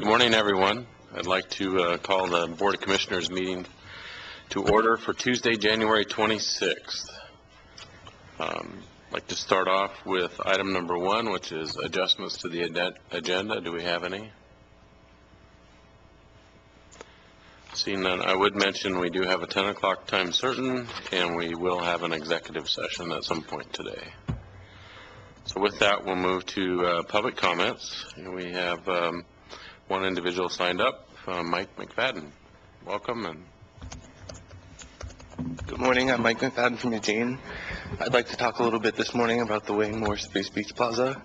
Good morning, everyone. I'd like to call the Board of Commissioners meeting to order for Tuesday, January 26th. I'd like to start off with item number 1, which is adjustments to the agenda. Do we have any? Seeing none, I would mention we do have a 10 o'clock time certain, and we will have an executive session at some point today. So with that, we'll move to public comments. And we have one individual signed up, Mike McFadden. Welcome. And good morning. I'm Mike McFadden from Eugene. I'd like to talk a little bit this morning about the Wayne Moore Space Beach Plaza.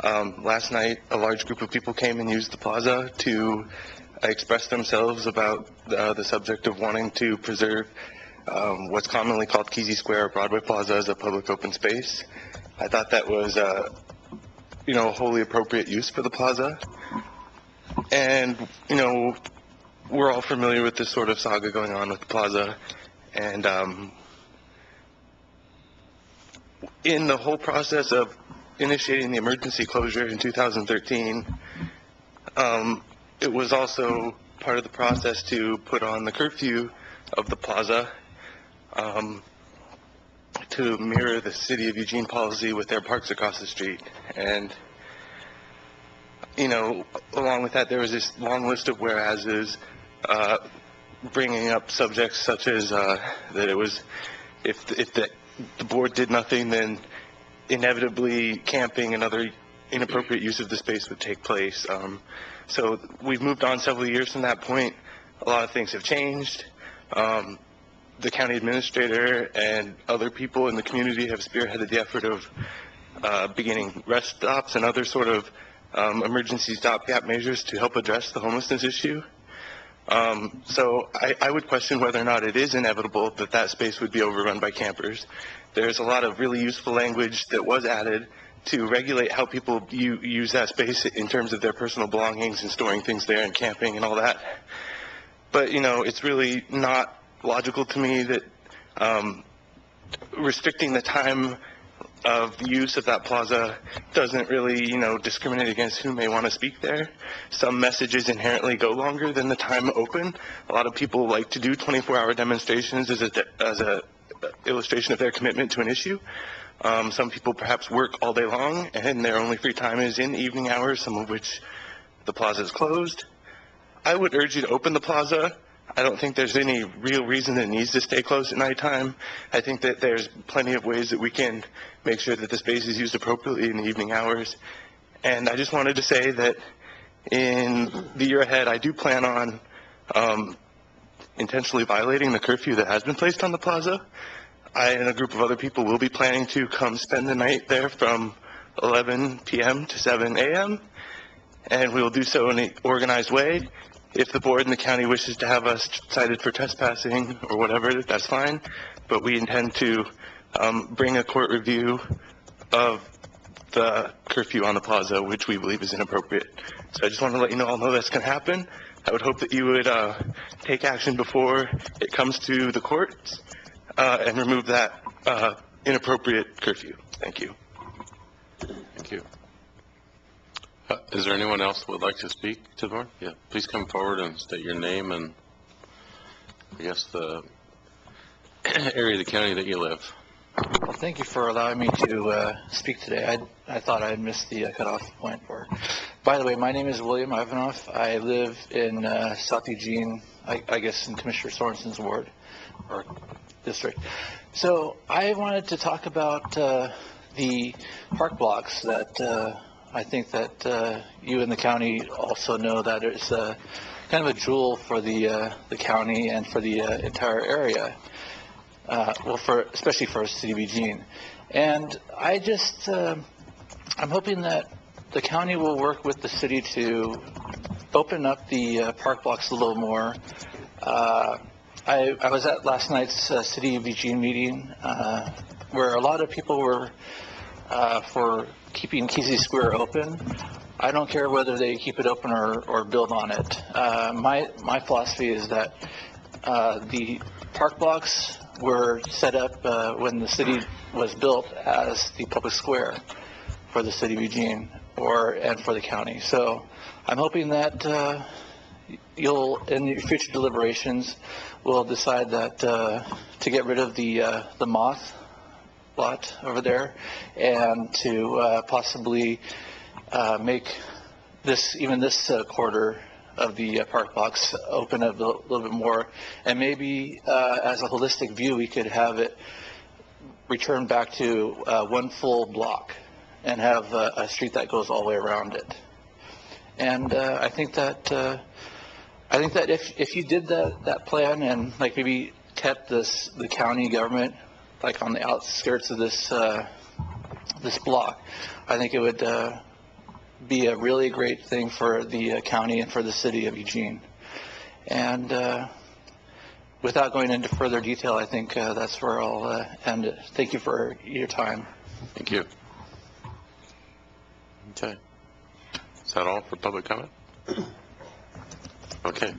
Last night, a large group of people came and used the plaza to express themselves about the subject of wanting to preserve what's commonly called Kesey Square or Broadway Plaza as a public open space. I thought that was, a wholly appropriate use for the plaza. And, we're all familiar with this sort of saga going on with the plaza. And in the whole process of initiating the emergency closure in 2013, it was also part of the process to put on the curfew of the plaza to mirror the City of Eugene policy with their parks across the street. And, along with that, there was this long list of whereases bringing up subjects such as that it was, if the board did nothing, then inevitably camping and other inappropriate use of the space would take place. So we've moved on several years from that point. A lot of things have changed. The county administrator and other people in the community have spearheaded the effort of beginning rest stops and other sort of emergency stopgap measures to help address the homelessness issue. So I would question whether or not it is inevitable that that space would be overrun by campers. There's a lot of really useful language that was added to regulate how people use that space in terms of their personal belongings and storing things there and camping and all that. But, it's really not logical to me that restricting the time of use of that plaza doesn't really, discriminate against who may want to speak there. Some messages inherently go longer than the time open. A lot of people like to do 24-hour demonstrations as a illustration of their commitment to an issue. Some people perhaps work all day long and their only free time is in the evening hours, some of which the plaza is closed. I would urge you to open the plaza. I don't think there's any real reason that it needs to stay closed at nighttime. I think that there's plenty of ways that we can make sure that the space is used appropriately in the evening hours. And I just wanted to say that in the year ahead, I do plan on intentionally violating the curfew that has been placed on the plaza. I and a group of other people will be planning to come spend the night there from 11 p.m. to 7 a.m. And we will do so in an organized way. If the board and the county wishes to have us cited for trespassing or whatever, that's fine. But we intend to bring a court review of the curfew on the plaza, which we believe is inappropriate. So I just want to let you all know that's going to happen. I would hope that you would take action before it comes to the courts and remove that inappropriate curfew. Thank you. thank you. Is there anyone else that would like to speak to the board? Yeah, please come forward and state your name and I guess the area of the county that you live. Well, thank you for allowing me to speak today. I thought I had missed the cutoff point for. By the way, my name is William Ivanoff. I live in South Eugene, I guess in Commissioner Sorensen's ward or district. So I wanted to talk about the park blocks that I think that you and the county also know that it's kind of a jewel for the county and for the entire area. Especially for City of Eugene. And I just, I'm hoping that the county will work with the city to open up the park blocks a little more. I was at last night's City of Eugene meeting where a lot of people were for keeping Kesey Square open. I don't care whether they keep it open or build on it. My philosophy is that the park blocks were set up when the city was built as the public square for the City of Eugene. and for the county. So I'm hoping that you'll, in your future deliberations, will decide that to get rid of the moth lot over there, and to possibly make this quarter of the park blocks open up a little bit more, and maybe as a holistic view we could have it return back to one full block and have a street that goes all the way around it. And I think that if you did that plan, and like maybe kept the county government like on the outskirts of this block, I think it would be a really great thing for the county and for the city of Eugene. And without going into further detail, I think that's where I'll end it. Thank you for your time. Thank you. Okay. Is that all for public comment? Okay.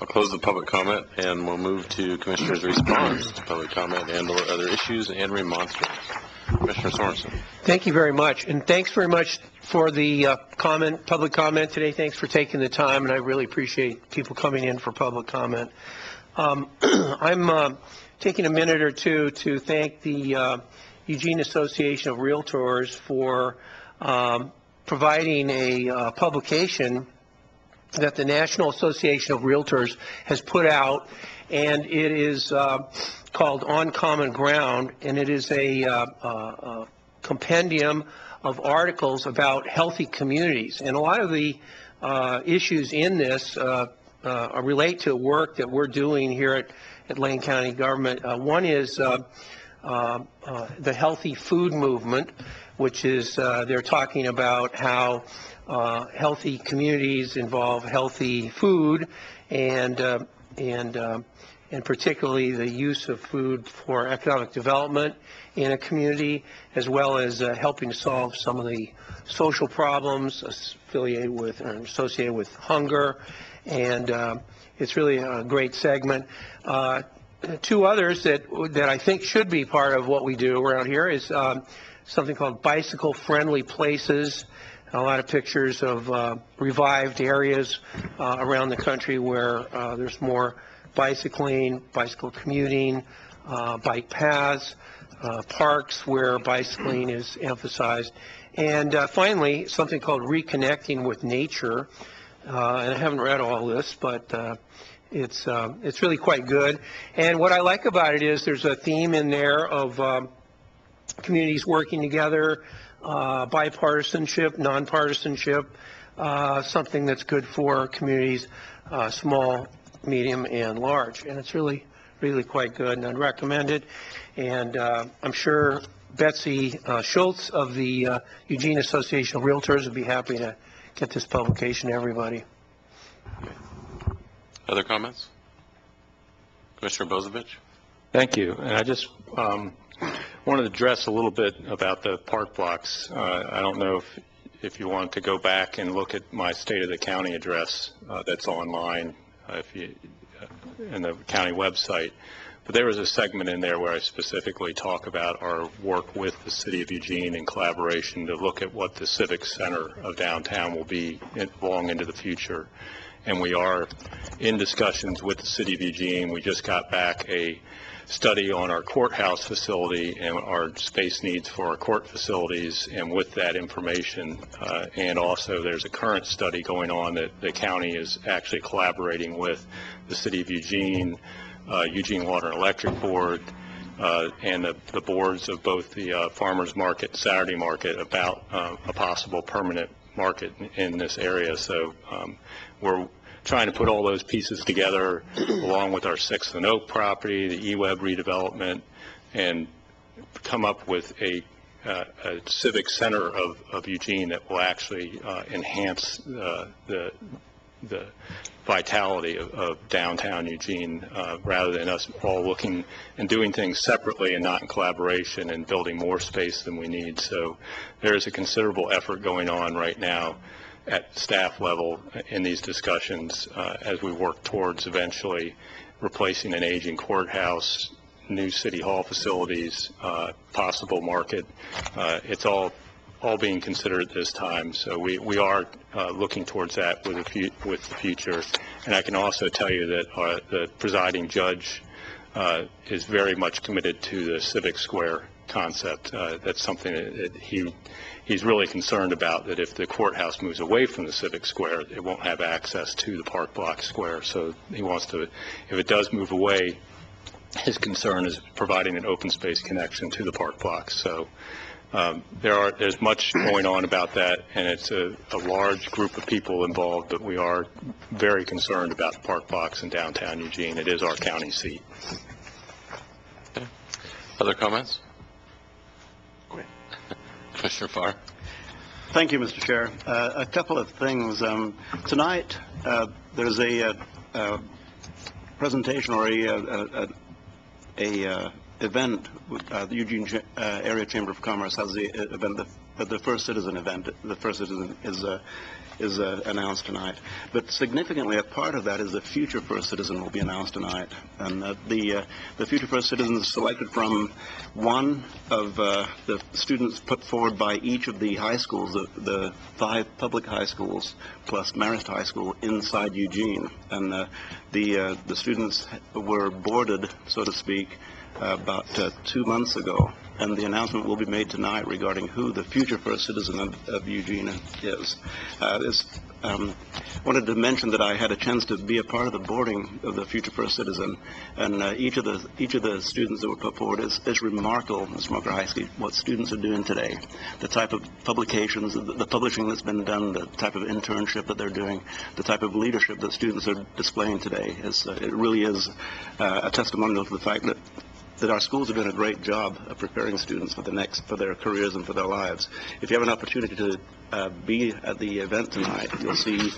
I'll close the public comment, and we'll move to Commissioner's response to public comment and/or other issues and remonstrance. Commissioner Sorensen. Thank you very much, and thanks very much for the public comment today. Thanks for taking the time, and I really appreciate people coming in for public comment. I'm taking a minute or two to thank the Eugene Association of Realtors for providing a publication that the National Association of Realtors has put out, and it is called On Common Ground, and it is a compendium of articles about healthy communities. And a lot of the issues in this relate to work that we're doing here at Lane County Government. One is the healthy food movement, which is they're talking about how healthy communities involve healthy food, and particularly the use of food for economic development in a community, as well as helping to solve some of the social problems affiliated with or associated with hunger. And it's really a great segment. Two others that I think should be part of what we do around here is something called Bicycle Friendly Places. A lot of pictures of revived areas around the country where there's more bicycling, bicycle commuting, bike paths, parks where bicycling is emphasized. And finally, something called Reconnecting with Nature. And I haven't read all this, but it's really quite good. And what I like about it is there's a theme in there of communities working together, bipartisanship, nonpartisanship, something that's good for communities, small, medium, and large. And it's really, really quite good, and I'd recommend it. And I'm sure Betsy Schultz of the Eugene Association of Realtors would be happy to get this publication to everybody. Other comments? Commissioner Bozovich? Thank you. And I just wanted to address a little bit about the park blocks. I don't know if you want to go back and look at my State of the County address that's online in the county website. But there was a segment in there where I specifically talk about our work with the City of Eugene in collaboration to look at what the civic center of downtown will be long into the future. And we are in discussions with the City of Eugene. We just got back a study on our courthouse facility and our space needs for our court facilities, and with that information, and also there's a current study going on that the county is actually collaborating with the City of Eugene, Eugene Water and Electric Board, and the boards of both the Farmers Market and Saturday Market about a possible permanent market in this area. So we're trying to put all those pieces together along with our 6th and Oak property, the eWeb redevelopment, and come up with a civic center of Eugene that will actually enhance the vitality of downtown Eugene, rather than us all looking and doing things separately and not in collaboration and building more space than we need. So there is a considerable effort going on right now at staff level in these discussions as we work towards eventually replacing an aging courthouse, new city hall facilities, possible market. It's all all being considered at this time. So we are looking towards that with the future. And I can also tell you that the presiding judge is very much committed to the Civic Square concept. That's something that he's really concerned about, that if the courthouse moves away from the Civic Square, it won't have access to the Park Block Square. So he wants to, if it does move away, his concern is providing an open space connection to the park blocks. So there's much going on about that, and it's a large group of people involved, but we are very concerned about the park blocks in downtown Eugene. It is our county seat. Okay. Other comments? Commissioner Farr. Thank you, Mr. Chair. A couple of things. Tonight, there's a presentation or a event. The Eugene Area Chamber of Commerce has the event, the First Citizen event. The First Citizen is announced tonight. But significantly, a part of that is the future First Citizen will be announced tonight. And the future First Citizen is selected from one of the students put forward by each of the high schools, the 5 public high schools plus Marist High School inside Eugene. And the students were boarded, so to speak, about 2 months ago, and the announcement will be made tonight regarding who the future First Citizen of Eugene is. Wanted to mention that I had a chance to be a part of the boarding of the future First Citizen, and each of the students that were put forward is remarkable, Mr. Mokrajewski, what students are doing today, the type of publications, the publishing that's been done, the type of internship that they're doing, the type of leadership that students are displaying today. It really is a testimonial to the fact that our schools are doing a great job of preparing students for their careers and for their lives. If you have an opportunity to be at the event tonight, you'll see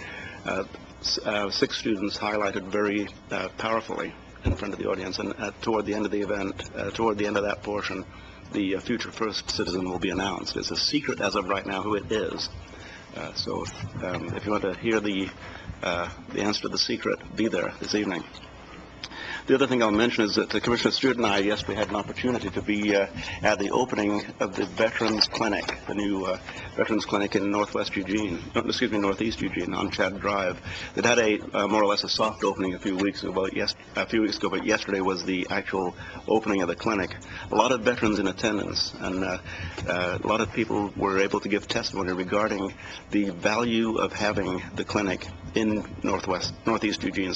6 students highlighted very powerfully in front of the audience. And toward the end of the event, toward the end of that portion, the future First Citizen will be announced. It's a secret as of right now who it is. So if you want to hear the answer to the secret, be there this evening. The other thing I'll mention is that Commissioner Stewart and I yesterday had an opportunity to be at the opening of the Veterans Clinic, the new Veterans Clinic in Northeast Eugene on Chad Drive. It had a more or less a soft opening a few weeks ago, but yesterday was the actual opening of the clinic. A lot of veterans in attendance, and a lot of people were able to give testimony regarding the value of having the clinic in Northeast Eugene,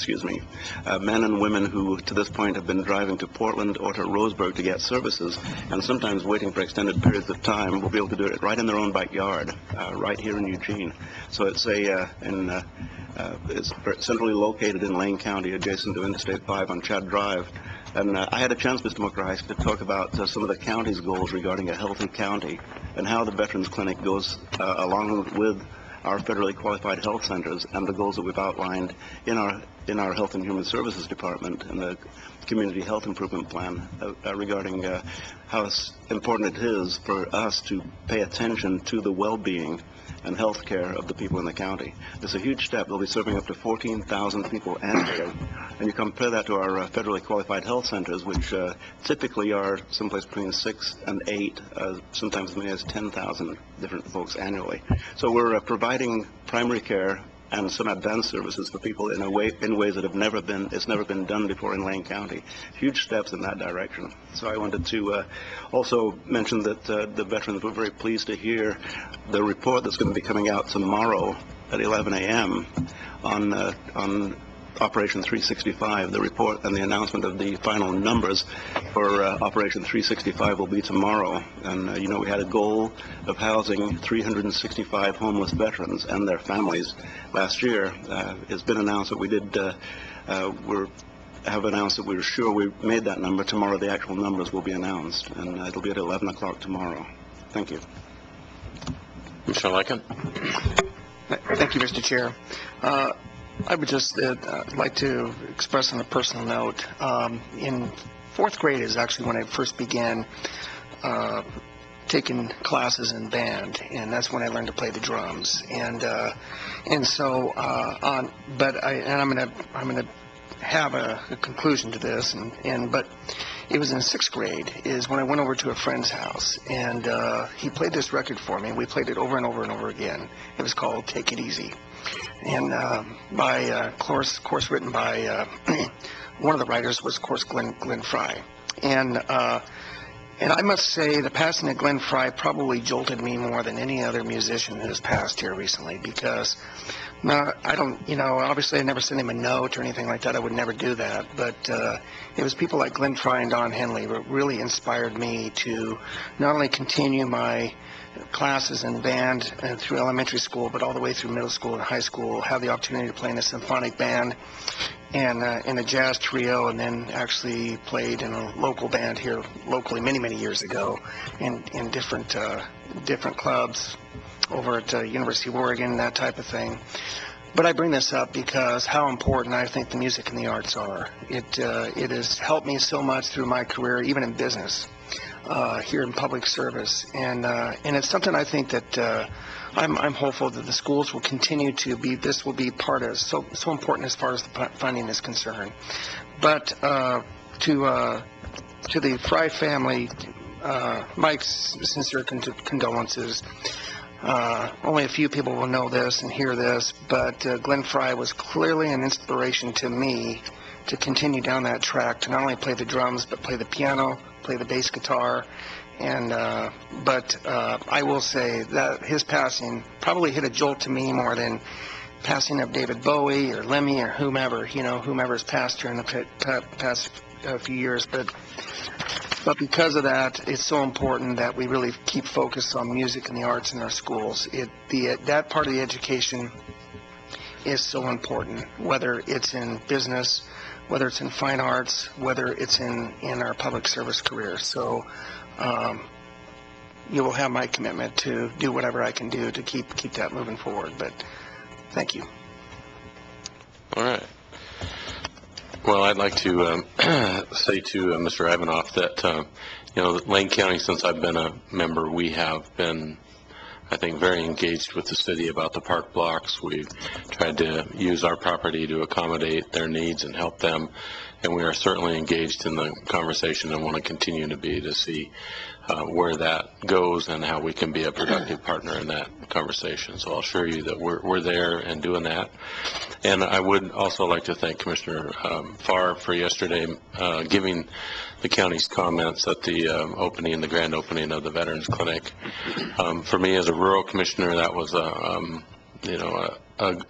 men and women who to this point have been driving to Portland or to Roseburg to get services, and sometimes waiting for extended periods of time, will be able to do it right in their own backyard, right here in Eugene. So it's it's centrally located in Lane County, adjacent to Interstate 5 on Chad Drive. And I had a chance, Mr. Mokrajewski, to talk about some of the county's goals regarding a healthy county and how the Veterans Clinic goes along with our federally qualified health centers and the goals that we've outlined in our Health and Human Services Department and the Community Health Improvement Plan regarding how important it is for us to pay attention to the well-being and health care of the people in the county. It's a huge step. They'll be serving up to 14,000 people annually. And you compare that to our federally qualified health centers, which typically are someplace between 6 and 8, sometimes as many as 10,000 different folks annually. So we're providing primary care and some advanced services for people in ways that it's never been done before in Lane County. Huge steps in that direction. So I wanted to also mention that the veterans were very pleased to hear the report that's going to be coming out tomorrow at 11 a.m. on Operation 365. The report and the announcement of the final numbers for Operation 365 will be tomorrow. And we had a goal of housing 365 homeless veterans and their families last year. It's been announced that we have announced that we were sure we made that number. Tomorrow the actual numbers will be announced, and it'll be at 11 o'clock tomorrow. Thank you. Commissioner Lycan. Thank you, Mr. Chair. I would just like to express on a personal note, in 4th grade is actually when I first began taking classes in band, and that's when I learned to play the drums. And so I'm going to have a conclusion to this, but it was in 6th grade, is when I went over to a friend's house, and he played this record for me. We played it over and over and over again. It was called Take It Easy, and by course written by one of the writers was, of course, Glenn Frey. And I must say the passing of Glenn Frey probably jolted me more than any other musician who has passed here recently, because I don't, obviously I never sent him a note or anything like that. I would never do that. But it was people like Glenn Frey and Don Henley that really inspired me to not only continue my classes in band through elementary school, but all the way through middle school and high school, have the opportunity to play in a symphonic band and in a jazz trio, and then actually played in a local band here locally many years ago in different clubs over at University of Oregon, that type of thing. But I bring this up because how important I think the music and the arts are. It has helped me so much through my career, even in business, here in public service, and it's something I think that I'm hopeful that the schools will continue to be. This will be part of so important as far as the funding is concerned. But to the Frey family, Mike's sincere condolences. Only a few people will know this and hear this, but Glenn Frey was clearly an inspiration to me to continue down that track, to not only play the drums, but play the piano, play the bass guitar. And but I will say that his passing probably hit a jolt to me more than passing of David Bowie or Lemmy or whomever, whomever's passed here in the past few years. But because of that, it's so important that we really keep focused on music and the arts in our schools. That part of the education is so important, whether it's in business, whether it's in fine arts, whether it's in our public service career. So you will have my commitment to do whatever I can do to keep that moving forward. But thank you. All right. Well, I'd like to say to Mr. Ivanoff that, Lane County, since I've been a member, we have been, I think, very engaged with the city about the park blocks. We've tried to use our property to accommodate their needs and help them, and we are certainly engaged in the conversation and want to continue to be, to see where that goes and how we can be a productive partner in that conversation. So I'll assure you that we're there and doing that. And I would also like to thank Commissioner Farr for yesterday giving the county's comments at the the grand opening of the Veterans Clinic. For me as a rural commissioner, that was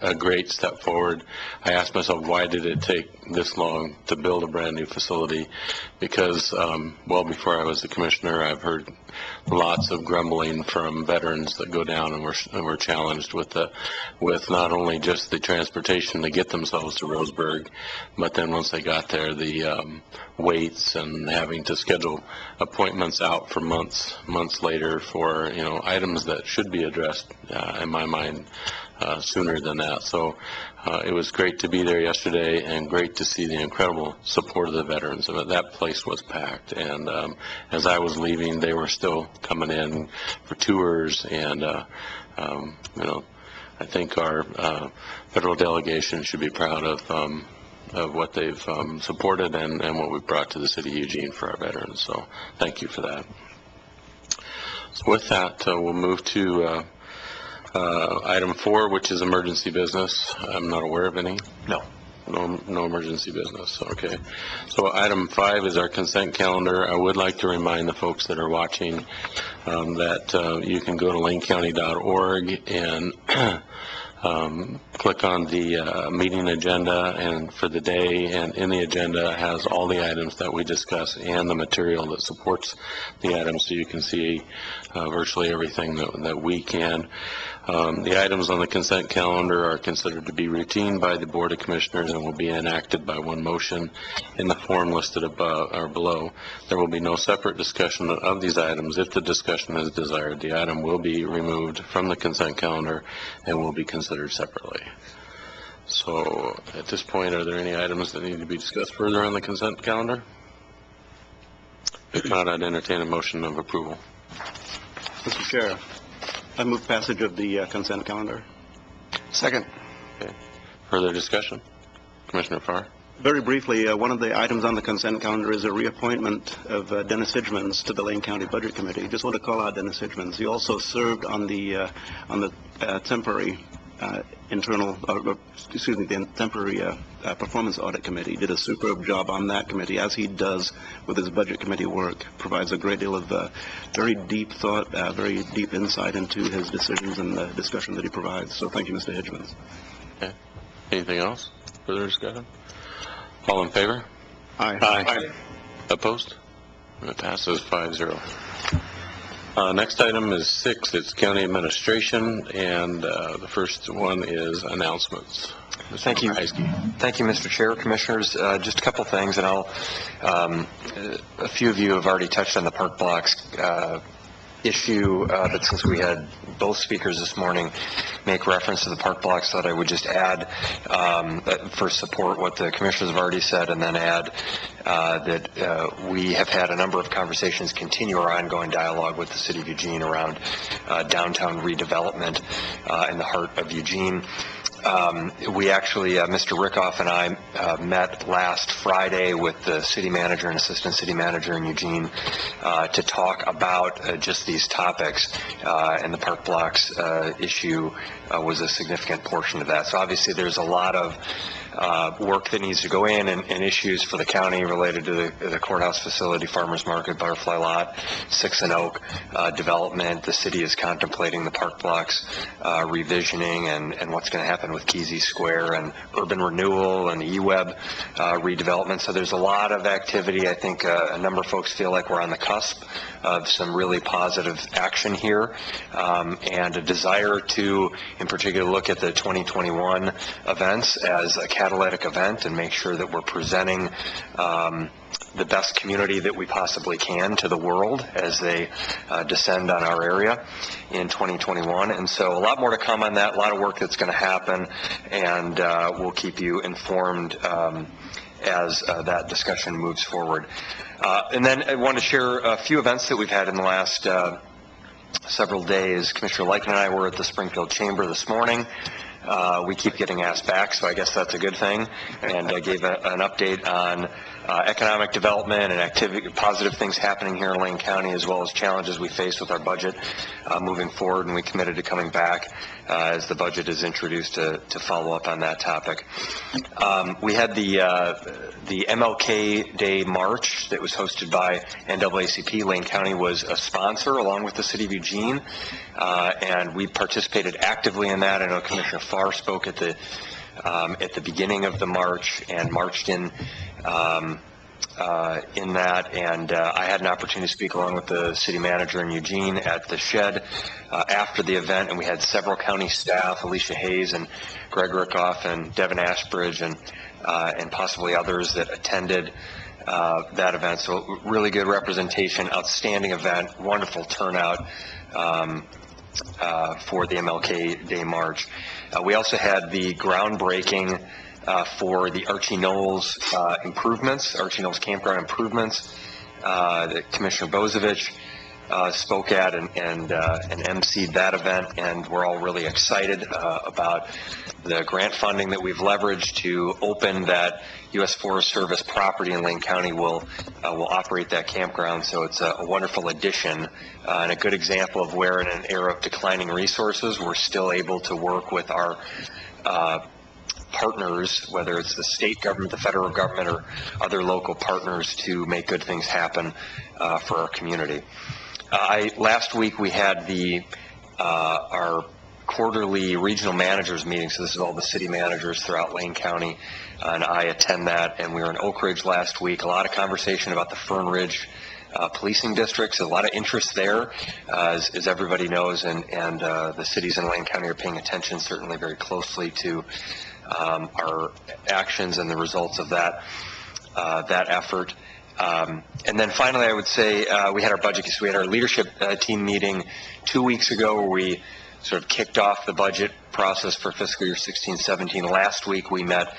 a great step forward. I asked myself, why did it take this long to build a brand new facility? Because well before I was the commissioner, I've heard lots of grumbling from veterans that go down and were challenged with not only just the transportation to get themselves to Roseburg, but then once they got there, the waits and having to schedule appointments out for months later for items that should be addressed in my mind sooner than that. So it was great to be there yesterday and great to see the incredible support of the veterans. That place was packed, and as I was leaving, they were still coming in for tours, and I think our federal delegation should be proud of what they've supported and what we've brought to the city of Eugene for our veterans. So thank you for that. So with that, we'll move to item 4, which is emergency business. I'm not aware of any. No emergency business. Okay. So item 5 is our consent calendar. I would like to remind the folks that are watching that you can go to lanecounty.org and click on the meeting agenda, and for the day, and in the agenda has all the items that we discuss and the material that supports the items, so you can see virtually everything that we can. The items on the consent calendar are considered to be routine by the Board of Commissioners and will be enacted by one motion in the form listed above or below. There will be no separate discussion of these items. If the discussion is desired, the item will be removed from the consent calendar and will be considered separately. So at this point, are there any items that need to be discussed further on the consent calendar? If not, I'd entertain a motion of approval. Mr. Chair, I move passage of the consent calendar. Second. Okay. Further discussion? Commissioner Farr? Very briefly, one of the items on the consent calendar is a reappointment of Dennis Hidgmans to the Lane County Budget Committee. Just want to call out Dennis Hidgmans. He also served on the temporary the temporary performance audit committee. Did a superb job on that committee, as he does with his budget committee work. Provides a great deal of very deep thought, very deep insight into his decisions and the discussion that he provides. So thank you, Mr. Hidgmans. Okay. Anything else? Further discussion? All in favor? Aye. Opposed? It passes 5-0. Next item is 6. It's county administration, and the first one is announcements. Thank you. Thank you, Mr. Chair, Commissioners. Just a couple things, and a few of you have already touched on the park blocks issue, but since we had both speakers this morning make reference to the park blocks, thought I would just add, first support what the commissioners have already said, and then add that we have had a number of conversations, continue our ongoing dialogue with the City of Eugene around downtown redevelopment in the heart of Eugene. We actually, Mr. Rickoff and I met last Friday with the city manager and assistant city manager in Eugene to talk about just these topics, and the park blocks issue was a significant portion of that. So obviously there's a lot of work that needs to go in, and issues for the county related to the courthouse facility, farmers market, butterfly lot, Six and Oak development. The city is contemplating the park blocks revisioning, and what's going to happen with Kesey Square and urban renewal and the eWeb redevelopment. So there's a lot of activity. I think a number of folks feel like we're on the cusp of some really positive action here, and a desire to, in particular, look at the 2021 events as a catalytic event and make sure that we're presenting the best community that we possibly can to the world as they descend on our area in 2021. And so a lot more to come on that, a lot of work that's going to happen, and we'll keep you informed as that discussion moves forward. And then I want to share a few events that we've had in the last several days. Commissioner Lyken and I were at the Springfield Chamber this morning. We keep getting asked back, so I guess that's a good thing. And I gave an update on economic development and activity, positive things happening here in Lane County, as well as challenges we face with our budget moving forward. And we committed to coming back as the budget is introduced to follow up on that topic. We had the MLK Day March that was hosted by NAACP. Lane County was a sponsor along with the City of Eugene, and we participated actively in that. I know Commissioner Farr spoke at the beginning of the march and marched in that, and I had an opportunity to speak along with the city manager in Eugene at the shed after the event, and we had several county staff, Alicia Hayes and Greg Rickoff and Devin Ashbridge and possibly others that attended that event. So really good representation, outstanding event, wonderful turnout for the MLK Day March. We also had the groundbreaking for the Archie Knowles improvements, Archie Knowles campground improvements, that Commissioner Bozovich spoke at and emceed that event, and we're all really excited about the grant funding that we've leveraged to open that U.S. Forest Service property in Lane County will operate that campground. So it's a wonderful addition and a good example of where in an era of declining resources, we're still able to work with our partners, whether it's the state government, the federal government, or other local partners, to make good things happen for our community. Last week we had our quarterly regional managers meeting, so this is all the city managers throughout Lane County, and I attend that, and we were in Oak Ridge last week. A lot of conversation about the Fern Ridge policing districts, a lot of interest there, as everybody knows, and the cities in Lane County are paying attention certainly very closely to our actions and the results of that effort. And then finally, I would say we had our budget, so we had our leadership team meeting 2 weeks ago where we sort of kicked off the budget process for fiscal year 16-17. Last week we met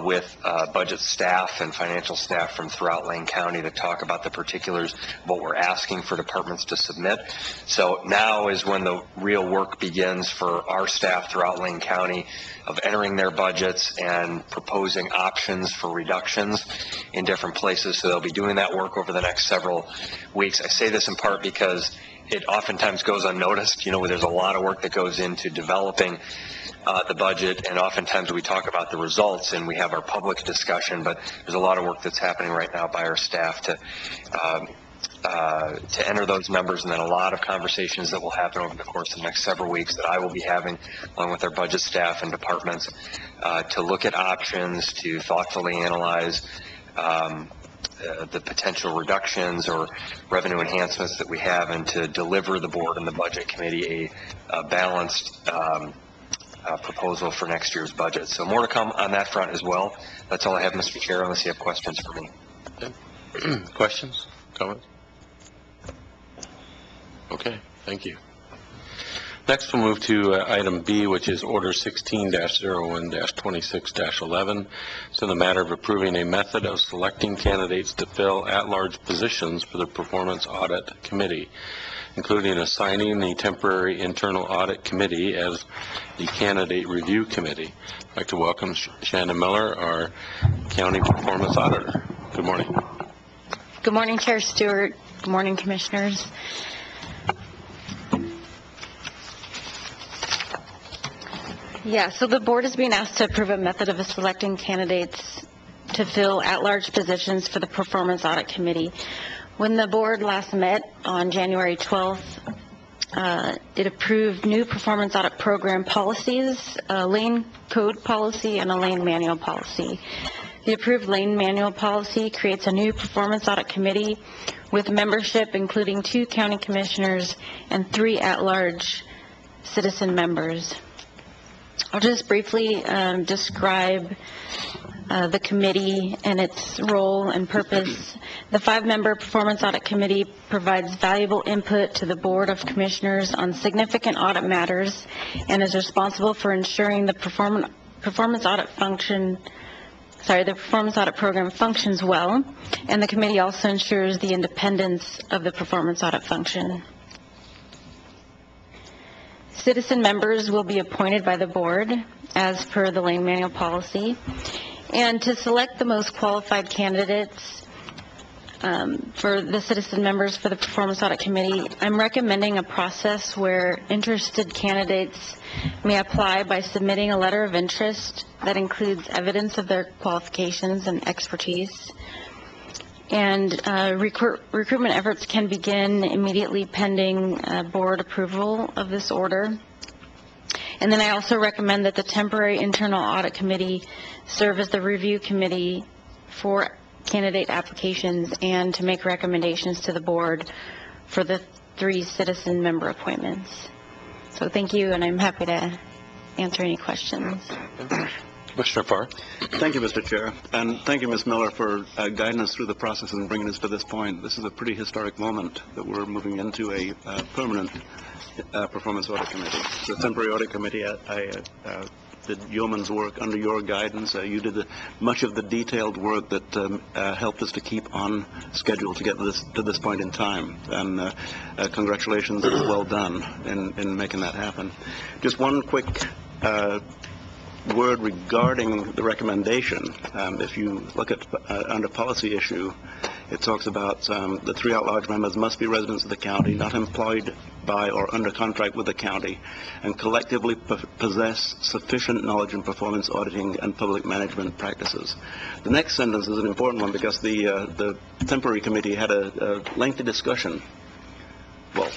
with budget staff and financial staff from throughout Lane County to talk about the particulars of what we're asking for departments to submit. So now is when the real work begins for our staff throughout Lane County of entering their budgets and proposing options for reductions in different places. So they'll be doing that work over the next several weeks. I say this in part because it oftentimes goes unnoticed. You know, there's a lot of work that goes into developing the budget, and oftentimes we talk about the results and we have our public discussion, but there's a lot of work that's happening right now by our staff to enter those numbers, and then a lot of conversations that will happen over the course of the next several weeks that I will be having along with our budget staff and departments to look at options, to thoughtfully analyze the potential reductions or revenue enhancements that we have, and to deliver the board and the budget committee a balanced proposal for next year's budget. So more to come on that front as well. That's all I have, Mr. Chair, unless you have questions for me. Questions, comments? Okay, thank you. Next, we'll move to item B, which is Order 16-01-26-11. So the matter of approving a method of selecting candidates to fill at-large positions for the Performance Audit Committee, including assigning the temporary internal audit committee as the candidate review committee. I'd like to welcome Shannon Miller, our county performance auditor. Good morning. Good morning, Chair Stewart. Good morning, Commissioners. Yeah, so the board is being asked to approve a method of selecting candidates to fill at-large positions for the Performance Audit Committee. When the board last met on January 12th, it approved new performance audit program policies, a lane code policy, and a lane manual policy. The approved lane manual policy creates a new performance audit committee with membership including 2 county commissioners and 3 at-large citizen members. I'll just briefly describe the committee and its role and purpose. The 5-member Performance Audit Committee provides valuable input to the Board of Commissioners on significant audit matters and is responsible for ensuring the performance audit program functions well, and the committee also ensures the independence of the performance audit function. Citizen members will be appointed by the board as per the lane manual policy, and to select the most qualified candidates for the citizen members for the Performance Audit Committee, I'm recommending a process where interested candidates may apply by submitting a letter of interest that includes evidence of their qualifications and expertise. And recruitment efforts can begin immediately pending board approval of this order. And then I also recommend that the temporary internal audit committee serve as the review committee for candidate applications and to make recommendations to the board for the 3 citizen member appointments. So thank you, and I'm happy to answer any questions. Commissioner Farr. Thank you, Mr. Chair, and thank you, Ms. Miller, for guiding us through the process and bringing us to this point. This is a pretty historic moment that we're moving into a permanent performance audit committee. The temporary audit committee, I did yeoman's work under your guidance. You did much of the detailed work that helped us to keep on schedule to get to this point in time. And congratulations, it was well done in making that happen. Just one quick word regarding the recommendation. If you look at under policy issue, it talks about the 3 at-large members must be residents of the county, not employed by or under contract with the county, and collectively possess sufficient knowledge in performance auditing and public management practices. The next sentence is an important one because the temporary committee had a lengthy discussion. Well,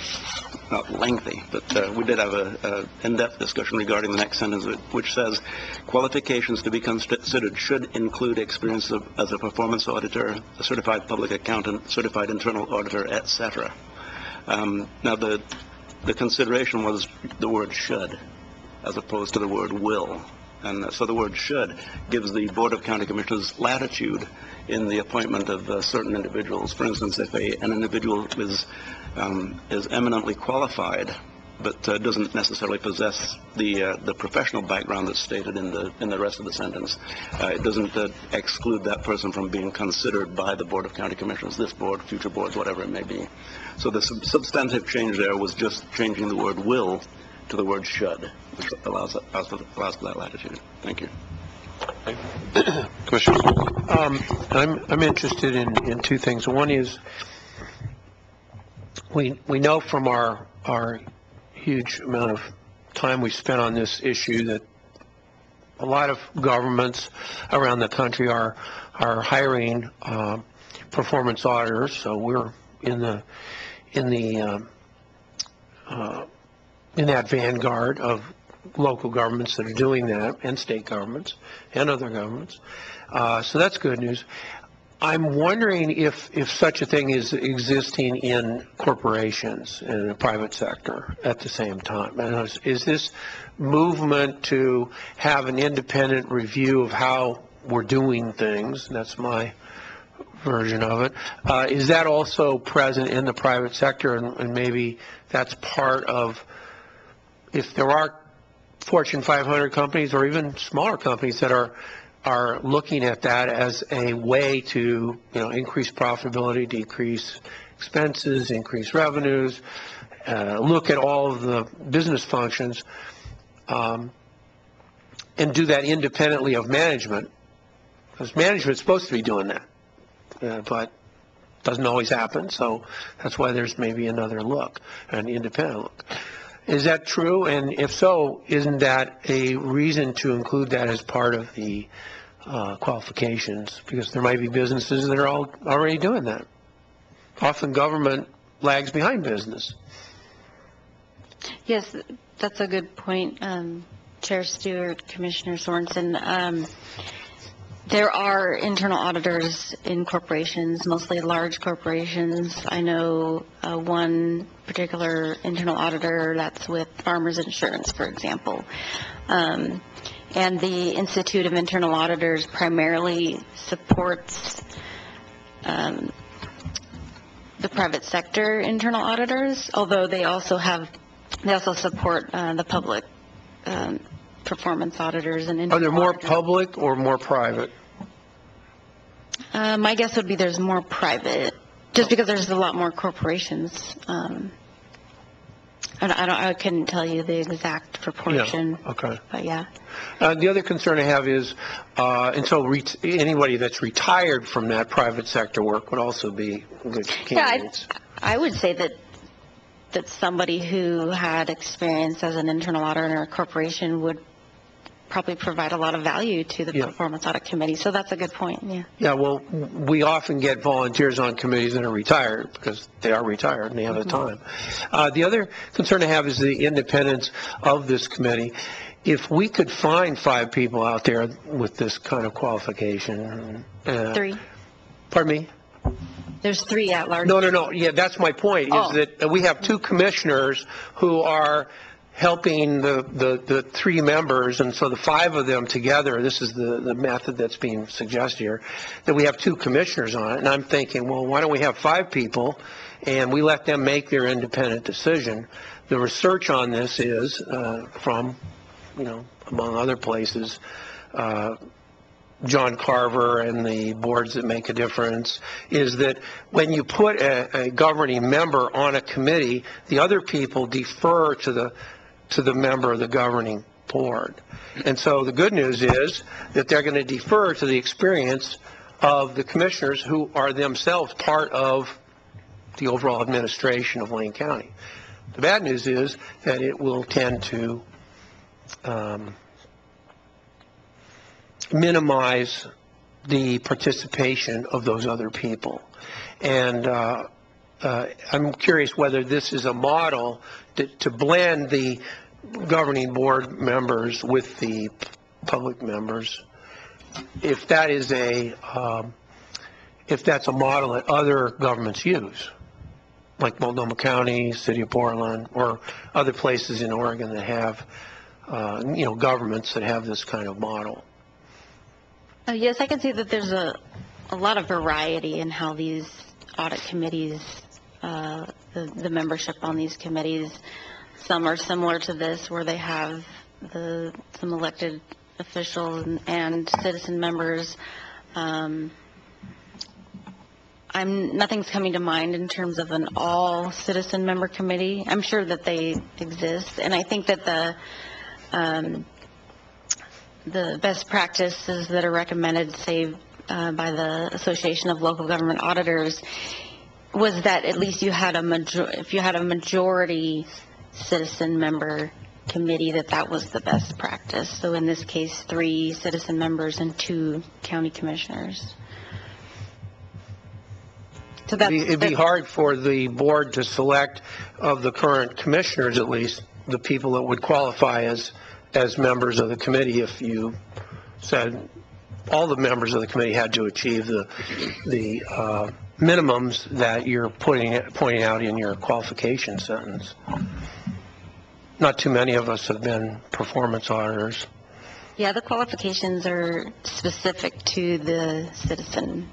not lengthy, but we did have an in-depth discussion regarding the next sentence, which says qualifications to be considered should include experience as a performance auditor, a certified public accountant, certified internal auditor, etc. Now, the consideration was the word should as opposed to the word will. And so the word should gives the Board of County Commissioners latitude in the appointment of certain individuals. For instance, if an individual is eminently qualified doesn't necessarily possess the professional background that's stated in the rest of the sentence. It doesn't exclude that person from being considered by the Board of County Commissioners, this board, future boards, whatever it may be. So the substantive change there was just changing the word will to the word should, which allows for that latitude. Thank you. Commissioner? I'm interested in two things. One is we know from our huge amount of time we spent on this issue that a lot of governments around the country are hiring performance auditors. So we're in that vanguard of local governments that are doing that, and state governments and other governments. So that's good news. I'm wondering if such a thing is existing in corporations and in the private sector at the same time. And is this movement to have an independent review of how we're doing things, that's my version of it, is that also present in the private sector? And maybe that's part of, if there are Fortune 500 companies or even smaller companies that are looking at that as a way to, increase profitability, decrease expenses, increase revenues, look at all of the business functions, and do that independently of management, because management's supposed to be doing that, but doesn't always happen. So that's why there's maybe another look, an independent look. Is that true? And if so, isn't that a reason to include that as part of the qualifications? Because there might be businesses that are already doing that. Often government lags behind business. Yes, that's a good point, Chair Stewart, Commissioner Sorensen. There are internal auditors in corporations, mostly large corporations. I know one particular internal auditor that's with Farmers Insurance, for example. And the Institute of Internal Auditors primarily supports the private sector internal auditors, although they also support the public performance auditors and Are there more auditors. public or more private? My guess would be there's more private, just because there's a lot more corporations. I couldn't tell you the exact proportion. Yeah, okay. But yeah. The other concern I have is, and so anybody that's retired from that private sector work would also be good candidates. Yeah, I would say that somebody who had experience as an internal auditor in a corporation would probably provide a lot of value to the performance audit committee. So that's a good point. Yeah. Yeah. Well, we often get volunteers on committees that are retired because they are retired and they have the time. The other concern I have is the independence of this committee. If we could find 5 people out there with this kind of qualification. 3. Pardon me? There's 3 at large. No. Yeah, that's my point, is that we have 2 commissioners who are helping the 3 members, and so the 5 of them together, this is the method that's being suggested here, that we have 2 commissioners on it. And I'm thinking, well, why don't we have 5 people and we let them make their independent decision? The research on this is from, among other places, John Carver and the Boards That Make a Difference, is that when you put a governing member on a committee, the other people defer to the member of the governing board. And so the good news is that they're going to defer to the experience of the commissioners who are themselves part of the overall administration of Lane County. The bad news is that it will tend to minimize the participation of those other people. And I'm curious whether this is a model to blend the governing board members with the public members. If that is if that's a model that other governments use, like Multnomah County, City of Portland, or other places in Oregon that have, governments that have this kind of model. Yes, I can see that there's a lot of variety in how these audit committees, the membership on these committees some are similar to this, where they have some elected officials and citizen members. Nothing's coming to mind in terms of an all-citizen member committee. I'm sure that they exist, and I think that the best practices that are recommended, say, by the Association of Local Government Auditors, was that at least if you had a majority citizen member committee, that was the best practice. So in this case, 3 citizen members and 2 county commissioners. So It'd be hard for the board to select, of the current commissioners at least, the people that would qualify as members of the committee if you said all the members of the committee had to achieve the minimums that you're pointing out in your qualification sentence. Not too many of us have been performance auditors. Yeah, the qualifications are specific to the citizen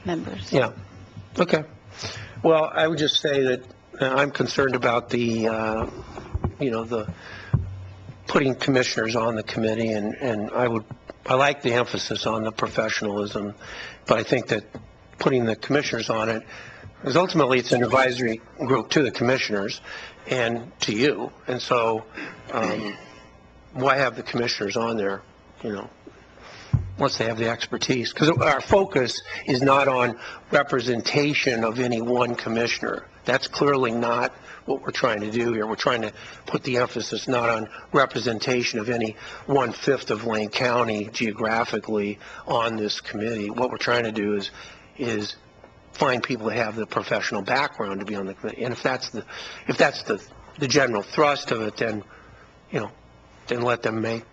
members. Yeah. Okay. Well, I would just say that I'm concerned about the putting commissioners on the committee, and I like the emphasis on the professionalism, but I think that putting the commissioners on it, because ultimately it's an advisory group to the commissioners and to you, and so why have the commissioners on there, once they have the expertise? Because our focus is not on representation of any one commissioner. That's clearly not what we're trying to do here. We're trying to put the emphasis not on representation of any 1/5 of Lane County geographically on this committee. What we're trying to do is find people that have the professional background to be on the committee. And if that's the general thrust of it, then let them make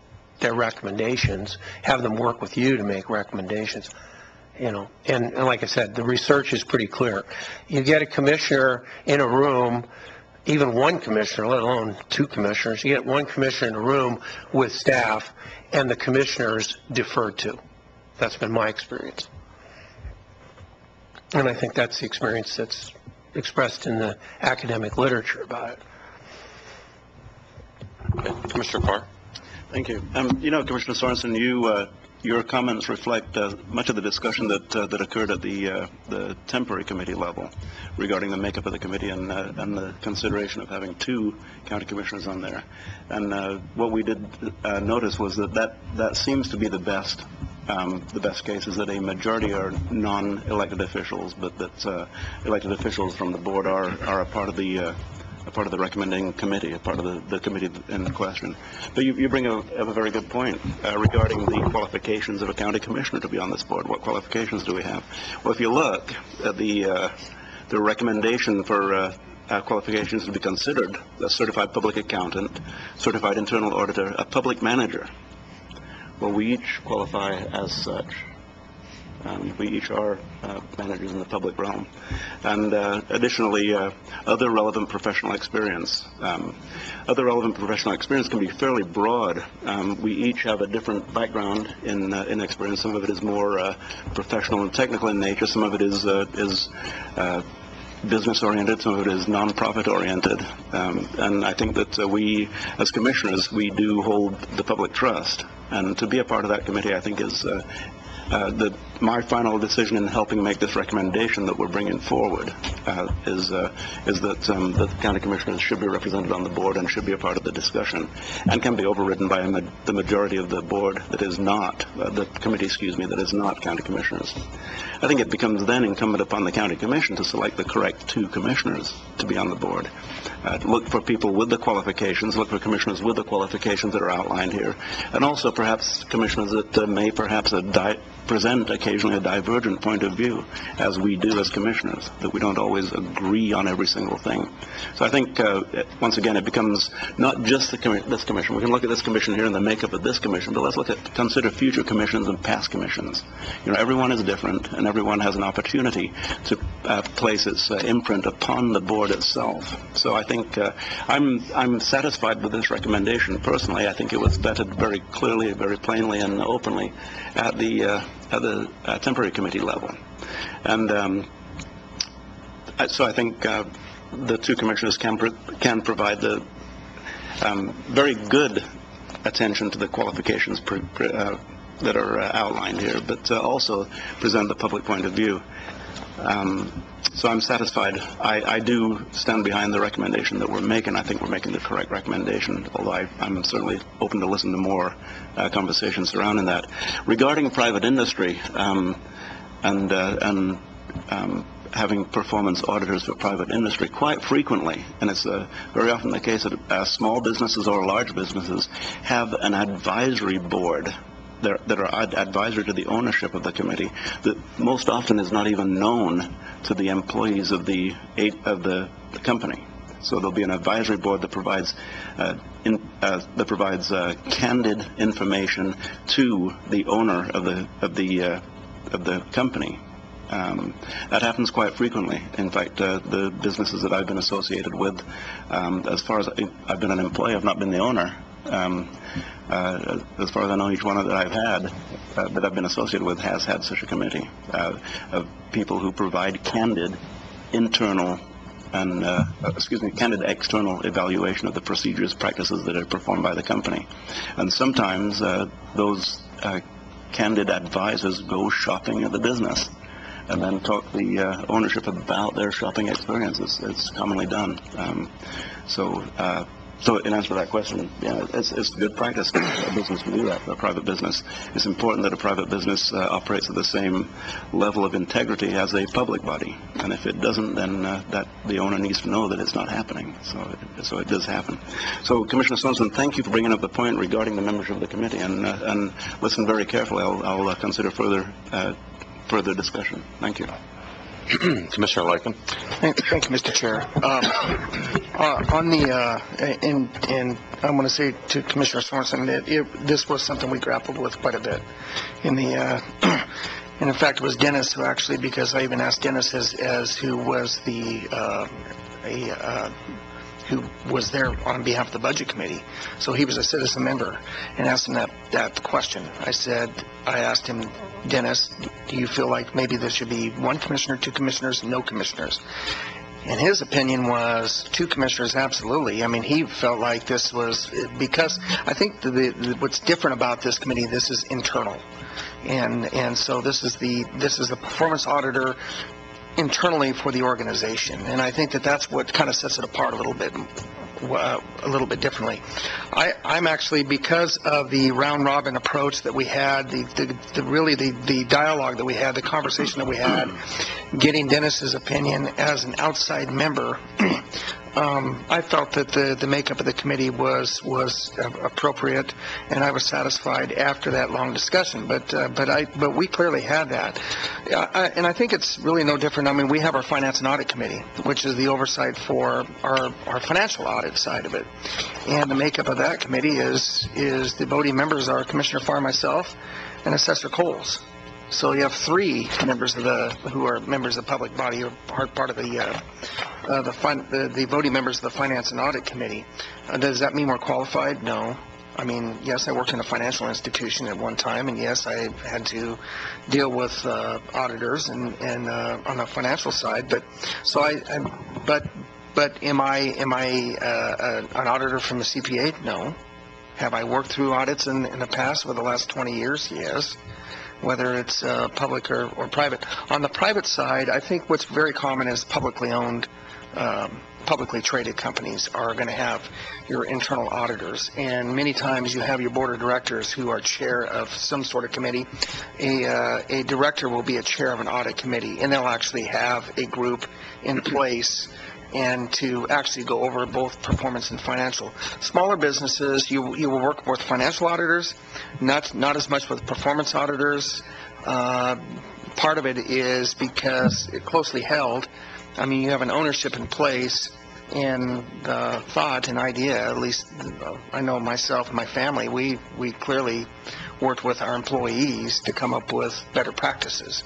their recommendations, have them work with you to make recommendations, and like I said, the research is pretty clear. You get a commissioner in a room, even one commissioner, let alone 2 commissioners, you get one commissioner in a room with staff, and the commissioners deferred to. That's been my experience. And I think that's the experience that's expressed in the academic literature about it. Okay. Commissioner Carr? Thank you. Commissioner Sorensen, your comments reflect much of the discussion that occurred at the temporary committee level regarding the makeup of the committee and the consideration of having 2 county commissioners on there. And what we did notice was that seems to be the best case, is that a majority are non-elected officials, but that elected officials from the board are a part of the recommending committee, a part of the committee in question. But you bring up a very good point regarding the qualifications of a county commissioner to be on this board. What qualifications do we have? Well, if you look at the recommendation for qualifications to be considered, a certified public accountant, certified internal auditor, a public manager. Well, we each qualify as such. We each are managers in the public realm. And additionally, other relevant professional experience. Other relevant professional experience can be fairly broad. We each have a different background in experience. Some of it is more professional and technical in nature. Some of it is business-oriented. Some of it is non-profit-oriented. And I think that we, as commissioners, we do hold the public trust. And to be a part of that committee, I think, is my final decision in helping make this recommendation that we're bringing forward is that the county commissioners should be represented on the board and should be a part of the discussion, and can be overridden by the majority of the board that is not the committee, that is not county commissioners. I think it becomes then incumbent upon the county commission to select the correct 2 commissioners to be on the board. Look for people with the qualifications, look for commissioners with the qualifications that are outlined here, and also perhaps commissioners that may perhaps present occasionally a divergent point of view, as we do as commissioners, that we don't always agree on every single thing. So I think, once again, it becomes not just this commission. We can look at this commission here and the makeup of this commission, but let's consider future commissions and past commissions. Everyone is different, and everyone has an opportunity to place its imprint upon the board itself. So I think I'm satisfied with this recommendation personally. I think it was vetted very clearly, very plainly, and openly at the temporary committee level. And so I think the 2 commissioners can provide the very good attention to the qualifications that are outlined here, but also present the public point of view. So I'm satisfied. I do stand behind the recommendation that we're making. I think we're making the correct recommendation, although I'm certainly open to listen to more conversation surrounding that. Regarding private industry and having performance auditors for private industry, quite frequently, and it's very often the case that small businesses or large businesses have an advisory board that are advisory to the ownership of the committee that most often is not even known to the employees of the company. So there'll be an advisory board that provides candid information to the owner of the company. That happens quite frequently. In fact, the businesses that I've been associated with, as far as I've been an employee, I've not been the owner. As far as I know, each one that I've had, that I've been associated with, has had such a committee of people who provide candid internal and, candid external evaluation of the procedures, practices that are performed by the company. And sometimes those candid advisors go shopping at the business and then talk the ownership about their shopping experiences. It's commonly done. So in answer to that question, yeah, it's good practice for a business to do that, for a private business. It's important that a private business operates at the same level of integrity as a public body. And if it doesn't, then that the owner needs to know that it's not happening. So it does happen. So Commissioner Swenson, thank you for bringing up the point regarding the membership of the committee, and listen very carefully. I'll consider further discussion. Thank you. Commissioner Lycan. Thank you, Mr. Chair. On the, and I want to say to Commissioner Sorensen that this was something we grappled with quite a bit. And in fact, it was Dennis who actually, because I even asked Dennis as who was who was there on behalf of the Budget Committee. So he was a citizen member, and asked him that question. I asked him, Dennis, do you feel like maybe there should be one commissioner, two commissioners, no commissioners? And his opinion was 2 commissioners, absolutely. I mean, he felt like this was, because I think what's different about this committee, this is internal. And so this is the performance auditor internally for the organization. And I think that's what kind of sets it apart a little bit differently. I'm actually, because of the round robin approach that we had, the dialogue that we had, the conversation that we had, getting Dennis's opinion as an outside member, I felt that the makeup of the committee was appropriate, and I was satisfied after that long discussion. But we clearly had that, and I think it's really no different. I mean, we have our Finance and Audit Committee, which is the oversight for our financial audit side of it, and the makeup of that committee is the voting members are Commissioner Farr, myself, and Assessor Coles. So you have 3 members who are members of the public body, who are part of the voting members of the Finance and Audit Committee. Does that mean we're qualified? No. I mean, yes, I worked in a financial institution at one time, and yes, I had to deal with auditors and on the financial side. But am I an auditor from the CPA? No. Have I worked through audits in the past for the last 20 years? Yes. Whether it's public or private. On the private side, I think what's very common is publicly owned, publicly traded companies are going to have your internal auditors. And many times you have your board of directors who are chair of some sort of committee. A director will be a chair of an audit committee, and they'll actually have a group in place and to actually go over both performance and financial. Smaller businesses, you will work with financial auditors, not as much with performance auditors. Part of it is because it's closely held. I mean, you have an ownership in place, and the thought and idea, at least I know myself and my family, we clearly worked with our employees to come up with better practices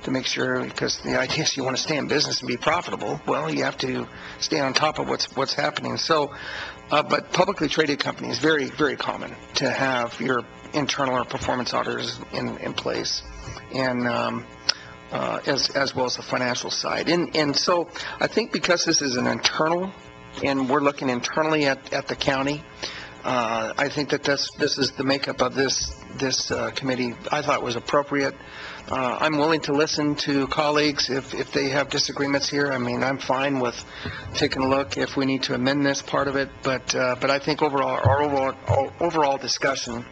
to make sure, because the idea is you want to stay in business and be profitable. Well, you have to stay on top of what's happening. So, but publicly traded companies, very, very common to have your internal or performance auditors in place, and as well as the financial side. And so I think because this is an internal and we're looking internally at the county. I think that this is the makeup of this committee. I thought was appropriate. I'm willing to listen to colleagues if they have disagreements here. I mean, I'm fine with taking a look if we need to amend this part of it, but I think our overall discussion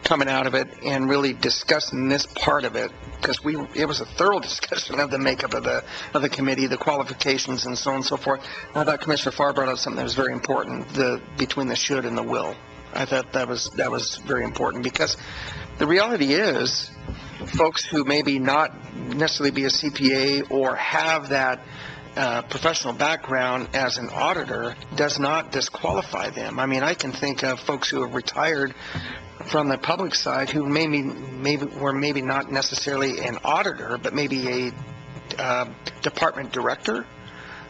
coming out of it and really discussing this part of it, because it was a thorough discussion of the makeup of the committee, the qualifications, and so on and so forth. And I thought Commissioner Farr brought up something that was very important, between the should and the will. I thought that was very important, because the reality is, folks who maybe not necessarily be a CPA or have that professional background as an auditor does not disqualify them. I mean, I can think of folks who have retired from the public side who were maybe not necessarily an auditor, but maybe a department director.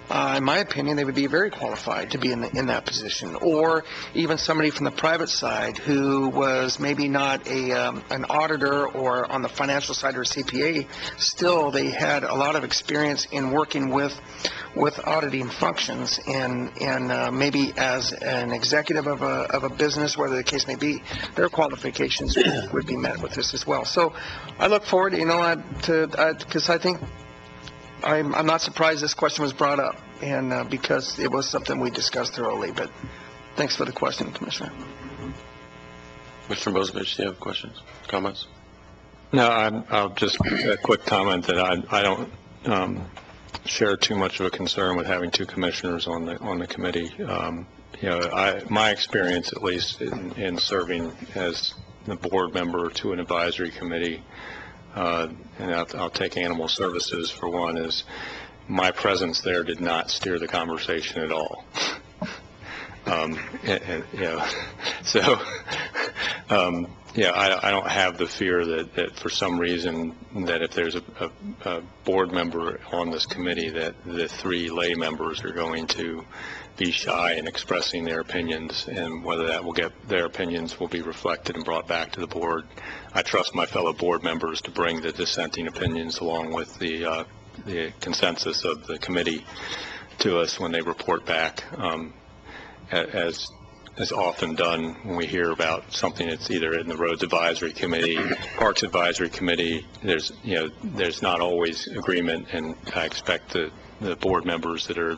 In my opinion, they would be very qualified to be in that position. Or even somebody from the private side who was maybe not an auditor or on the financial side or a CPA. Still, they had a lot of experience in working with auditing functions and maybe as an executive of a business, whatever the case may be, their qualifications would be met with this as well. So I look forward, because I think I'm not surprised this question was brought up, and because it was something we discussed thoroughly. But thanks for the question, Commissioner. Mr. Bozovich, do you have questions, comments? No, I'll just a quick comment that I don't share too much of a concern with having two commissioners on the committee. My experience, at least in serving as the board member to an advisory committee, and I'll take animal services for one, is my presence there did not steer the conversation at all. I don't have the fear that for some reason that if there's a board member on this committee that the three lay members are going to be shy in expressing their opinions, and whether their opinions will be reflected and brought back to the board. I trust my fellow board members to bring the dissenting opinions along with the consensus of the committee to us when they report back, as often done when we hear about something that's either in the Roads Advisory Committee, Parks Advisory Committee. There's not always agreement, and I expect the board members that are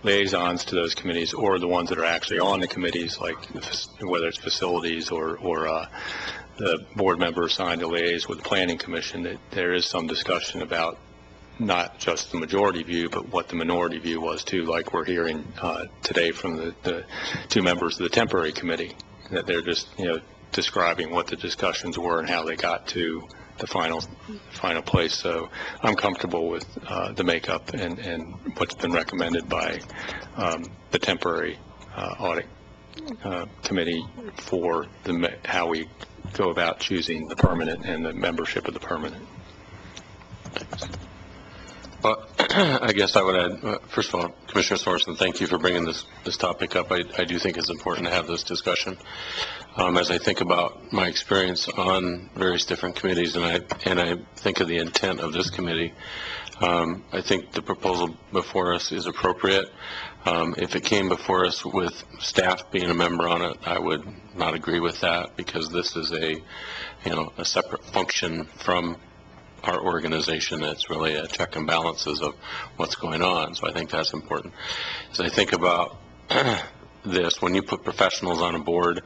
liaisons to those committees, or the ones that are actually on the committees, like whether it's facilities or the board member assigned to liaise with the Planning Commission, that there is some discussion about not just the majority view, but what the minority view was too, like we're hearing today from the two members of the temporary committee, that they're just describing what the discussions were and how they got to the final place. So I'm comfortable with the makeup and what's been recommended by the temporary audit committee for how we go about choosing the permanent and the membership of the permanent. Well, I guess I would add, first of all, Commissioner Sorensen, thank you for bringing this topic up. I do think it's important to have this discussion. As I think about my experience on various different committees, and I think of the intent of this committee, I think the proposal before us is appropriate. If it came before us with staff being a member on it, I would not agree with that, because this is a separate function from our organization. It's really a check and balances of what's going on. So I think that's important. As I think about this, when you put professionals on a board,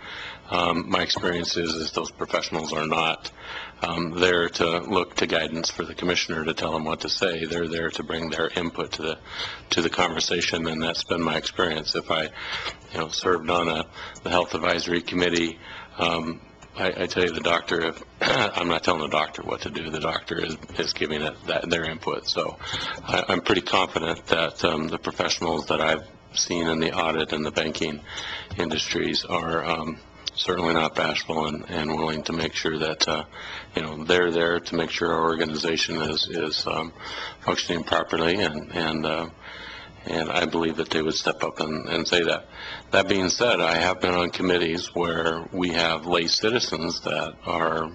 my experience is those professionals are not there to look to guidance for the commissioner to tell them what to say. They're there to bring their input to the conversation, and that's been my experience. If I served on the health advisory committee, I tell you, the doctor, I'm not telling the doctor what to do. The doctor is giving it their input. So I'm pretty confident that the professionals that I've seen in the audit and the banking industries are certainly not bashful and willing to make sure that they're there to make sure our organization is functioning properly, and I believe that they would step up and say that. That being said, I have been on committees where we have lay citizens that are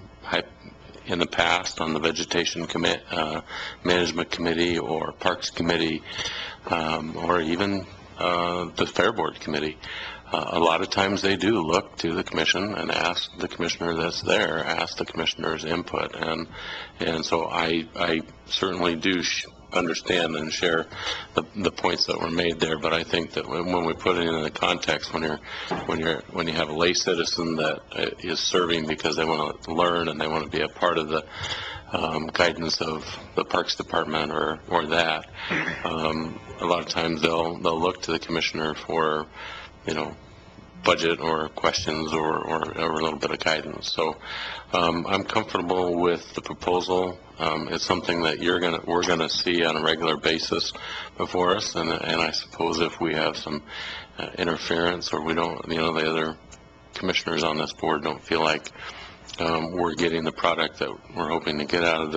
in the past on the Vegetation Management Committee or Parks Committee, or even the Fair Board Committee. A lot of times they do look to the commission and ask the commissioner that's there, ask the commissioner's input, and so I certainly do understand and share the points that were made there. But I think that when we put it in the context, when you have a lay citizen that is serving because they want to learn and they want to be a part of the guidance of the Parks Department or that, a lot of times they'll look to the commissioner for, budget or questions or a little bit of guidance. So I'm comfortable with the proposal. It's something that we're gonna see on a regular basis before us, and I suppose if we have some interference or we don't, the other commissioners on this board don't feel like we're getting the product that we're hoping to get out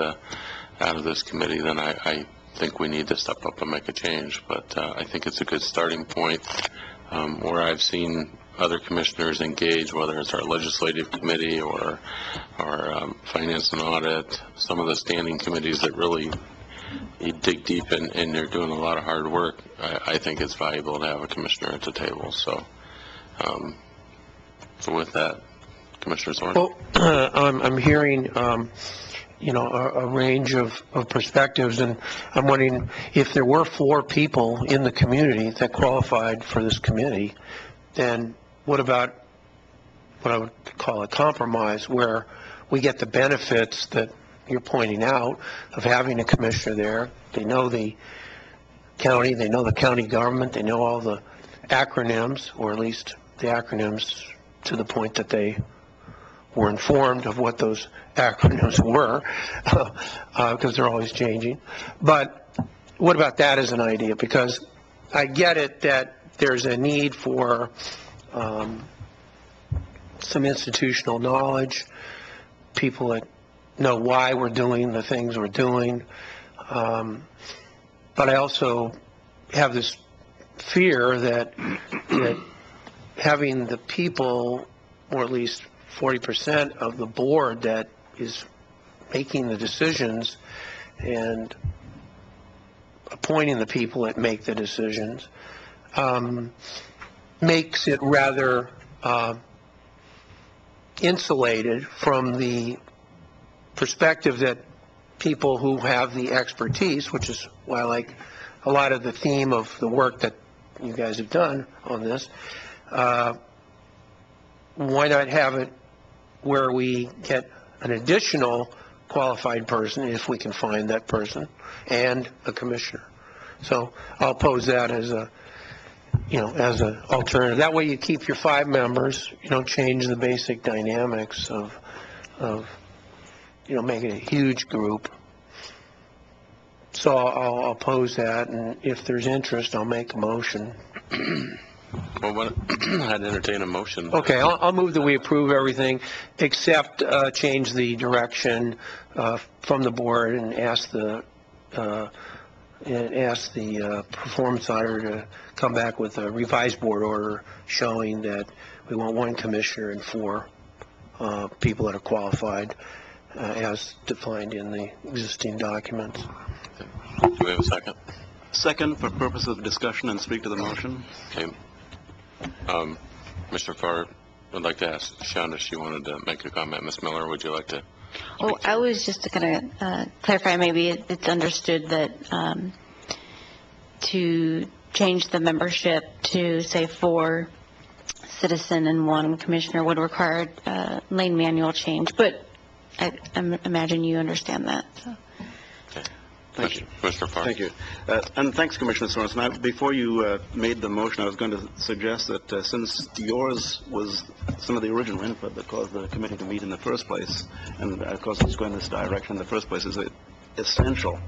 of this committee, then I think we need to step up and make a change. But I think it's a good starting point. Where I've seen other commissioners engage, whether it's our legislative committee or our finance and audit, some of the standing committees that really dig deep and they're doing a lot of hard work, I think it's valuable to have a commissioner at the table. So, with that, Commissioner Zorn. Well, I'm hearing, a range of perspectives, and I'm wondering if there were 4 people in the community that qualified for this committee, then what about what I would call a compromise, where we get the benefits that you're pointing out of having a commissioner there? They know the county, they know the county government, they know all the acronyms, or at least the acronyms to the point that they were informed of what those acronyms were, because they're always changing. But what about that as an idea? Because I get it that there's a need for some institutional knowledge, people that know why we're doing the things we're doing. But I also have this fear that having the people, or at least 40% of the board that is making the decisions and appointing the people that make the decisions, makes it rather insulated from the perspective that people who have the expertise, which is why I like a lot of the theme of the work that you guys have done on this, why not have it where we get an additional qualified person, if we can find that person, and a commissioner? So I'll pose that as a, as an alternative. That way you keep your 5 members, you don't change the basic dynamics of making a huge group. So I'll pose that, and if there's interest, I'll make a motion. Well, I'd entertain a motion. Okay, I'll move that we approve everything except change the direction from the board and ask the performance auditor to come back with a revised board order showing that we want 1 commissioner and 4 people that are qualified as defined in the existing documents. Do we have a second? Second, for purpose of discussion, and speak to the motion. Okay. Mr. Farr would like to ask Shonda if she wanted to make a comment. Ms. Miller, would you like to? Oh, I was just going to clarify, maybe it's understood that to change the membership to, say, 4 citizen and 1 commissioner would require lane manual change, but I imagine you understand that. So. Thank you. Mr. Farr. Thank you. And thanks, Commissioner Sorensen. Before you made the motion, I was going to suggest that since yours was some of the original input that caused the committee to meet in the first place, and of course it's going in this direction in the first place, is essential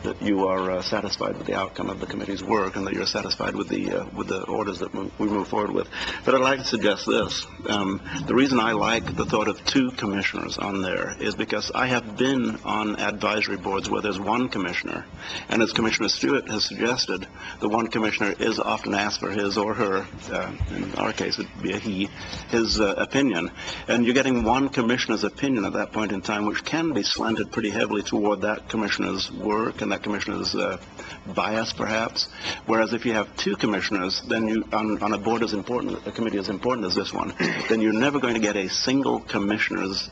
that you are satisfied with the outcome of the committee's work and that you're satisfied with the orders that we move forward with. But I'd like to suggest this. The reason I like the thought of 2 commissioners on there is because I have been on advisory boards where there's 1 commissioner, and as Commissioner Stewart has suggested, the 1 commissioner is often asked for his or her, in our case it would be a he, his opinion, and you're getting 1 commissioner's opinion at that point in time, which can be slanted pretty heavily toward that commissioner's work and and that commissioner is biased, perhaps. Whereas if you have two commissioners, then you, on a board as important, a committee as important as this one, then you're never going to get a single commissioner's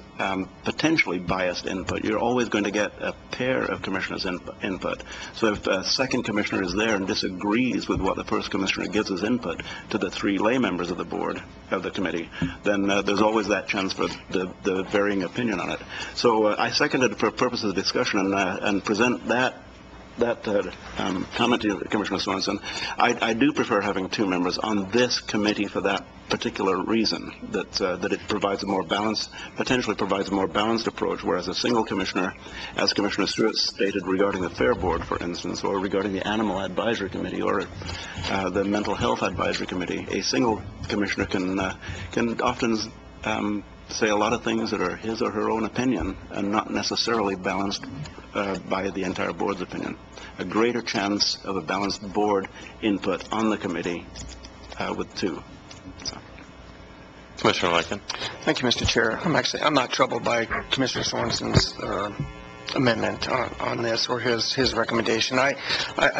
potentially biased input. You're always going to get a pair of commissioners' input. So if a second commissioner is there and disagrees with what the first commissioner gives as input to the three lay members of the board, of the committee, then there's always that chance for the varying opinion on it. So I seconded for purposes of discussion and present that comment to you, Commissioner Sorensen. I do prefer having two members on this committee for that particular reason, that it provides a more balanced, potentially provides a more balanced approach, whereas a single commissioner, as Commissioner Stewart stated regarding the Fair Board, for instance, or regarding the Animal Advisory Committee or the Mental Health Advisory Committee, a single commissioner can often say a lot of things that are his or her own opinion and not necessarily balanced by the entire board's opinion. A greater chance of a balanced board input on the committee with two. So. Commissioner Lycan. Thank you, Mr. Chair. I'm not troubled by Commissioner Sorensen's amendment on this or his recommendation. I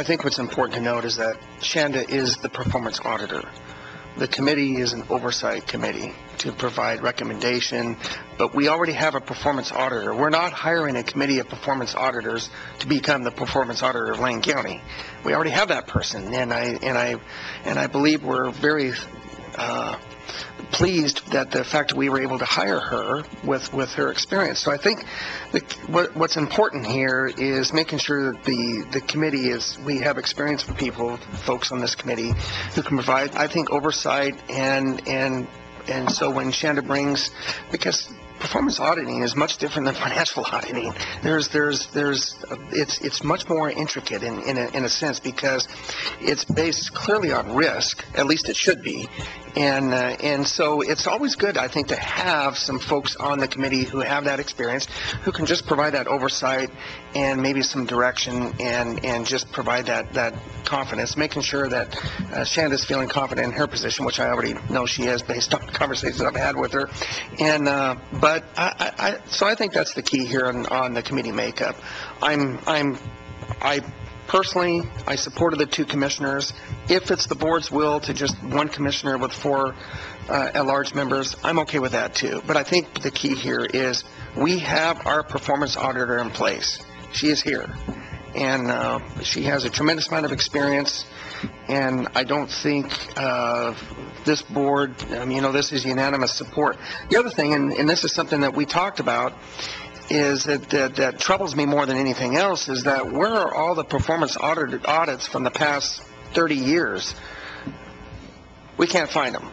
think what's important to note is that Shanda is the performance auditor. The committee is an oversight committee to provide recommendation, but we already have a performance auditor. We're not hiring a committee of performance auditors to become the performance auditor of Lane County. We already have that person, and I believe we're very pleased that the fact that we were able to hire her with her experience. So I think what's important here is making sure that the committee we have experienced folks on this committee who can provide, I think, oversight and so when Shanda brings, because performance auditing is much different than financial auditing. It's much more intricate in a sense, because it's based clearly on risk, at least it should be. And so it's always good, I think, to have some folks on the committee who have that experience, who can just provide that oversight and maybe some direction and just provide that confidence, making sure that Shanda's feeling confident in her position, which I already know she is based on conversations I've had with her. And but so I think that's the key here on the committee makeup. I personally supported the two commissioners. If it's the board's will to just one commissioner with four at-large members, I'm okay with that too. But I think the key here is we have our performance auditor in place. She is here, and she has a tremendous amount of experience. And I don't think this board, this is unanimous support. The other thing, and this is something that we talked about, is that troubles me more than anything else, is that where are all the performance audits from the past 30 years? We can't find them.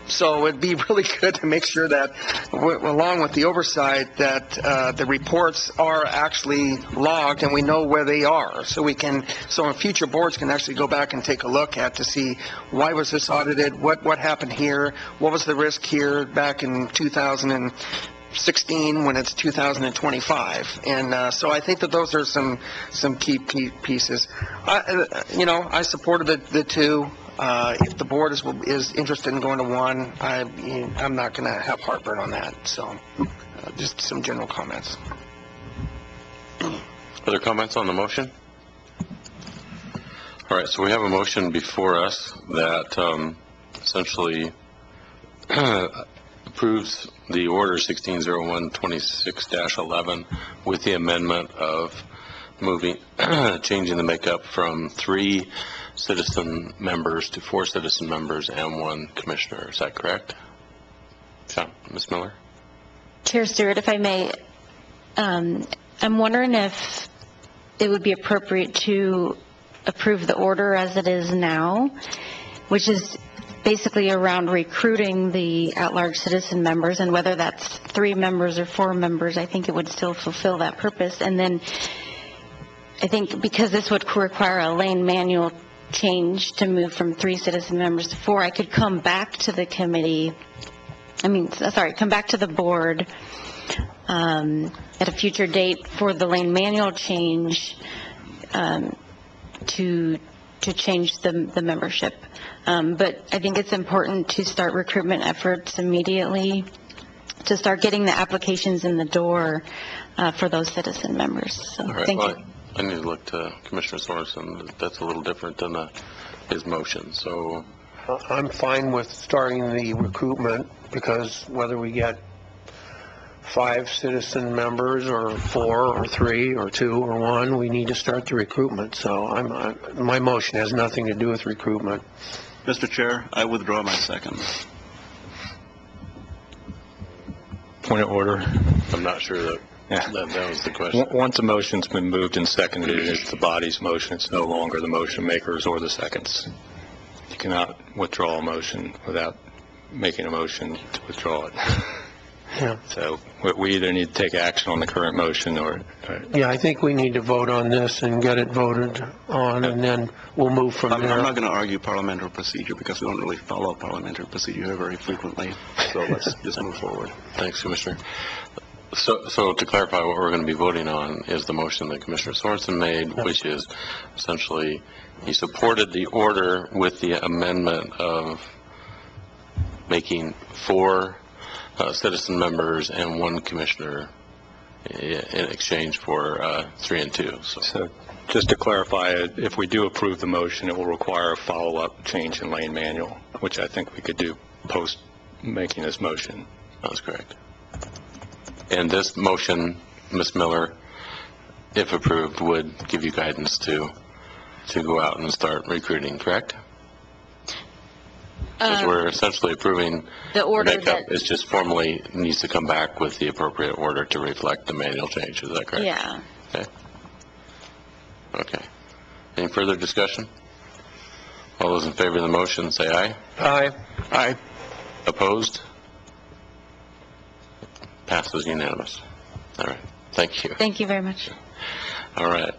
So it'd be really good to make sure that, along with the oversight, that the reports are actually logged and we know where they are. So future boards can actually go back and take a look at to see, why was this audited? What happened here? What was the risk here back in 2016 when it's 2025? And so I think that those are some key pieces. I supported the two. If the board is interested in going to one, I'm not going to have heartburn on that. So just some general comments. Other comments on the motion? All right, so we have a motion before us that essentially approves the order 160126-11 with the amendment of changing the makeup from 3 citizen members to 4 citizen members and 1 commissioner. Is that correct? Ms. Miller? Chair Stewart, if I may, I'm wondering if it would be appropriate to approve the order as it is now, which is basically around recruiting the at-large citizen members, and whether that's 3 members or 4 members, I think it would still fulfill that purpose. And then I think because this would require a Lane manual change to move from 3 citizen members to 4, I could come back to the committee, come back to the board at a future date for the Lane manual change to change the membership. But I think it's important to start recruitment efforts immediately, to start getting the applications in the door for those citizen members. So, all right, thank you. I need to look to Commissioner Sorensen. That's a little different than his motion, so. I'm fine with starting the recruitment, because whether we get 5 citizen members or 4 or 3 or 2 or 1, we need to start the recruitment. So my motion has nothing to do with recruitment. Mr. Chair, I withdraw my second. Point of order. I'm not sure that that was the question. Once a motion's been moved and seconded, it's the body's motion. It's no longer the motion makers or the seconds. You cannot withdraw a motion without making a motion to withdraw it. Yeah. So we either need to take action on the current motion or... Yeah, I think we need to vote on this and get it voted on, and then we'll move from I'm there. not going to argue parliamentary procedure because we don't really follow parliamentary procedure very frequently. So let's just move forward. Thanks, Commissioner. So to clarify, what we're going to be voting on is the motion that Commissioner Sorensen made, which is essentially he supported the order with the amendment of making 4 citizen members and 1 commissioner in exchange for 3 and 2. So just to clarify, if we do approve the motion, it will require a follow-up change in lane manual, which I think we could do post making this motion. That's correct. And this motion, Ms. Miller, if approved, would give you guidance to go out and start recruiting, correct? Because we're essentially approving The order makeup. that- It just formally needs to come back with the appropriate order to reflect the manual change. Is that correct? Yeah. Okay. Okay. Any further discussion? All those in favor of the motion, say aye. Aye. Aye. Opposed? Passes unanimous. All right. Thank you. Thank you very much. All right.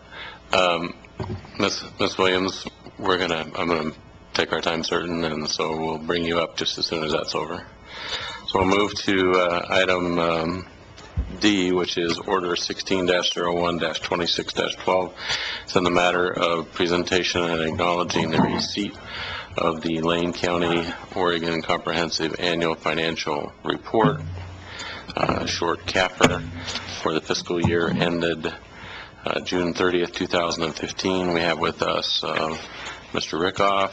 Ms. Williams, I'm gonna take our time certain, and so we'll bring you up just as soon as that's over. So we'll move to item D, which is Order 16-01-26-12. It's in the matter of presentation and acknowledging the receipt of the Lane County, Oregon Comprehensive Annual Financial Report, short CAFR, for the fiscal year ended June 30th, 2015. We have with us Mr. Rickoff,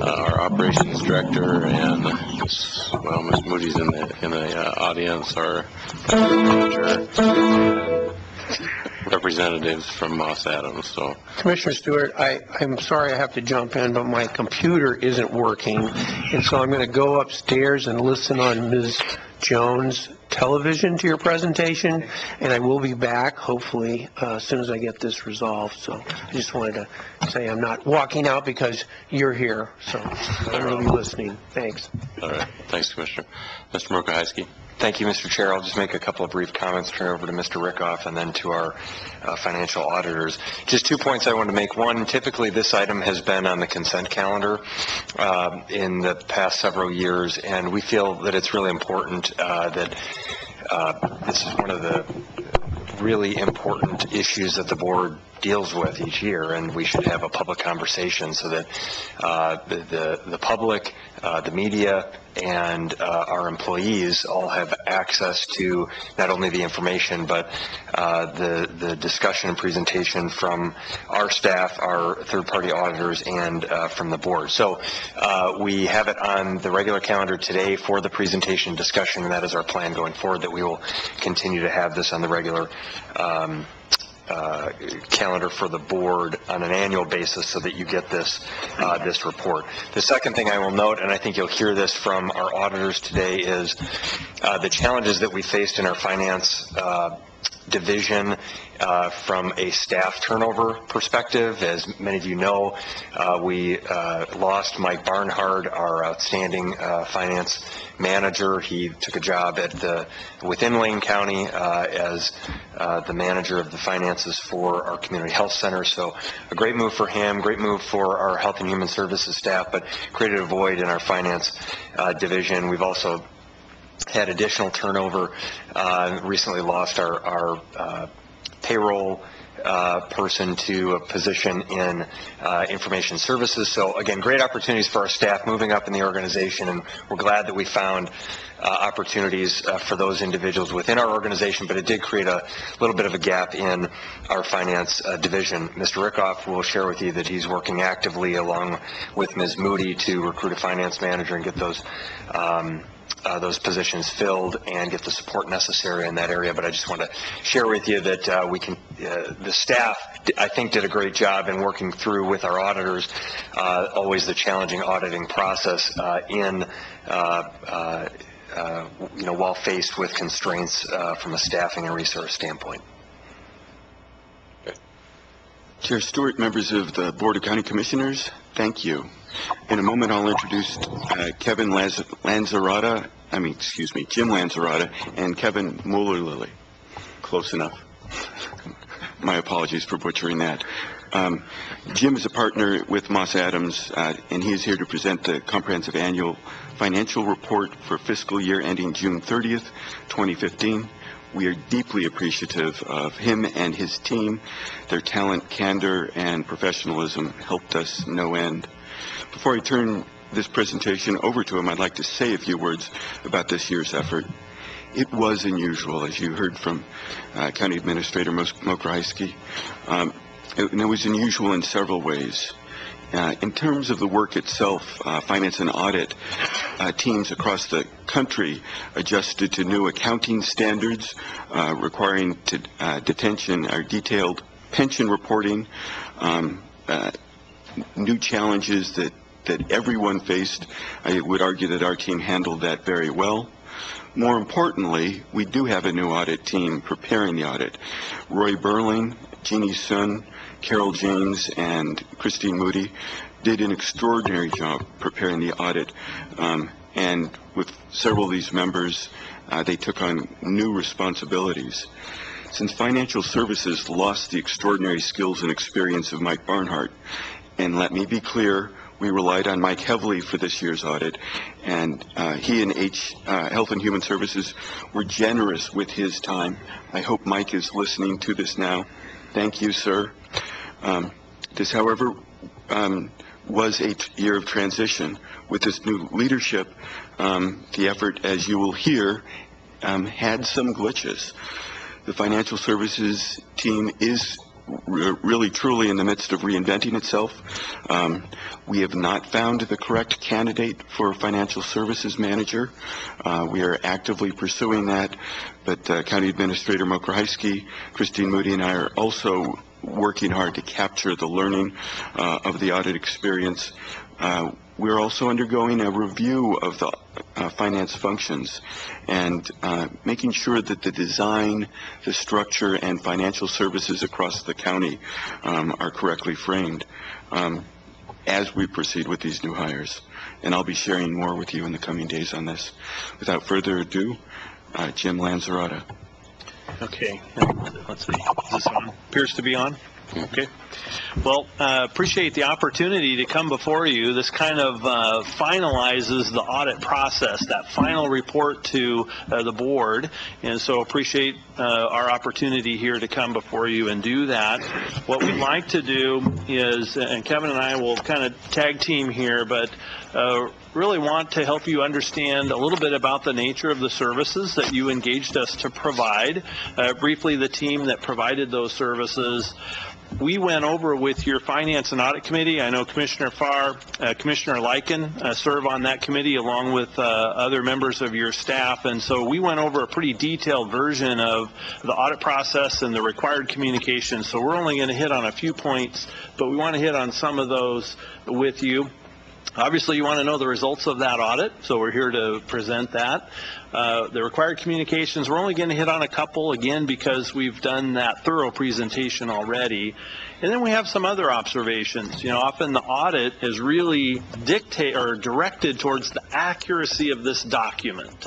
our operations director, and Ms. Moody's in the audience, our manager, representatives from Moss Adams. So, Commissioner Stewart, I'm sorry I have to jump in, but my computer isn't working, and so I'm going to go upstairs and listen on Ms. Jones' television to your presentation, and I will be back, hopefully, as soon as I get this resolved. So I just wanted to say I'm not walking out because you're here, so I'm going to be listening. Thanks. all right. Thanks, Commissioner. Mr. Murkowski. Thank you, Mr. Chair. I'll just make a couple of brief comments, turn it over to Mr. Rickoff, and then to our financial auditors. Just 2 points I want to make. One, typically this item has been on the consent calendar in the past several years, and we feel that it's really important that this is one of the really important issues that the board deals with each year, and we should have a public conversation so that the public, the media, and our employees all have access to not only the information but the discussion and presentation from our staff, our third-party auditors, and from the board. So we have it on the regular calendar today for the presentation discussion, and that is our plan going forward, that we will continue to have this on the regular calendar for the board on an annual basis so that you get this report. The second thing I will note, and I think you'll hear this from our auditors today, is the challenges that we faced in our finance division from a staff turnover perspective. As many of you know, we lost Mike Barnhart, our outstanding finance manager. He took a job within Lane County as the manager of the finances for our community health center. So a great move for him, great move for our health and human services staff, but created a void in our finance division. We've also had additional turnover, recently lost our payroll person to a position in information services. So again, great opportunities for our staff moving up in the organization, and we're glad that we found opportunities for those individuals within our organization, but it did create a little bit of a gap in our finance division. Mr. Rickoff will share with you that he's working actively along with Ms. Moody to recruit a finance manager and get those positions filled and get the support necessary in that area. But I just want to share with you that the staff, I think, did a great job in working through with our auditors, always the challenging auditing process while faced with constraints from a staffing and resource standpoint. Chair Stewart, members of the Board of County Commissioners, thank you. In a moment, I'll introduce Jim Lanzarota and Kevin Muller-Lilly. Close enough. My apologies for butchering that. Jim is a partner with Moss Adams, and he is here to present the comprehensive annual financial report for fiscal year ending June 30th, 2015. We are deeply appreciative of him and his team. Their talent, candor, and professionalism helped us no end. Before I turn this presentation over to him, I'd like to say a few words about this year's effort. It was unusual, as you heard from County Administrator Mokrahajski, and it was unusual in several ways. In terms of the work itself, finance and audit teams across the country adjusted to new accounting standards requiring detention or detailed pension reporting, new challenges that everyone faced. I would argue that our team handled that very well. More importantly, we do have a new audit team preparing the audit. Roy Burling, Jeannie Sun, Carol James, and Christine Moody did an extraordinary job preparing the audit, and with several of these members, they took on new responsibilities. Since financial services lost the extraordinary skills and experience of Mike Barnhart, and let me be clear, we relied on Mike heavily for this year's audit, and he and Health and Human Services were generous with his time. I hope Mike is listening to this now. Thank you, sir. This, however, was a year of transition. With this new leadership, the effort, as you will hear, had some glitches. The financial services team is really truly in the midst of reinventing itself. We have not found the correct candidate for a financial services manager. We are actively pursuing that, but County Administrator Mokrahajski, Christine Moody, and I are also working hard to capture the learning of the audit experience. We're also undergoing a review of the finance functions and making sure that the design, the structure, and financial services across the county are correctly framed as we proceed with these new hires. And I'll be sharing more with you in the coming days on this. Without further ado, Jim Lanzarota. Okay, let's see. Is this on? Appears to be on. Okay. Well, appreciate the opportunity to come before you. This kind of finalizes the audit process, that final report to the board, and so appreciate our opportunity here to come before you and do that. What we'd like to do is, and Kevin and I will kind of tag team here, but really want to help you understand a little bit about the nature of the services that you engaged us to provide. Briefly, the team that provided those services. We went over with your Finance and Audit Committee. I know Commissioner Farr, Commissioner Lyken serve on that committee along with other members of your staff, and so we went over a pretty detailed version of the audit process and the required communications. So we're only going to hit on a few points, but we want to hit on some of those with you. Obviously, you want to know the results of that audit, so we're here to present that. The required communications, we're only going to hit on a couple, again, because we've done that thorough presentation already. And then we have some other observations. You know, often the audit is really directed towards the accuracy of this document.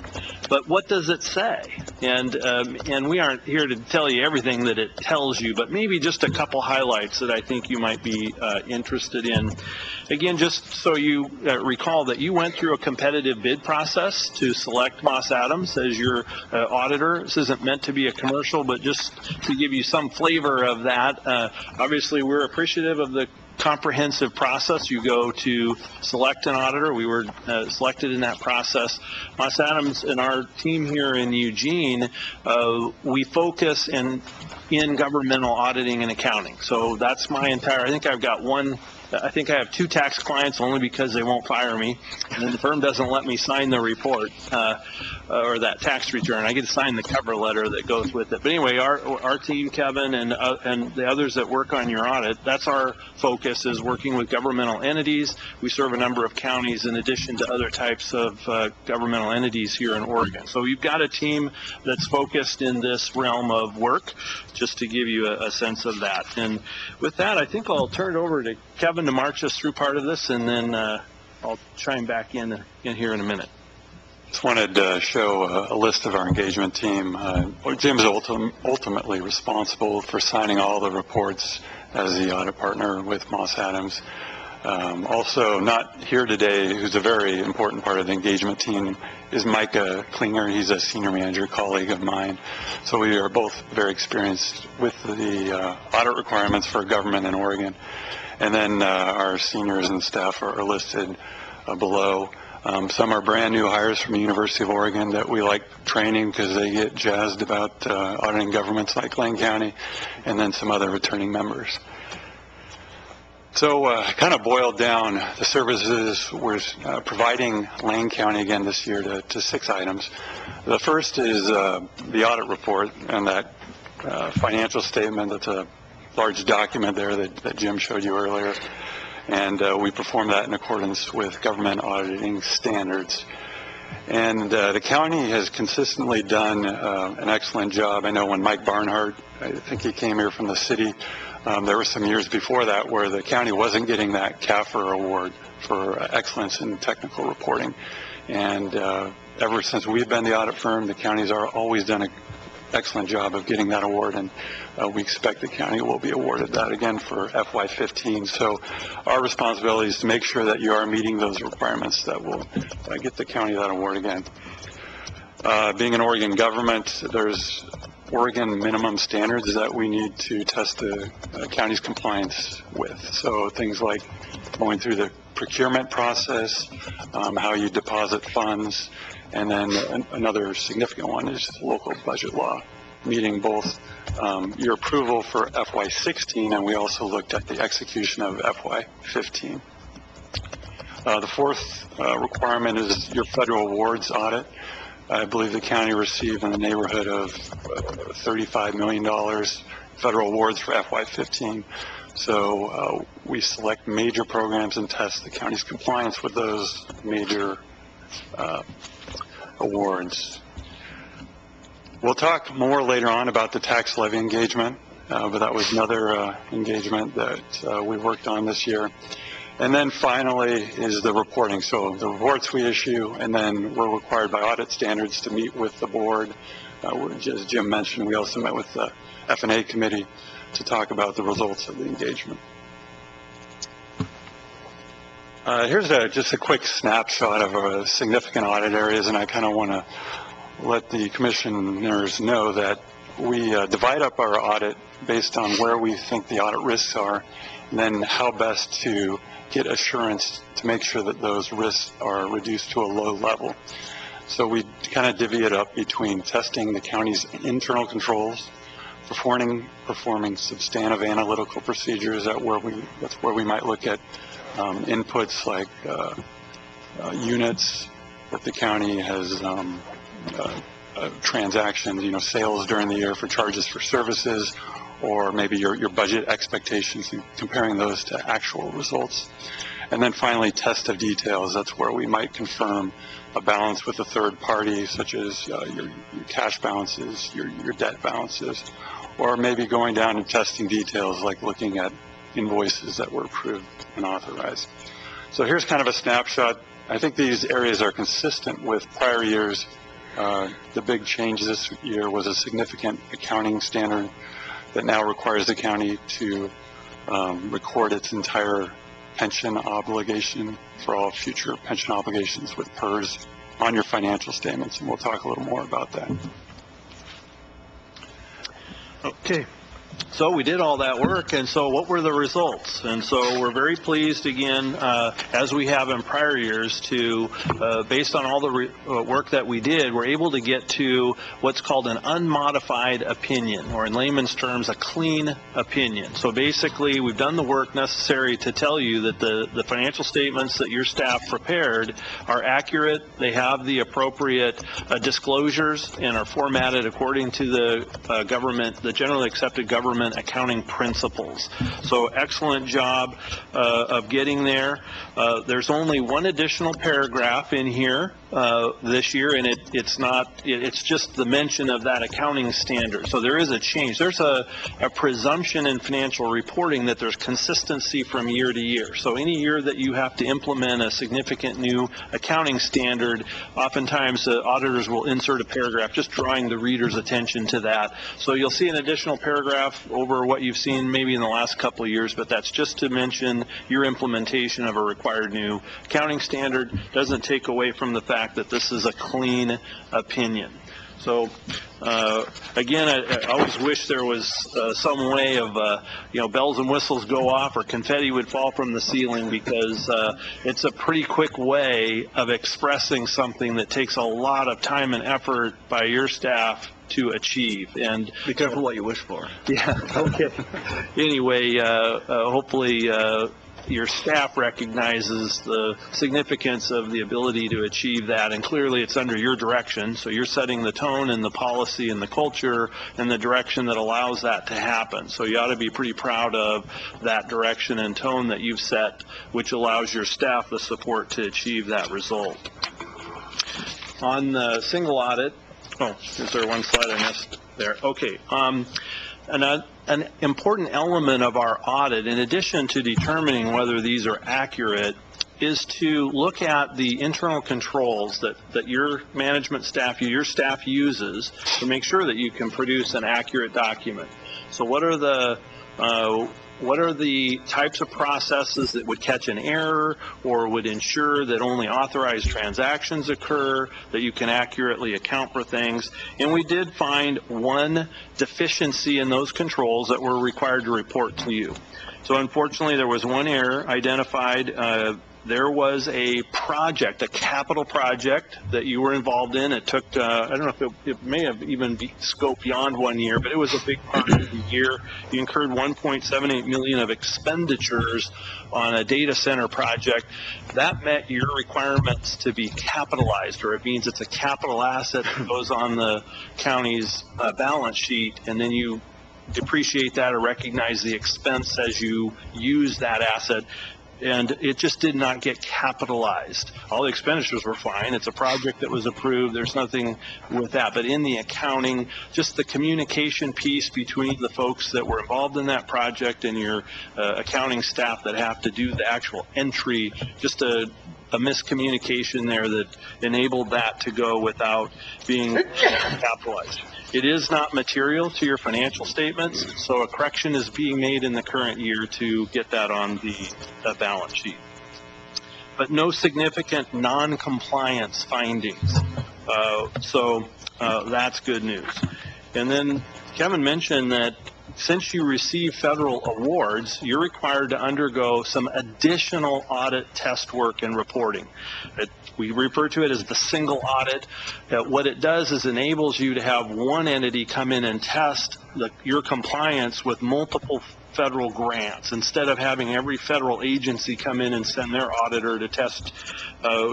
but what does it say? And we aren't here to tell you everything that it tells you, but maybe just a couple highlights that I think you might be interested in. Again, just so you recall that you went through a competitive bid process to select Moss Adams as your auditor. This isn't meant to be a commercial, but just to give you some flavor of that. Obviously, we're appreciative of the comprehensive process you go to select an auditor. We were selected in that process. Moss Adams and our team here in Eugene, we focus in governmental auditing and accounting. So that's my entire, I think I have 2 tax clients only because they won't fire me, and then the firm doesn't let me sign the report or that tax return. I get to sign the cover letter that goes with it. But anyway, our team, Kevin, and the others that work on your audit, that's our focus, is working with governmental entities. We serve a number of counties in addition to other types of governmental entities here in Oregon. So you've got a team that's focused in this realm of work, just to give you a sense of that. And with that, I think I'll turn it over to Kevin to march us through part of this, and then I'll chime back in here in a minute. Just wanted to show a list of our engagement team. Jim's ultimately responsible for signing all the reports as the audit partner with Moss Adams. Also not here today, who's a very important part of the engagement team, is Micah Klinger. He's a senior manager colleague of mine. So we are both very experienced with the audit requirements for government in Oregon. And then our seniors and staff are listed below. Some are brand new hires from the University of Oregon that we like training because they get jazzed about auditing governments like Lane County, and then some other returning members. So kind of boiled down, the services we're providing Lane County again this year to 6 items. The first is the audit report and that financial statement. That's a large document there that Jim showed you earlier. And we perform that in accordance with government auditing standards. And the county has consistently done an excellent job. I know when Mike Barnhart, I think he came here from the city, there were some years before that where the county wasn't getting that CAFR award for excellence in technical reporting. And ever since we've been the audit firm, the county's always done an excellent job of getting that award, and we expect the county will be awarded that again for FY15. So our responsibility is to make sure that you are meeting those requirements that will get the county that award again. Being an Oregon government, there's Oregon minimum standards that we need to test the county's compliance with. So things like going through the procurement process, how you deposit funds, and then another significant one is local budget law, meeting both your approval for FY16, and we also looked at the execution of FY15. The fourth requirement is your federal awards audit. I believe the county received in the neighborhood of $35 million federal awards for FY15. So we select major programs and test the county's compliance with those major awards. We'll talk more later on about the tax levy engagement, but that was another engagement that we worked on this year. And then finally is the reporting. So the reports we issue, and then we're required by audit standards to meet with the board. As Jim mentioned, we also met with the F&A committee to talk about the results of the engagement. Here's just a quick snapshot of significant audit areas, and I kind of want to let the commissioners know that we divide up our audit based on where we think the audit risks are, and then how best to get assurance to make sure that those risks are reduced to a low level. So we kind of divvy it up between testing the county's internal controls, performing substantive analytical procedures. That's where we might look at inputs like units that the county has transactions, sales during the year for charges for services, or maybe your budget expectations and comparing those to actual results. And then finally, test of details. That's where we might confirm a balance with a third party, such as your cash balances, your debt balances, or maybe going down and testing details like looking at invoices that were approved and authorized. So here's kind of a snapshot. I think these areas are consistent with prior years The big change this year was a significant accounting standard that now requires the county to record its entire pension obligation for all future pension obligations with PERS on your financial statements, and we'll talk a little more about that. Okay. So we did all that work, and so what were the results? And so we're very pleased, again, as we have in prior years, to, based on all the work that we did, we're able to get to what's called an unmodified opinion, or in layman's terms, a clean opinion. So basically, we've done the work necessary to tell you that the financial statements that your staff prepared are accurate, they have the appropriate disclosures, and are formatted according to the the generally accepted government accounting principles. So excellent job of getting there. There's only one additional paragraph in here this year, and it's just the mention of that accounting standard. So there is a change. There's a presumption in financial reporting that there's consistency from year to year. So any year that you have to implement a significant new accounting standard, oftentimes the auditors will insert a paragraph just drawing the reader's attention to that. So you'll see an additional paragraph over what you've seen maybe in the last couple of years, but that's just to mention your implementation of a required new accounting standard. Doesn't take away from the fact that this is a clean opinion. So again, I always wish there was some way of, bells and whistles go off or confetti would fall from the ceiling, because it's a pretty quick way of expressing something that takes a lot of time and effort by your staff to achieve. And be careful what you wish for. Yeah, okay. Anyway, hopefully your staff recognizes the significance of the ability to achieve that, and clearly it's under your direction, so you're setting the tone and the policy and the culture and the direction that allows that to happen. So you ought to be pretty proud of that direction and tone that you've set, which allows your staff the support to achieve that result. On the single audit, is there one slide I missed there? Okay. An important element of our audit, in addition to determining whether these are accurate, is to look at the internal controls that your management staff, your staff uses to make sure that you can produce an accurate document. So what are the types of processes that would catch an error or would ensure that only authorized transactions occur, that you can accurately account for things? And we did find one deficiency in those controls that we're required to report to you. So unfortunately, there was one error identified. There was a project, a capital project that you were involved in. It took, I don't know if it may have even scoped beyond 1 year, but it was a big part of the year. You incurred $1.78 million of expenditures on a data center project. That met your requirements to be capitalized, or it means it's a capital asset that goes on the county's balance sheet, and then you depreciate that or recognize the expense as you use that asset. And it just did not get capitalized. All the expenditures were fine. It's a project that was approved. There's nothing with that. But in the accounting, just the communication piece between the folks that were involved in that project and your accounting staff that have to do the actual entry, just a miscommunication there that enabled that to go without being capitalized. It is not material to your financial statements, so a correction is being made in the current year to get that on the balance sheet. But no significant non-compliance findings, so that's good news. And then Kevin mentioned that since you receive federal awards, you're required to undergo some additional audit test work and reporting. We refer to it as the single audit. What it does is enables you to have one entity come in and test your compliance with multiple federal grants. Instead of having every federal agency come in and send their auditor to test,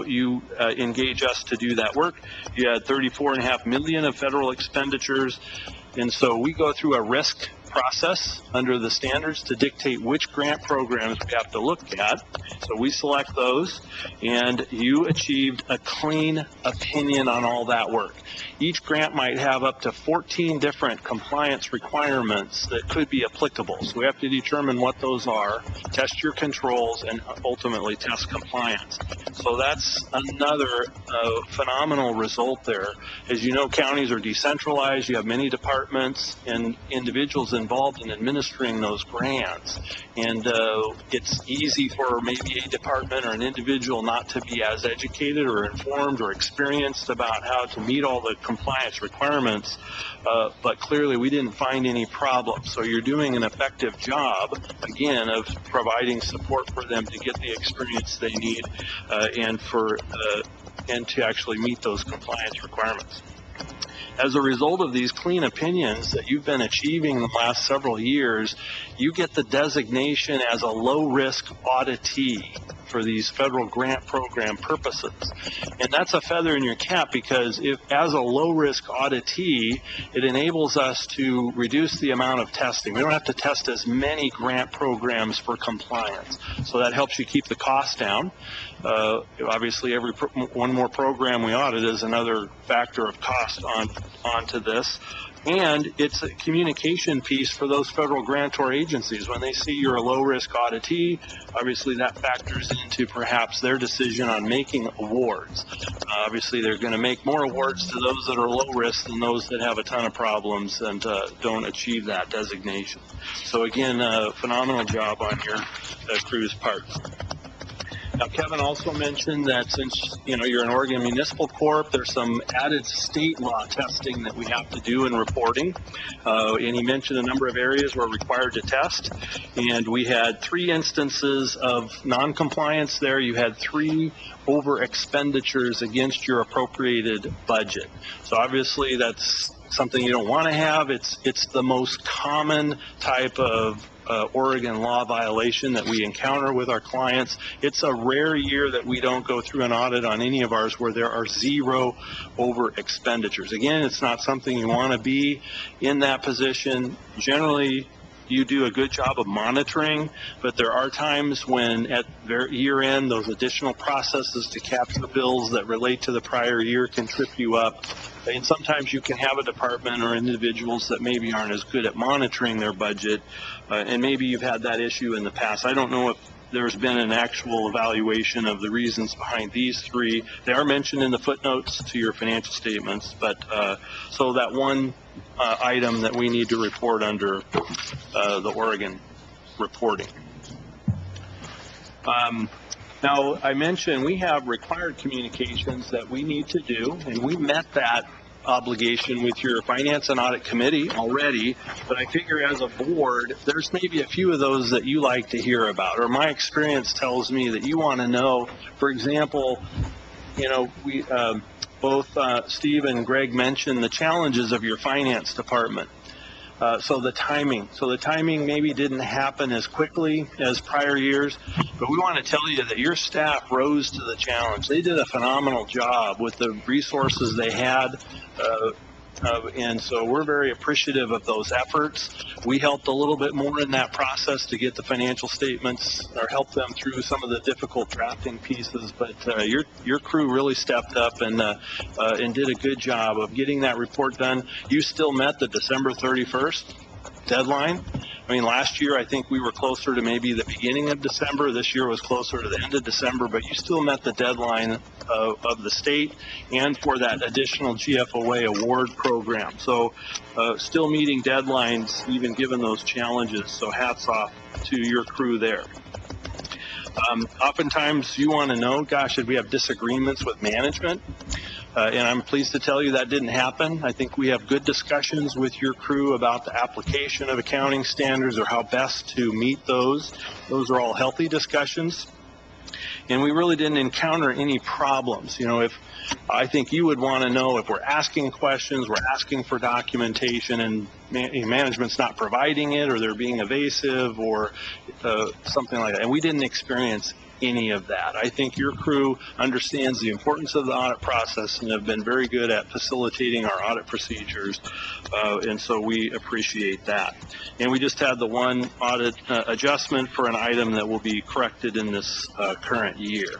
you engage us to do that work. You had $34.5 million of federal expenditures, and so we go through a risk process under the standards to dictate which grant programs we have to look at. So we select those, and you achieved a clean opinion on all that work. Each grant might have up to 14 different compliance requirements that could be applicable. So we have to determine what those are, test your controls, and ultimately test compliance. So that's another phenomenal result there. As you know, counties are decentralized. You have many departments and individuals involved in administering those grants. And it's easy for maybe a department or an individual not to be as educated or informed or experienced about how to meet all the compliance requirements. But clearly we didn't find any problems. So you're doing an effective job, again, of providing support for them to get the experience they need and to actually meet those compliance requirements. As a result of these clean opinions that you've been achieving in the last several years, you get the designation as a low-risk auditee for these federal grant program purposes. And that's a feather in your cap, because if, as a low-risk auditee, it enables us to reduce the amount of testing. We don't have to test as many grant programs for compliance. So that helps you keep the cost down. Obviously, every one more program we audit is another factor of cost onto this. And it's a communication piece for those federal grantor agencies. When they see you're a low-risk auditee, obviously that factors into perhaps their decision on making awards. Obviously, they're going to make more awards to those that are low-risk than those that have a ton of problems and don't achieve that designation. So again, phenomenal job on your crew's part. Now, Kevin also mentioned that since, you're an Oregon Municipal Corp, there's some added state law testing that we have to do in reporting. And he mentioned a number of areas we're required to test. And we had 3 instances of non-compliance there. You had 3 over expenditures against your appropriated budget. So obviously that's something you don't want to have. It's the most common type of Oregon law violation that we encounter with our clients. It's a rare year that we don't go through an audit on any of ours where there are 0 over expenditures. Again, it's not something you want to be in that position. Generally, you do a good job of monitoring, but there are times when at year end, those additional processes to capture bills that relate to the prior year can trip you up. And sometimes you can have a department or individuals that maybe aren't as good at monitoring their budget, and maybe you've had that issue in the past. I don't know if there's been an actual evaluation of the reasons behind these 3. They are mentioned in the footnotes to your financial statements, but so that one item that we need to report under the Oregon reporting. Now, I mentioned we have required communications that we need to do, and we met that obligation with your Finance and Audit Committee already, but I figure as a board, there's maybe a few of those that you like to hear about, or my experience tells me that you want to know. For example, we both Steve and Greg mentioned the challenges of your finance department. So the timing maybe didn't happen as quickly as prior years, but we want to tell you that your staff rose to the challenge. They did a phenomenal job with the resources they had, and so we're very appreciative of those efforts. We helped a little bit more in that process to get the financial statements, or help them through some of the difficult drafting pieces, but your crew really stepped up and did a good job of getting that report done. You still met the December 31st deadline. I mean, last year I think we were closer to maybe the beginning of December. This year was closer to the end of December, but you still met the deadline of the state and for that additional GFOA award program. So still meeting deadlines even given those challenges. So hats off to your crew there. Oftentimes you want to know, gosh, did we have disagreements with management? And I'm pleased to tell you that didn't happen. I think we have good discussions with your crew about the application of accounting standards or how best to meet those. Those are all healthy discussions. And we really didn't encounter any problems. If I think you would want to know if we're asking questions, we're asking for documentation, and management's not providing it, or they're being evasive, or something like that. And we didn't experience any of that. I think your crew understands the importance of the audit process and have been very good at facilitating our audit procedures, and so we appreciate that. And we just had the one audit adjustment for an item that will be corrected in this current year.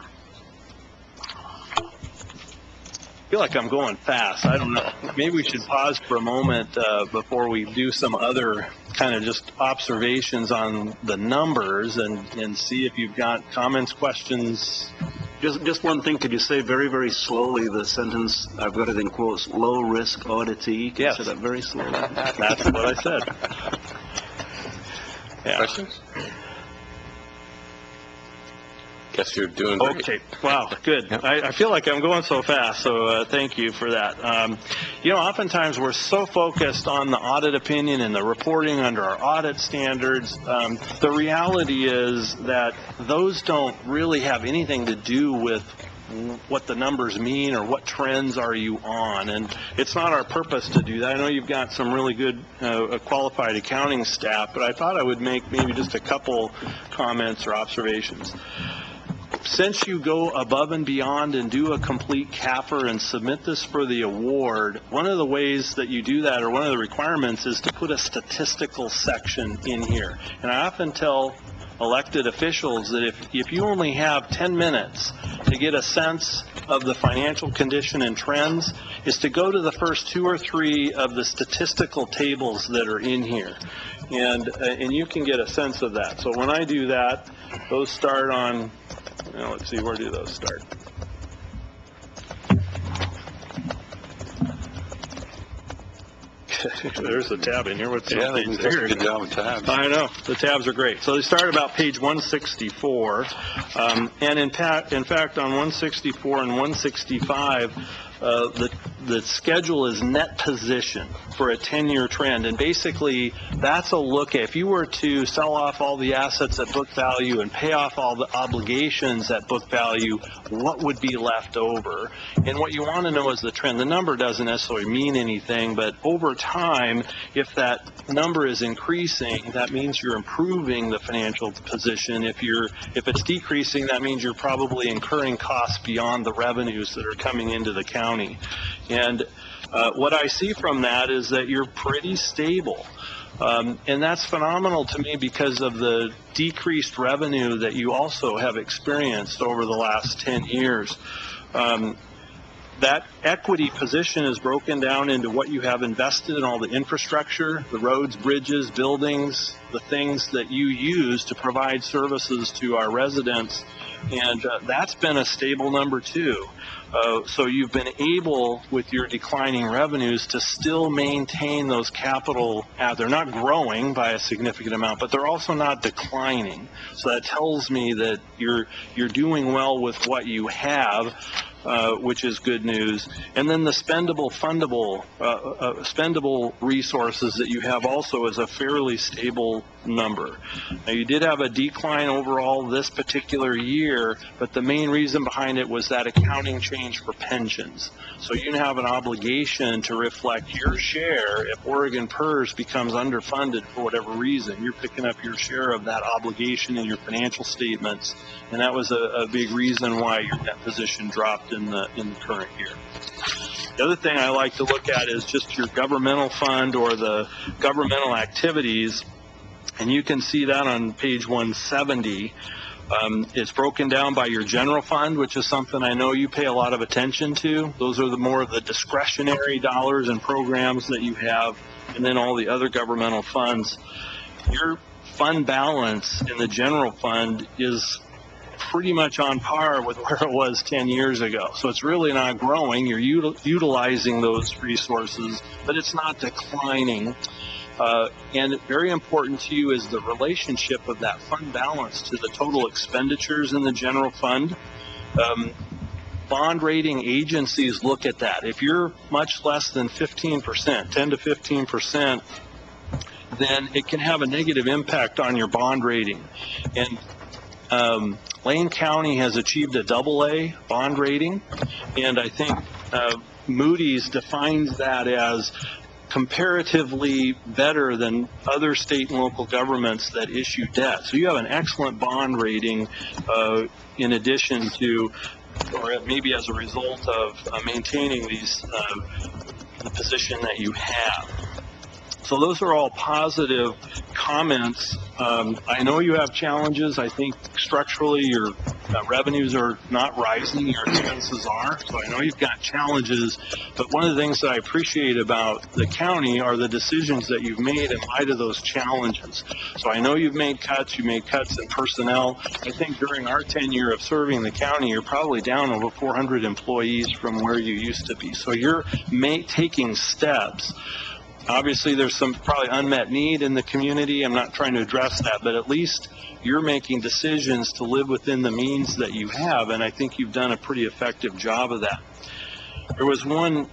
I feel like I'm going fast. I don't know. Maybe we should pause for a moment before we do some other kind of just observations on the numbers and see if you've got comments, questions, Just one thing, could you say very, very slowly the sentence, I've got it in quotes, low-risk auditee? Can you Yes. say that very slowly? That's what I said. Yeah. Questions? Guess you're doing great. Okay, wow, good. I feel like I'm going so fast, so thank you for that. Oftentimes we're so focused on the audit opinion and the reporting under our audit standards. The reality is that those don't really have anything to do with what the numbers mean or what trends are you on, and it's not our purpose to do that. I know you've got some really good qualified accounting staff, but I thought I would make maybe just a couple comments or observations. Since you go above and beyond and do a complete CAFR and submit this for the award, one of the ways that you do that, or one of the requirements, is to put a statistical section in here. And I often tell elected officials that if you only have 10 minutes to get a sense of the financial condition and trends, is to go to the first 2 or 3 of the statistical tables that are in here. And you can get a sense of that. So when I do that, those start on, let's see, where do those start? There's a tab in here. What's Yeah, they can do a good job with tabs. I know. The tabs are great. So they start about page 164. And in fact, on 164 and 165, the schedule is net position for a 10-year trend. And basically, that's a look at, if you were to sell off all the assets at book value and pay off all the obligations at book value, what would be left over? And what you want to know is the trend. The number doesn't necessarily mean anything, but over time, if that number is increasing, that means you're improving the financial position. If it's decreasing, that means you're probably incurring costs beyond the revenues that are coming into the county. And what I see from that is that you're pretty stable. And that's phenomenal to me because of the decreased revenue that you also have experienced over the last 10 years. That equity position is broken down into what you have invested in all the infrastructure, the roads, bridges, buildings, the things that you use to provide services to our residents. And that's been a stable number too. So you've been able, with your declining revenues, to still maintain those capital. They're not growing by a significant amount, but they're also not declining. So that tells me that you're doing well with what you have, which is good news. And then the spendable resources that you have also is a fairly stable number. Now, you did have a decline overall this particular year, but the main reason behind it was that accounting change for pensions. So you have an obligation to reflect your share. If Oregon PERS becomes underfunded for whatever reason, you're picking up your share of that obligation in your financial statements, and that was a big reason why your net position dropped in the current year. The other thing I like to look at is just your governmental fund or the governmental activities, and you can see that on page 170. It's broken down by your general fund, which is something I know you pay a lot of attention to. Those are the more of the discretionary dollars and programs that you have, and then all the other governmental funds. Your fund balance in the general fund is pretty much on par with where it was 10 years ago. So it's really not growing. You're utilizing those resources, but it's not declining. And very important to you is the relationship of that fund balance to the total expenditures in the general fund. Bond rating agencies look at that. If you're much less than 15%, 10 to 15%, then it can have a negative impact on your bond rating. And Lane County has achieved a AA bond rating, and I think Moody's defines that as comparatively better than other state and local governments that issue debt. So you have an excellent bond rating in addition to, or maybe as a result of maintaining the position that you have. So those are all positive comments. I know you have challenges. I think structurally you're revenues are not rising, your expenses are. So I know you've got challenges, but one of the things that I appreciate about the county are the decisions that you've made in light of those challenges. So I know you've made cuts in personnel. I think during our tenure of serving the county, you're probably down over 400 employees from where you used to be. So you're taking steps. Obviously, there's some probably unmet need in the community. I'm not trying to address that, but at least you're making decisions to live within the means that you have, and I think you've done a pretty effective job of that. There was one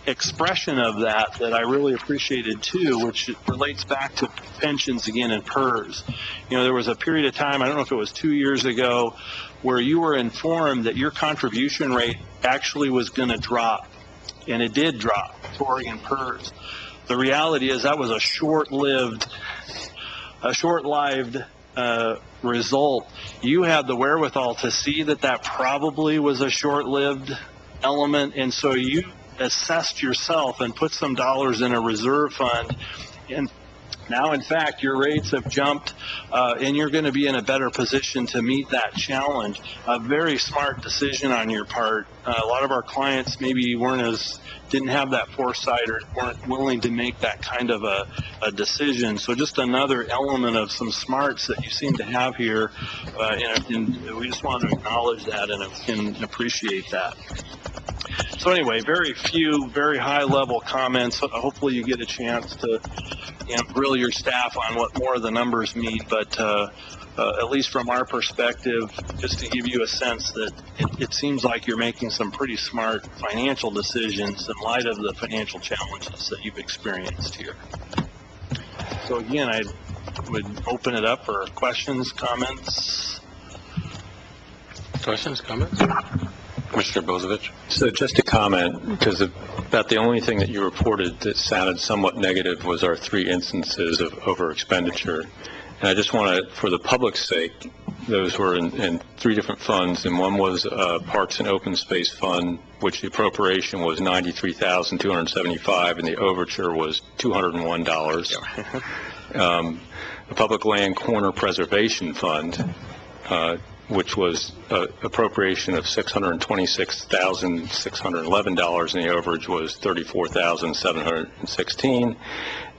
expression of that I really appreciated too, which relates back to pensions again and PERS. You know, there was a period of time, I don't know if it was 2 years ago, where you were informed that your contribution rate actually was going to drop, and it did drop to Oregon PERS. The reality is that was a short-lived result. You had the wherewithal to see that probably was a short-lived element, and so you assessed yourself and put some dollars in a reserve fund. And now, in fact, your rates have jumped, and you're going to be in a better position to meet that challenge. A very smart decision on your part. A lot of our clients maybe didn't have that foresight or weren't willing to make that kind of a decision. So just another element of some smarts that you seem to have here, and we just want to acknowledge that and appreciate that. So anyway, very few, very high-level comments. Hopefully you get a chance to grill your staff on what more of the numbers mean, but at least from our perspective, just to give you a sense that it seems like you're making some pretty smart financial decisions in light of the financial challenges that you've experienced here. So again, I would open it up for questions, comments. Questions, comments? Commissioner Bozovich? So just a comment, because about the only thing that you reported that sounded somewhat negative was our 3 instances of over expenditure. And I just want to, for the public's sake, those were in 3 different funds, and one was Parks and Open Space Fund, which the appropriation was $93,275, and the overture was $201. The Public Land Corner Preservation Fund, which was appropriation of $626,611, and the overage was $34,716.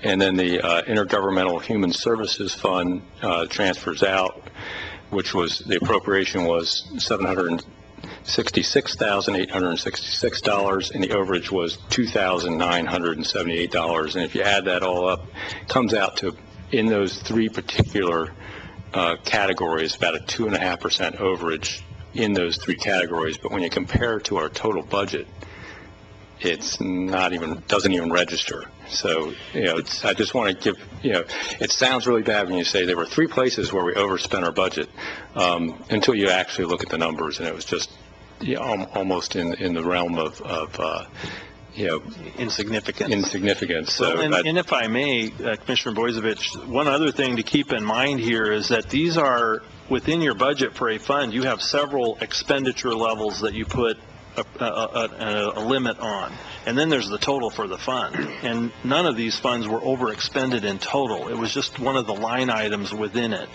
And then the Intergovernmental Human Services Fund transfers out, which was, the appropriation was $766,866, and the overage was $2,978. And if you add that all up, it comes out to, in those 3 particular categories, about a 2.5% overage in those 3 categories. But when you compare it to our total budget, it's not even, doesn't even register. So, I just want to give, it sounds really bad when you say there were 3 places where we overspent our budget, until you actually look at the numbers, and it was just almost in the realm of insignificance. So, well, and if I may, Commissioner Bozovich, one other thing to keep in mind here is that these are within your budget for a fund. You have several expenditure levels that you put a limit on, and then there's the total for the fund, and none of these funds were overexpended in total. It was just one of the line items within it,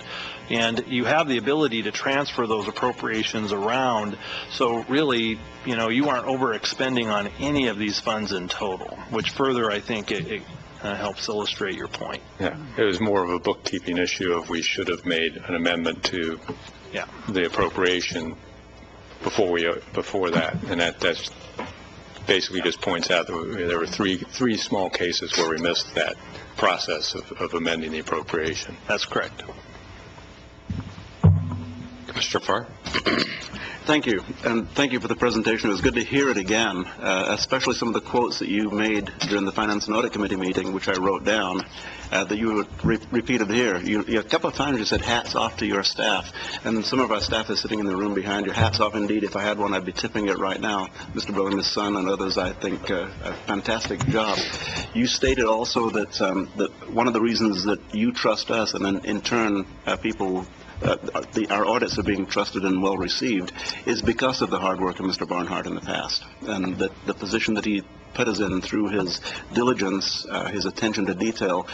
and you have the ability to transfer those appropriations around. So really, you aren't overexpending on any of these funds in total, which further, I think, it helps illustrate your point. Yeah, it was more of a bookkeeping issue of we should have made an amendment to the appropriation before that, and that's basically just points out that there were three small cases where we missed that process of amending the appropriation. That's correct. Commissioner Farr? Thank you, and thank you for the presentation. It was good to hear it again, especially some of the quotes that you made during the Finance and Audit Committee meeting, which I wrote down, that you repeated here. A couple of times you said hats off to your staff, and some of our staff is sitting in the room behind you. Hats off indeed. If I had one, I'd be tipping it right now. Mr. Billing's son and others, I think, a fantastic job. You stated also that that one of the reasons that you trust us, and then in turn people our audits are being trusted and well received is because of the hard work of Mr. Barnhart in the past, and that the position that he put us in through his diligence, his attention to detail,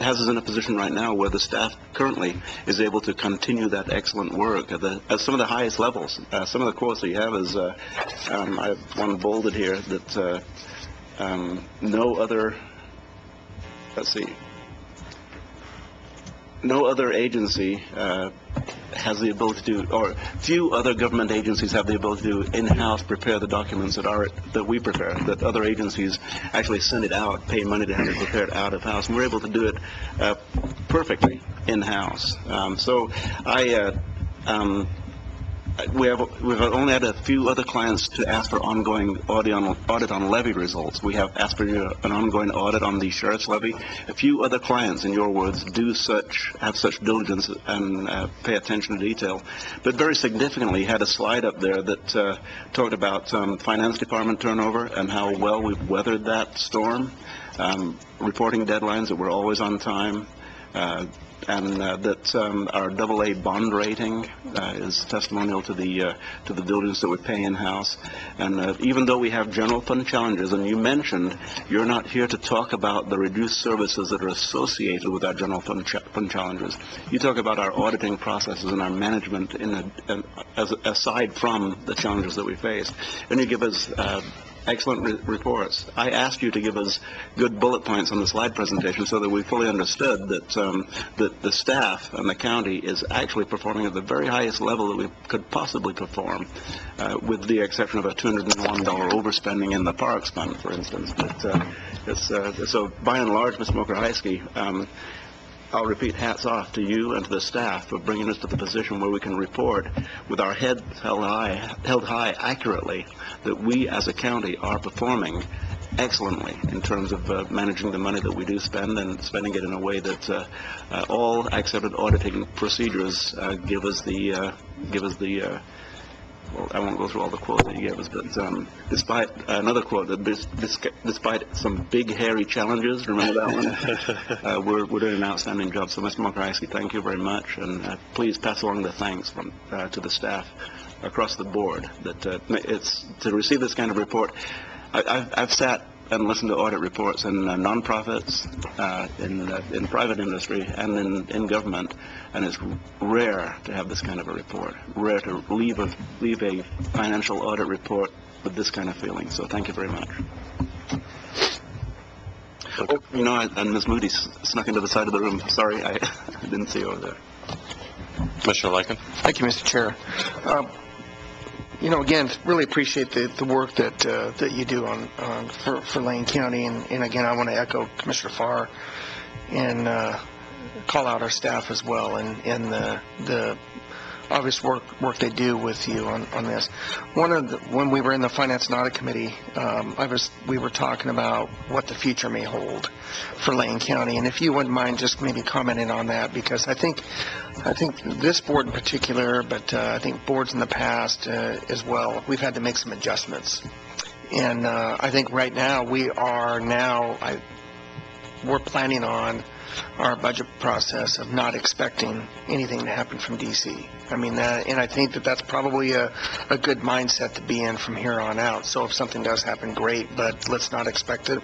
has us in a position right now where the staff currently is able to continue that excellent work at some of the highest levels. Some of the quotes that you have is, I have one bolded here, that no other agency has the ability to, or few other government agencies have the ability to in-house prepare the documents that we prepare, that other agencies actually send it out, pay money to have it prepared out of house, and we're able to do it perfectly in-house. We've only had a few other clients to ask for ongoing audit on levy results. We have asked for an ongoing audit on the sheriff's levy. A few other clients, in your words, have such diligence and pay attention to detail. But very significantly, had a slide up there that talked about finance department turnover and how well we've weathered that storm, reporting deadlines that we're always on time, and that our AA bond rating is testimonial to the diligence that we pay in-house. And even though we have general fund challenges, and you mentioned you're not here to talk about the reduced services that are associated with our general fund challenges. You talk about our auditing processes and our management aside from the challenges that we face. And you give us excellent reports. I asked you to give us good bullet points on the slide presentation so that we fully understood that the staff and the county is actually performing at the very highest level that we could possibly perform, with the exception of a $201 overspending in the parks fund, for instance. But so by and large, Ms. Mokrzycki, I'll repeat, hats off to you and to the staff for bringing us to the position where we can report with our heads held high accurately that we as a county are performing excellently in terms of managing the money that we do spend and spending it in a way that all accepted auditing procedures give us the well, I won't go through all the quotes that you gave us, but despite another quote, that despite some big, hairy challenges, remember that one? We're doing an outstanding job. So, Mr. Mokrzycki, thank you very much, and please pass along the thanks to the staff across the board. That it's to receive this kind of report. I've sat and listened to audit reports in nonprofits, in private industry, and in government, and it's rare to have this kind of a report. Rare to leave a financial audit report with this kind of feeling. So thank you very much. Oh, you know, and Ms. Moody snuck into the side of the room. Sorry, I didn't see you over there. Commissioner Lycan. Thank you, Mr. Chair. You know, again, really appreciate the work that you do for Lane County, and again, I want to echo Commissioner Farr and call out our staff as well, and the obvious work they do with you on this. When we were in the Finance and Audit Committee, we were talking about what the future may hold for Lane County, and if you wouldn't mind just maybe commenting on that, because I think this board in particular, but I think boards in the past as well, we've had to make some adjustments, and I think right now we're planning on our budget process of not expecting anything to happen from DC. I mean, and I think that's probably a good mindset to be in from here on out. So if something does happen, great, but let's not expect it.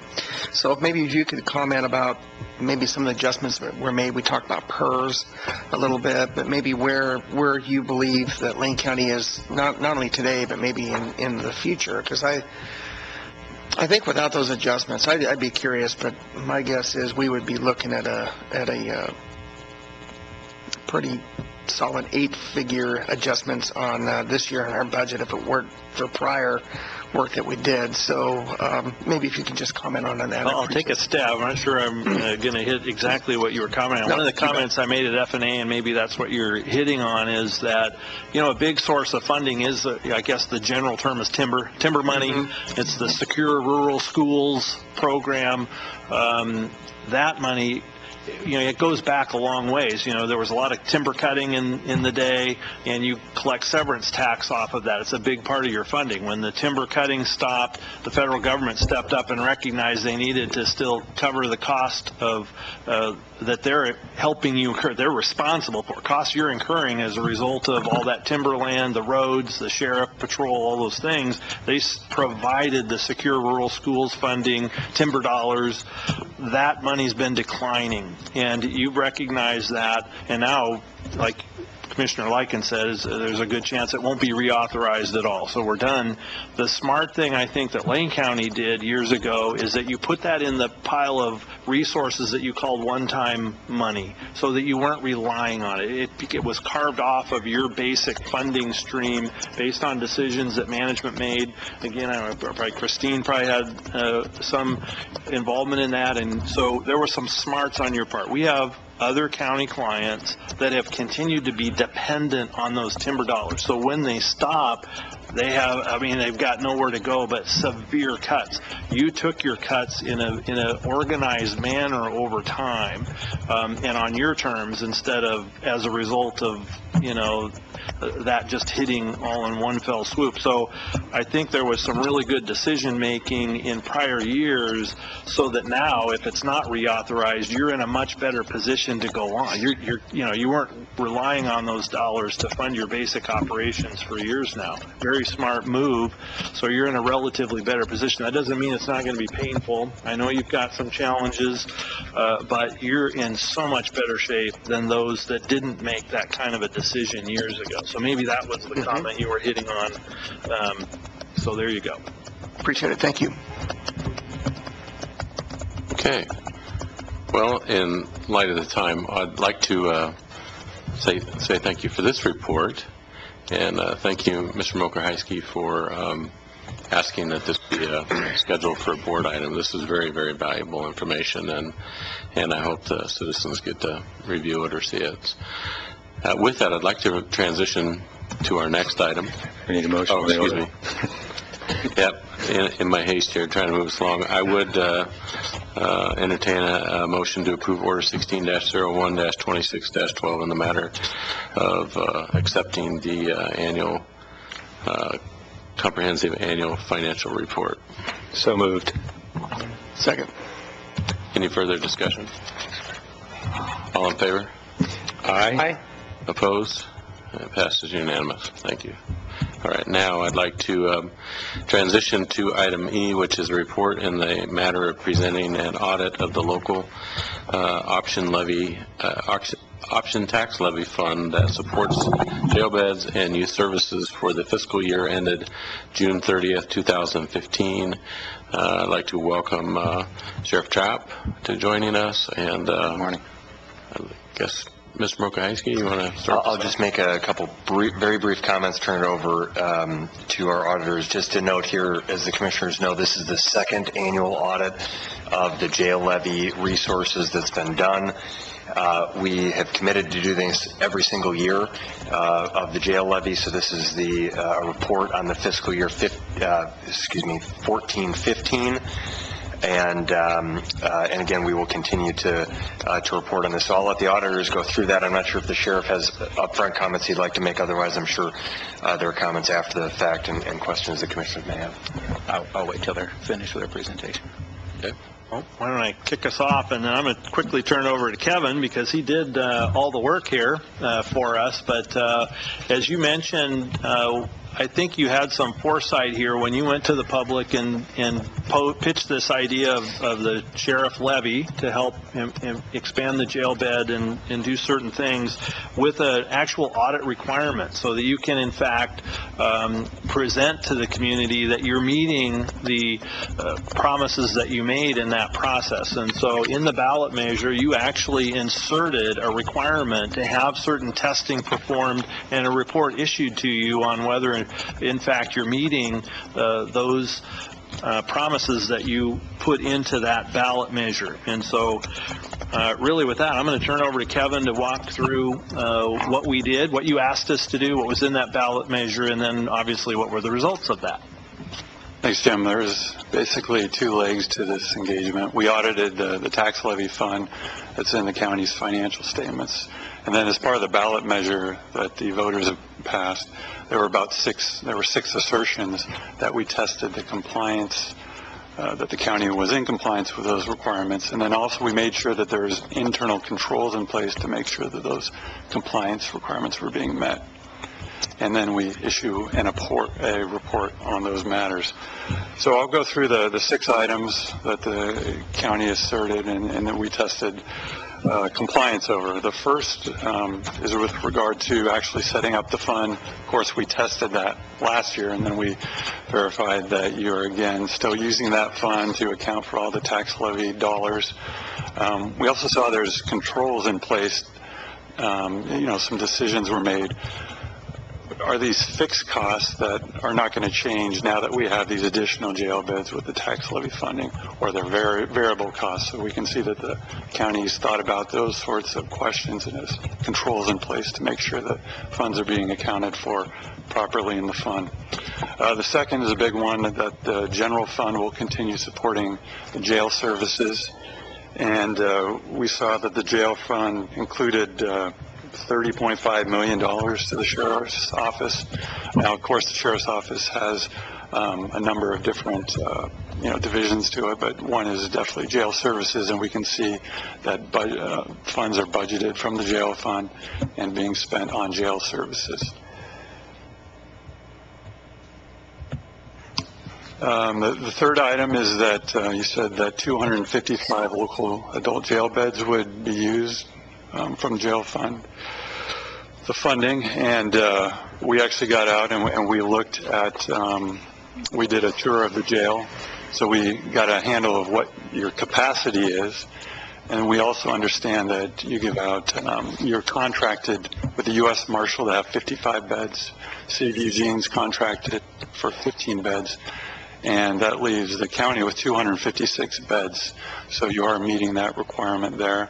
So maybe if you could comment about maybe some of the adjustments that were made. We talked about PERS a little bit, but maybe where you believe that Lane County is, not only today, but maybe in the future, because I think without those adjustments, I'd be curious, but my guess is we would be looking at a pretty solid 8-figure adjustments on this year in our budget if it weren't for prior work that we did. So maybe if you can just comment on that. I'll take a stab. I'm not sure I'm going to hit exactly what you were commenting on. One of the comments I made at F&A, and maybe that's what you're hitting on, is that, you know, a big source of funding is, I guess the general term is timber money. Mm-hmm. It's the Secure Rural Schools program. That money it goes back a long ways. There was a lot of timber cutting in the day, and you collect severance tax off of that. It's a big part of your funding. When the timber cutting stopped, the federal government stepped up and recognized they needed to still cover the cost of that they're helping you incur. They're responsible for costs you're incurring as a result of all that timberland, the roads, the sheriff patrol, all those things. They provided the Secure Rural Schools funding, timber dollars. That money's been declining, and you've recognized that, and now, like Commissioner Lyken says, there's a good chance it won't be reauthorized at all. So we're done. The smart thing I think that Lane County did years ago is that you put that in the pile of resources that you called one-time money, so that you weren't relying on it. It was carved off of your basic funding stream based on decisions that management made. Again, Christine probably had some involvement in that, and so there were some smarts on your part. We have other county clients that have continued to be dependent on those timber dollars. So when they stop, they've got nowhere to go but severe cuts. You took your cuts in a organized manner over time, and on your terms, instead of as a result of that just hitting all in one fell swoop. So I think there was some really good decision making in prior years, so that now if it's not reauthorized, you're in a much better position to go on. You weren't relying on those dollars to fund your basic operations for years now. Very smart move. So you're in a relatively better position. That doesn't mean it's not going to be painful. I know you've got some challenges, but you're in so much better shape than those that didn't make that kind of a decision years ago. So maybe that was the comment you were hitting on. So there you go. Appreciate it. Thank you. Okay. Well, in light of the time, I'd like to say thank you for this report, and thank you, Mr. Mokrzycki, for asking that this be scheduled for a board item. This is very, very valuable information, and I hope the citizens get to review it or see it. With that, I'd like to transition to our next item. We need a motion. Oh, excuse me. Yep, in my haste here, trying to move us along, I would entertain a motion to approve Order 16-01-26-12 in the matter of accepting the annual comprehensive annual financial report. So moved. Second. Any further discussion? All in favor? Aye. Opposed? It passes unanimous. Thank you. All right, now I'd like to transition to item E, which is a report in the matter of presenting an audit of the local option tax levy fund that supports jail beds and youth services for the fiscal year ended June 30th, 2015. I'd like to welcome Sheriff Trapp to joining us, and good morning. I guess Mr. Mokrzycki, you want to start? I'll just make a couple very brief comments, turn it over to our auditors. Just to note here, as the commissioners know, this is the second annual audit of the jail levy resources that's been done. We have committed to do this every single year of the jail levy, so this is the report on the fiscal year 14-15. And again, we will continue to report on this. So I'll let the auditors go through that. I'm not sure if the sheriff has upfront comments he'd like to make. Otherwise, I'm sure there are comments after the fact and questions the commissioners may have. I'll wait till they're finished with their presentation. Okay. Well, why don't I kick us off, and then I'm going to quickly turn it over to Kevin, because he did all the work here for us. But as you mentioned, I think you had some foresight here when you went to the public and pitched this idea of the sheriff levy to help expand the jail bed and do certain things with an actual audit requirement, so that you can in fact present to the community that you're meeting the promises that you made in that process. And so in the ballot measure, you actually inserted a requirement to have certain testing performed and a report issued to you on whether in fact you're meeting those promises that you put into that ballot measure. And so really with that, I'm going to turn over to Kevin to walk through what we did, what you asked us to do, what was in that ballot measure, and then obviously what were the results of that. Thanks, Jim. There's basically two legs to this engagement. We audited the tax levy fund that's in the county's financial statements. And then as part of the ballot measure that the voters have passed, there were six assertions that we tested the compliance, that the county was in compliance with those requirements. And then also we made sure that there was internal controls in place to make sure that those compliance requirements were being met. And then we issue a report on those matters. So I'll go through the 6 items that the county asserted and that we tested compliance over. The first is with regard to actually setting up the fund. Of course, we tested that last year, and then we verified that you're, again, still using that fund to account for all the tax levy dollars. We also saw there's controls in place. Some decisions were made. Are these fixed costs that are not going to change now that we have these additional jail beds with the tax levy funding, or they're variable costs? So we can see that the county's thought about those sorts of questions and has controls in place to make sure that funds are being accounted for properly in the fund. The second is a big one, that the general fund will continue supporting the jail services. And we saw that the jail fund included $30.5 million to the Sheriff's Office. Now, of course, the Sheriff's Office has a number of different divisions to it, but one is definitely jail services, and we can see that funds are budgeted from the jail fund and being spent on jail services. The third item is that you said that 255 local adult jail beds would be used from jail fund, the funding, and we actually got out and we looked at, we did a tour of the jail, so we got a handle of what your capacity is, and we also understand that you give out, you're contracted with the U.S. Marshal to have 55 beds, City of Eugene's contracted for 15 beds, and that leaves the county with 256 beds, so you are meeting that requirement there.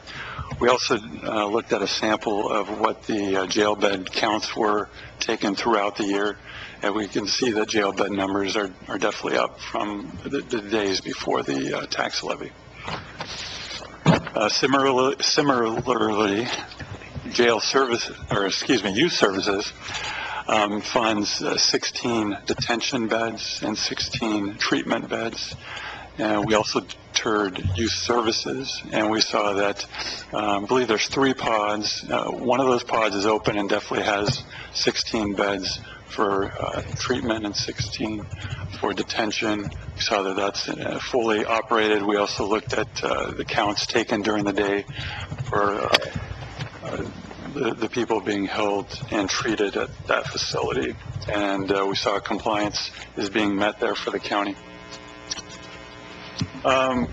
We also looked at a sample of what the jail bed counts were taken throughout the year, and we can see that jail bed numbers are definitely up from the days before the tax levy. Similarly, youth services funds 16 detention beds and 16 treatment beds. And we also toured youth services, and we saw that I believe there's 3 pods. One of those pods is open and definitely has 16 beds for treatment and 16 for detention. We saw that that's fully operated. We also looked at the counts taken during the day for the people being held and treated at that facility, and we saw compliance is being met there for the county. The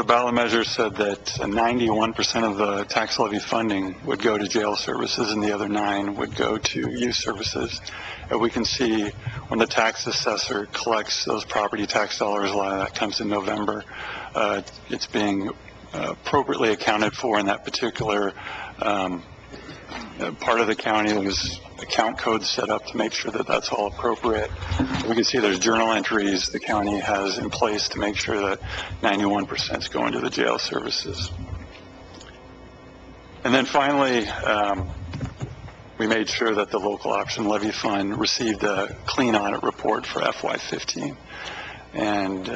ballot measure said that 91% of the tax levy funding would go to jail services and the other 9 would go to youth services. And we can see when the tax assessor collects those property tax dollars, a lot of that comes in November, it's being appropriately accounted for in that particular part of the county. There's account codes set up to make sure that that's all appropriate. We can see there's journal entries the county has in place to make sure that 91% is going to the jail services. And then finally, we made sure that the local option levy fund received a clean audit report for FY15. And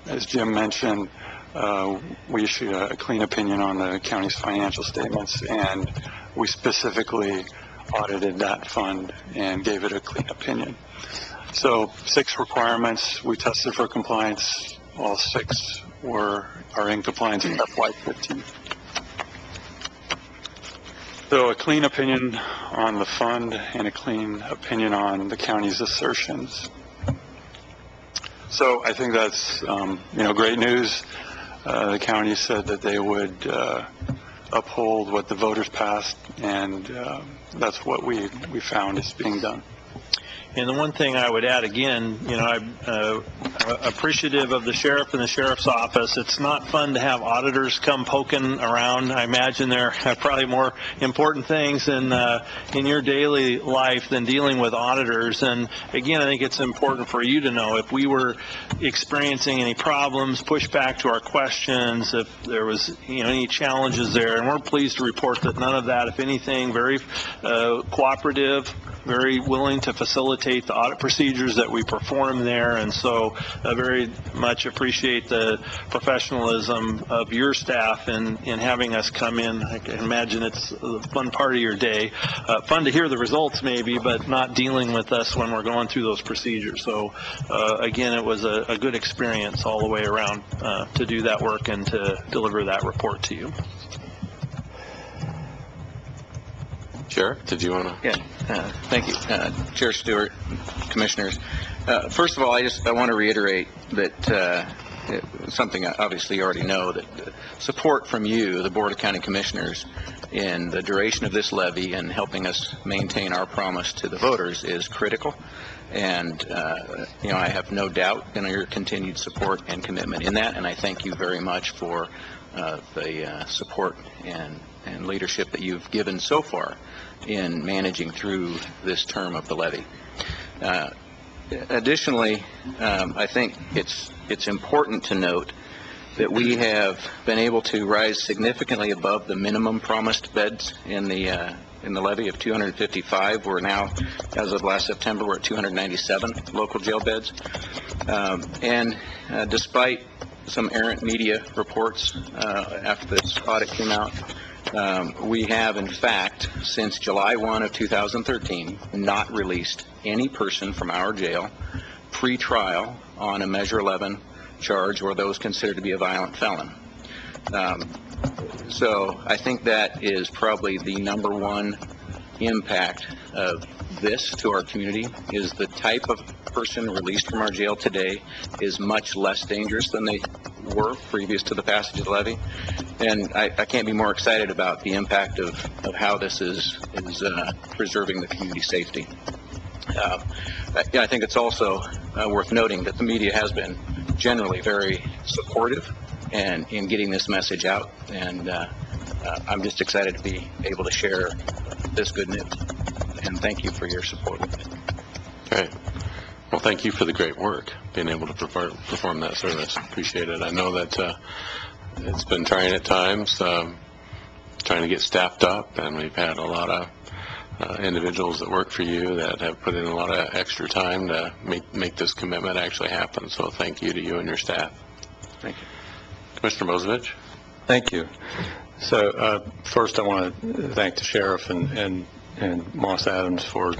as Jim mentioned, we issued a clean opinion on the county's financial statements, and we specifically audited that fund and gave it a clean opinion. So 6 requirements, we tested for compliance. All 6 are in compliance with FY15. So a clean opinion on the fund and a clean opinion on the county's assertions. So I think that's great news. The county said that they would uphold what the voters passed, and that's what we found is being done. And the one thing I would add again, I appreciative of the sheriff and the sheriff's office. It's not fun to have auditors come poking around. I imagine there are probably more important things in your daily life than dealing with auditors. And again, I think it's important for you to know if we were experiencing any problems, push back to our questions, if there was any challenges there. And we're pleased to report that none of that, if anything, very cooperative, very willing to facilitate the audit procedures that we perform there. And so I very much appreciate the professionalism of your staff in having us come in. I can imagine it's a fun part of your day. Fun to hear the results maybe, but not dealing with us when we're going through those procedures. So again, it was a good experience all the way around to do that work and to deliver that report to you. Sheriff, did you want to? Yeah, thank you, Chair Stewart, Commissioners. First of all, I want to reiterate that something obviously you already know, that support from you, the Board of County Commissioners, in the duration of this levy and helping us maintain our promise to the voters is critical. And, I have no doubt in your continued support and commitment in that, and I thank you very much for the support and leadership that you've given so far in managing through this term of the levy. Additionally, I think it's important to note that we have been able to rise significantly above the minimum promised beds in the levy of 255. We're now, as of last September, we're at 297 local jail beds. And despite some errant media reports after this audit came out, we have, in fact, since July 1 of 2013, not released any person from our jail pre-trial on a Measure 11 charge or those considered to be a violent felon. So I think that is probably the number one impact of this to our community, is the type of person released from our jail today is much less dangerous than they were previous to the passage of the levy. And I can't be more excited about the impact of how this is preserving the community safety. I think it's also worth noting that the media has been generally very supportive and in getting this message out, and I'm just excited to be able to share this good news, and thank you for your support. Okay. Well, thank you for the great work, being able to perform that service. Appreciate it. I know that it's been trying at times, trying to get staffed up, and we've had a lot of individuals that work for you that have put in a lot of extra time to make this commitment actually happen. So thank you to you and your staff. Thank you. Commissioner Bozevich? Thank you. So first I want to thank the Sheriff and Moss Adams for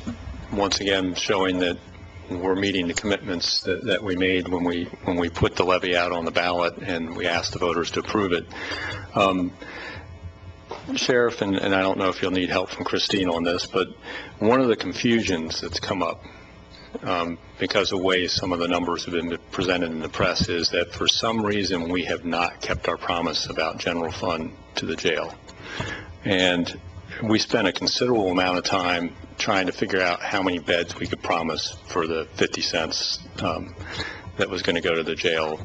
once again showing that we're meeting the commitments that we made when we put the levy out on the ballot and we asked the voters to approve it. Sheriff, and I don't know if you'll need help from Christine on this, but one of the confusions that's come up because of the way some of the numbers have been presented in the press is that for some reason we have not kept our promise about general fund to the jail. And we spent a considerable amount of time trying to figure out how many beds we could promise for the 50 cents that was going to go to the jail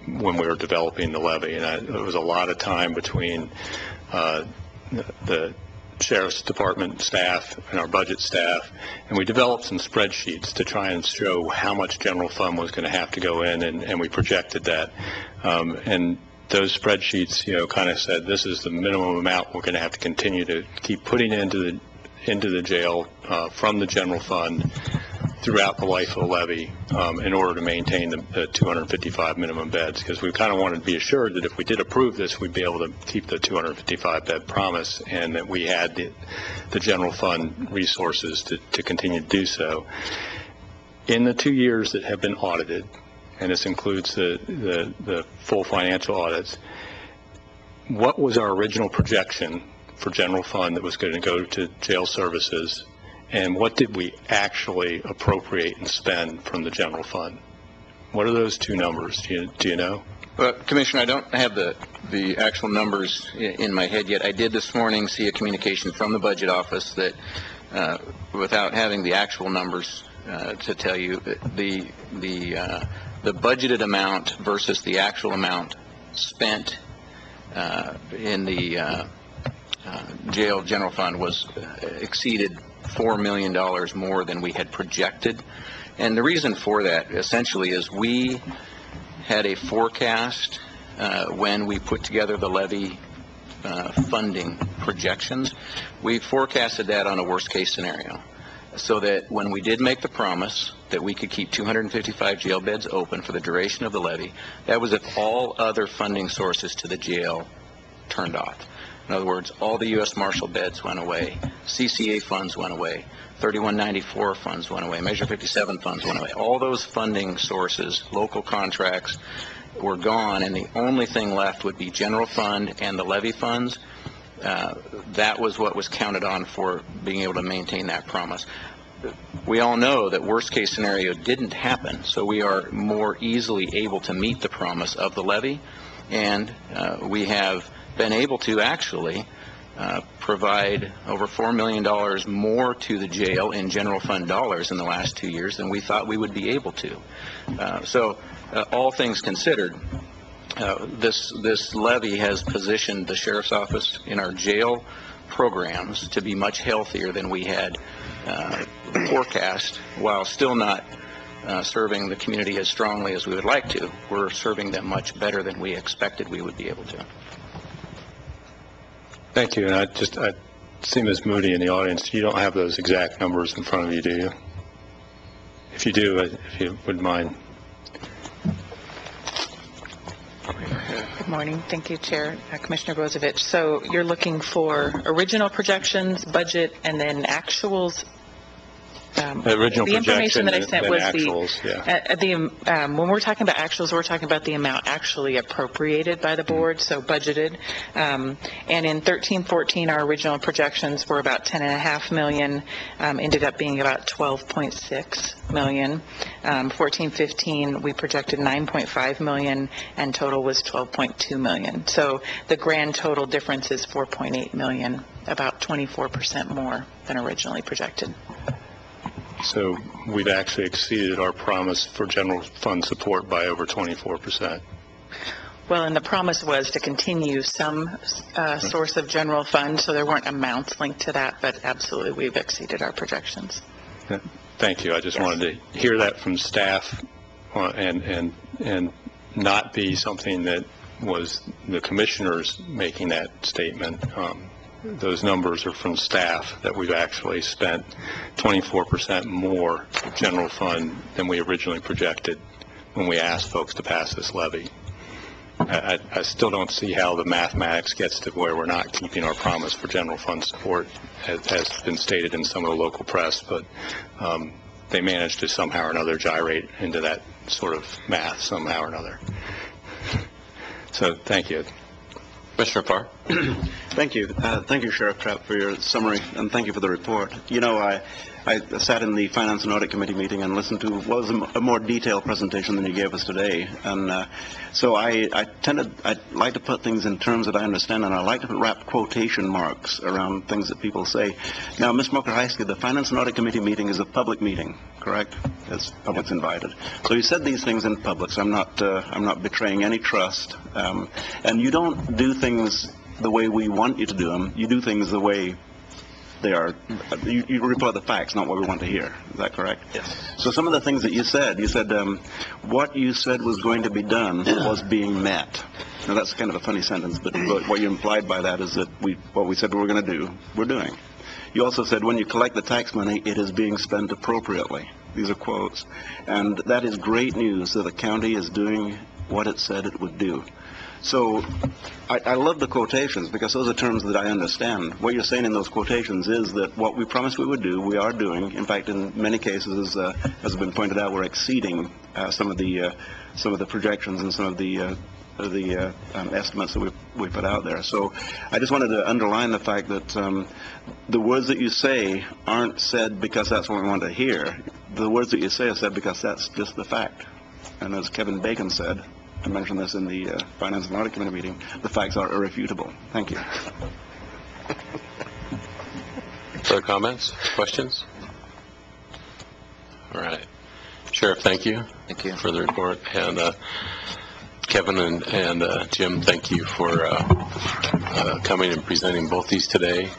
when we were developing the levy. And it was a lot of time between the Sheriff's Department staff and our budget staff, and we developed some spreadsheets to try and show how much general fund was going to have to go in, and we projected that. And those spreadsheets, kind of said this is the minimum amount we're going to have to continue to keep putting into the jail from the general fund throughout the life of the levy in order to maintain the 255 minimum beds, because we kind of wanted to be assured that if we did approve this, we'd be able to keep the 255 bed promise and that we had the general fund resources to continue to do so. In the 2 years that have been audited, and this includes the full financial audits, what was our original projection for general fund that was going to go to jail services, and what did we actually appropriate and spend from the general fund? What are those two numbers? Do you know? Well, Commissioner, I don't have the actual numbers in my head yet. I did this morning see a communication from the budget office that without having the actual numbers to tell you the budgeted amount versus the actual amount spent in the jail general fund was exceeded $4 million more than we had projected. And the reason for that essentially is we had a forecast when we put together the levy funding projections. We forecasted that on a worst case scenario, so that when we did make the promise that we could keep 255 jail beds open for the duration of the levy, that was if all other funding sources to the jail turned off. In other words, all the U.S. Marshal beds went away, CCA funds went away, 3194 funds went away, Measure 57 funds went away. All those funding sources, local contracts, were gone, and the only thing left would be general fund and the levy funds. That was what was counted on for being able to maintain that promise. We all know that worst case scenario didn't happen, so we are more easily able to meet the promise of the levy, and we have been able to actually provide over $4 million more to the jail in general fund dollars in the last 2 years than we thought we would be able to. So all things considered, this levy has positioned the sheriff's office in our jail programs to be much healthier than we had forecast, while still not serving the community as strongly as we would like to. We're serving them much better than we expected we would be able to. Thank you. And I see Ms. Moody in the audience. You don't have those exact numbers in front of you, do you? If you do, if you wouldn't mind. Good morning. Thank you, Chair. Commissioner Bozovich. So you're looking for original projections, budget, and then actuals? The original the information projection that I sent and was actuals, when we're talking about actuals, we're talking about the amount actually appropriated by the board, so budgeted. And in 13-14, our original projections were about $10.5 million, ended up being about $12.6 million. 14-15, we projected $9.5 million, and total was $12.2 million. So the grand total difference is $4.8 million, about 24% more than originally projected. So we've actually exceeded our promise for general fund support by over 24%. Well, and the promise was to continue some source of general fund, so there weren't amounts linked to that, but absolutely we've exceeded our projections. Thank you. I just wanted to hear that from staff and not be something that was the commissioners making that statement. Those numbers are from staff, that we've actually spent 24% more general fund than we originally projected when we asked folks to pass this levy. I still don't see how the mathematics gets to where we're not keeping our promise for general fund support, as has been stated in some of the local press, but they managed to somehow or another gyrate into that sort of math somehow or another. So thank you. Commissioner Parr. Thank you. Thank you, Sheriff Trapp, for your summary, and thank you for the report. You know, I sat in the Finance and Audit Committee meeting and listened to what was a more detailed presentation than you gave us today. And so I'd like to put things in terms that I understand, and I like to wrap quotation marks around things that people say. Now, Ms. Mokrzycki, the Finance and Audit Committee meeting is a public meeting, correct? It's public's invited. So you said these things in public, so I'm not betraying any trust. And you don't do things the way we want you to do them. You do things the way they are. You report the facts, not what we want to hear. Is that correct? Yes. So some of the things that you said what you said was going to be done was being met. Now that's kind of a funny sentence, but what you implied by that is that what we said we were going to do, we're doing. You also said when you collect the tax money, it is being spent appropriately. These are quotes. And that is great news that the county is doing what it said it would do. So I love the quotations because those are terms that I understand. What you're saying in those quotations is that what we promised we would do, we are doing. In fact, in many cases, as has been pointed out, we're exceeding some of the projections and some of the estimates that we put out there. So I just wanted to underline the fact that the words that you say aren't said because that's what we want to hear. The words that you say are said because that's just the fact. And as Kevin Bacon said, I mentioned this in the Finance and Audit Committee meeting, the facts are irrefutable. Thank you. Further comments, questions? All right. Sheriff, thank you. Thank you. For the report. And Kevin and Jim, thank you for coming and presenting both these today.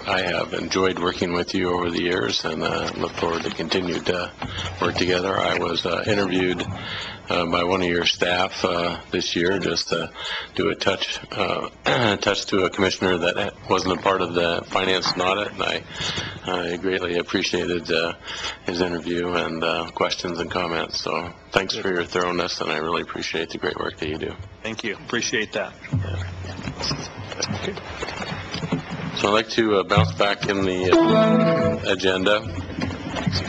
I have enjoyed working with you over the years and look forward to continue to work together. I was interviewed by one of your staff this year just to do a touch to a commissioner that wasn't a part of the finance and audit, and I greatly appreciated his interview and questions and comments. So thanks for your thoroughness, and I really appreciate the great work that you do. Thank you. Appreciate that. Okay. So I'd like to bounce back in the agenda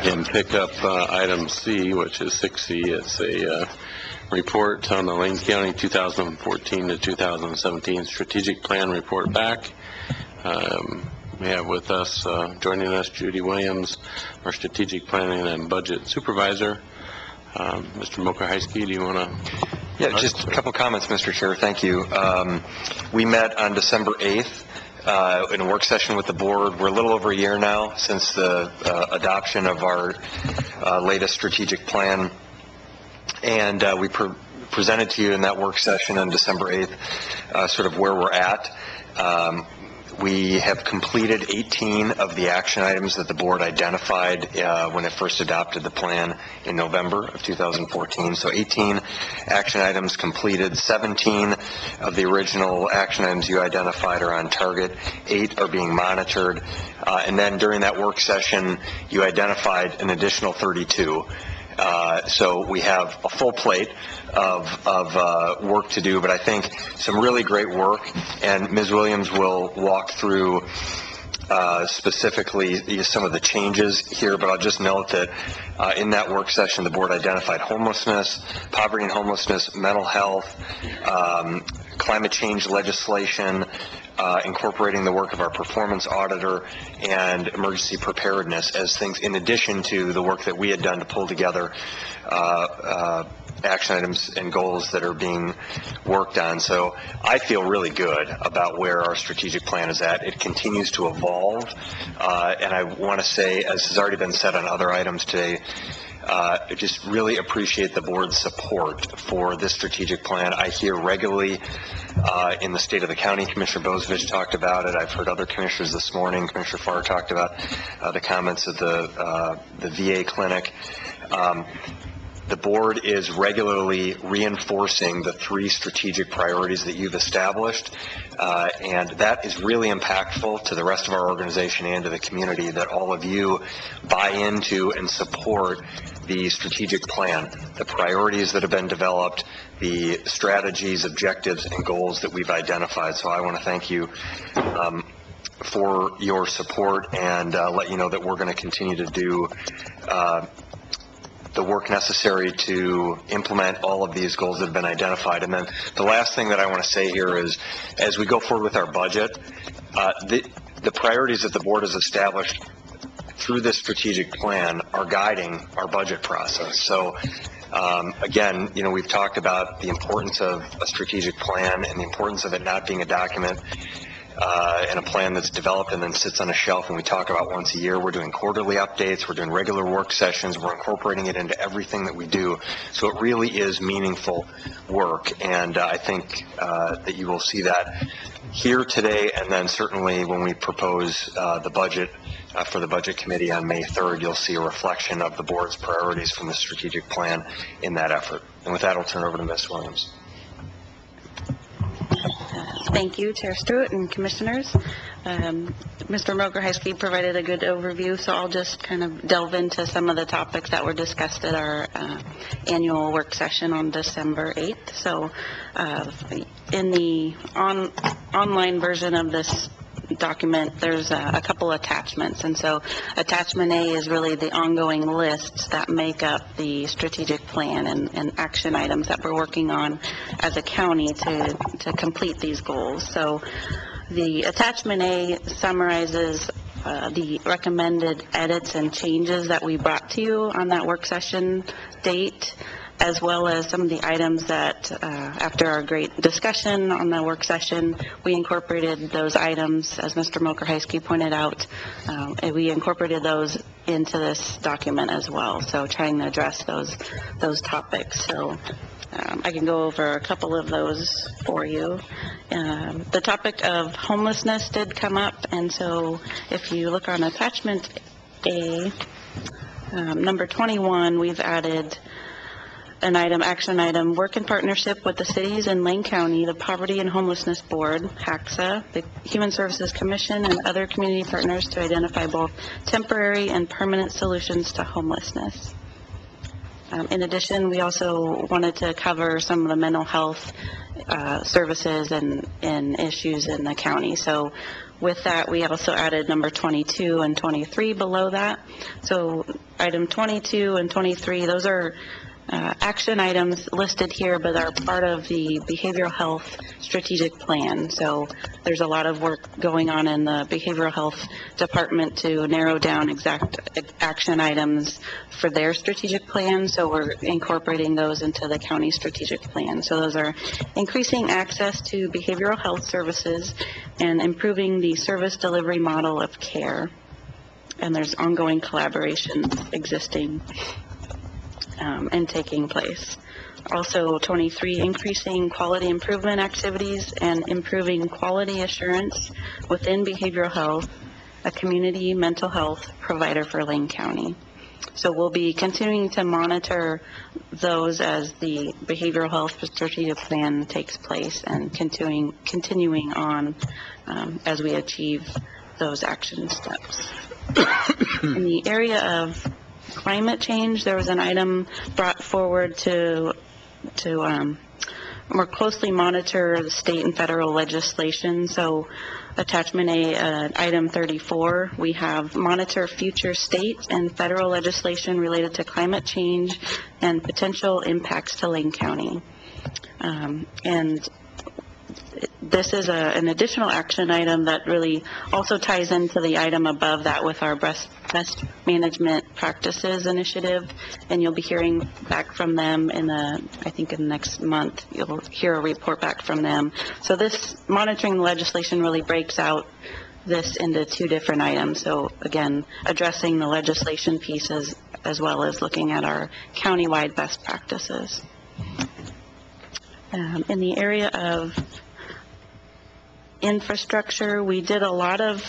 and pick up item C, which is 6C. It's a report on the Lane County 2014 to 2017 strategic plan report back. We have with us, joining us, Judy Williams, our strategic planning and budget supervisor. Mr. Mokrzycki, do you want to? Yeah, just a couple comments, Mr. Chair. Thank you. We met on December 8th. In a work session with the board. We're a little over a year now since the adoption of our latest strategic plan, and we presented to you in that work session on December 8th sort of where we're at. We have completed 18 of the action items that the board identified when it first adopted the plan in November of 2014. So 18 action items completed. 17 of the original action items you identified are on target. 8 are being monitored. And then during that work session, you identified an additional 32. So we have a full plate of work to do, but I think some really great work, and Ms. Williams will walk through specifically some of the changes here, but I'll just note that in that work session, the board identified homelessness, poverty and homelessness, mental health, climate change legislation, incorporating the work of our performance auditor, and emergency preparedness as things in addition to the work that we had done to pull together action items and goals that are being worked on. So I feel really good about where our strategic plan is at. It continues to evolve, and I want to say, as has already been said on other items today, I just really appreciate the board's support for this strategic plan. I hear regularly in the state of the county, Commissioner Bozevich talked about it. I've heard other commissioners this morning. Commissioner Farr talked about the comments of the VA clinic. The board is regularly reinforcing the 3 strategic priorities that you've established, and that is really impactful to the rest of our organization and to the community, that all of you buy into and support the strategic plan, the priorities that have been developed, the strategies, objectives, and goals that we've identified. So I want to thank you for your support and let you know that we're going to continue to do the work necessary to implement all of these goals that have been identified. And then the last thing that I want to say here is, as we go forward with our budget, the priorities that the board has established through this strategic plan are guiding our budget process. So again, you know, we've talked about the importance of a strategic plan and the importance of it not being a document and a plan that's developed and then sits on a shelf and we talk about once a year. We're doing quarterly updates, we're doing regular work sessions, we're incorporating it into everything that we do. So it really is meaningful work, and I think that you will see that here today, and then certainly when we propose the budget for the Budget Committee on May 3rd, you'll see a reflection of the board's priorities from the strategic plan in that effort. And with that, I'll turn over to Ms. Williams. Thank you, Chair Stewart and Commissioners. Mr. Mokrzycki provided a good overview, so I'll just kind of delve into some of the topics that were discussed at our annual work session on December 8th. So in the online version of this document, there's a couple attachments, and so attachment A is really the ongoing lists that make up the strategic plan and action items that we're working on as a county to complete these goals. So the attachment A summarizes the recommended edits and changes that we brought to you on that work session date. as well as some of the items that, after our great discussion on the work session, we incorporated those items, as Mr. Mokrzycki pointed out, and we incorporated those into this document as well, so trying to address those topics. So I can go over a couple of those for you. The topic of homelessness did come up, and so if you look on attachment A, number 21, we've added an item, action item, work in partnership with the cities in Lane County, the Poverty and Homelessness Board, HACSA, the Human Services Commission, and other community partners to identify both temporary and permanent solutions to homelessness. In addition, we also wanted to cover some of the mental health services and issues in the county. So with that, we also added number 22 and 23 below that. So item 22 and 23, those are action items listed here, but are part of the behavioral health strategic plan. So there's a lot of work going on in the behavioral health department to narrow down exact action items for their strategic plan. So we're incorporating those into the county strategic plan. So those are increasing access to behavioral health services and improving the service delivery model of care. And there's ongoing collaboration existing and taking place. Also 23, increasing quality improvement activities and improving quality assurance within behavioral health, a community mental health provider for Lane County. So we'll be continuing to monitor those as the behavioral health strategic plan takes place and continuing on as we achieve those action steps. In the area of climate change, there was an item brought forward to more closely monitor the state and federal legislation. So attachment A, item 34, we have monitor future state and federal legislation related to climate change and potential impacts to Lane County. And this is an additional action item that really also ties into the item above that with our best management practices initiative, and you'll be hearing back from them I think in the next month, you'll hear a report back from them. So this monitoring legislation really breaks out this into two different items. So again, addressing the legislation pieces as well as looking at our countywide best practices. In the area of infrastructure, we did a lot of,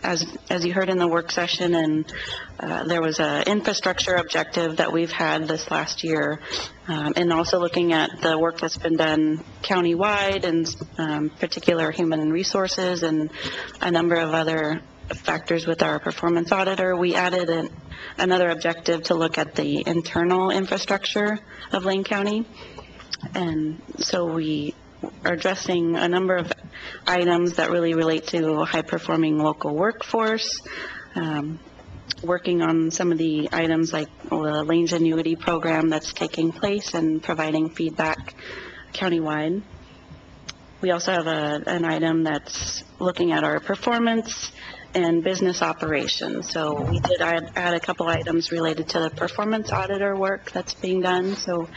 as you heard in the work session, and there was an infrastructure objective that we've had this last year, and also looking at the work that's been done countywide and particular human resources and a number of other factors with our performance auditor. We added another objective to look at the internal infrastructure of Lane County. And so we are addressing a number of items that really relate to a high-performing local workforce, working on some of the items like the Lane Genuity program that's taking place and providing feedback countywide. We also have an item that's looking at our performance and business operations. So we did add a couple items related to the performance auditor work that's being done. So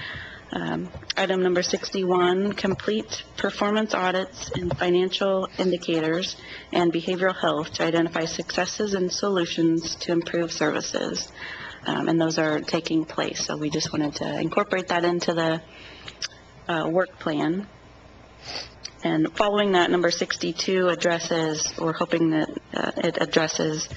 item number 61, complete performance audits and financial indicators and behavioral health to identify successes and solutions to improve services. And those are taking place. So we just wanted to incorporate that into the work plan. And following that, number 62 addresses, we're hoping that it addresses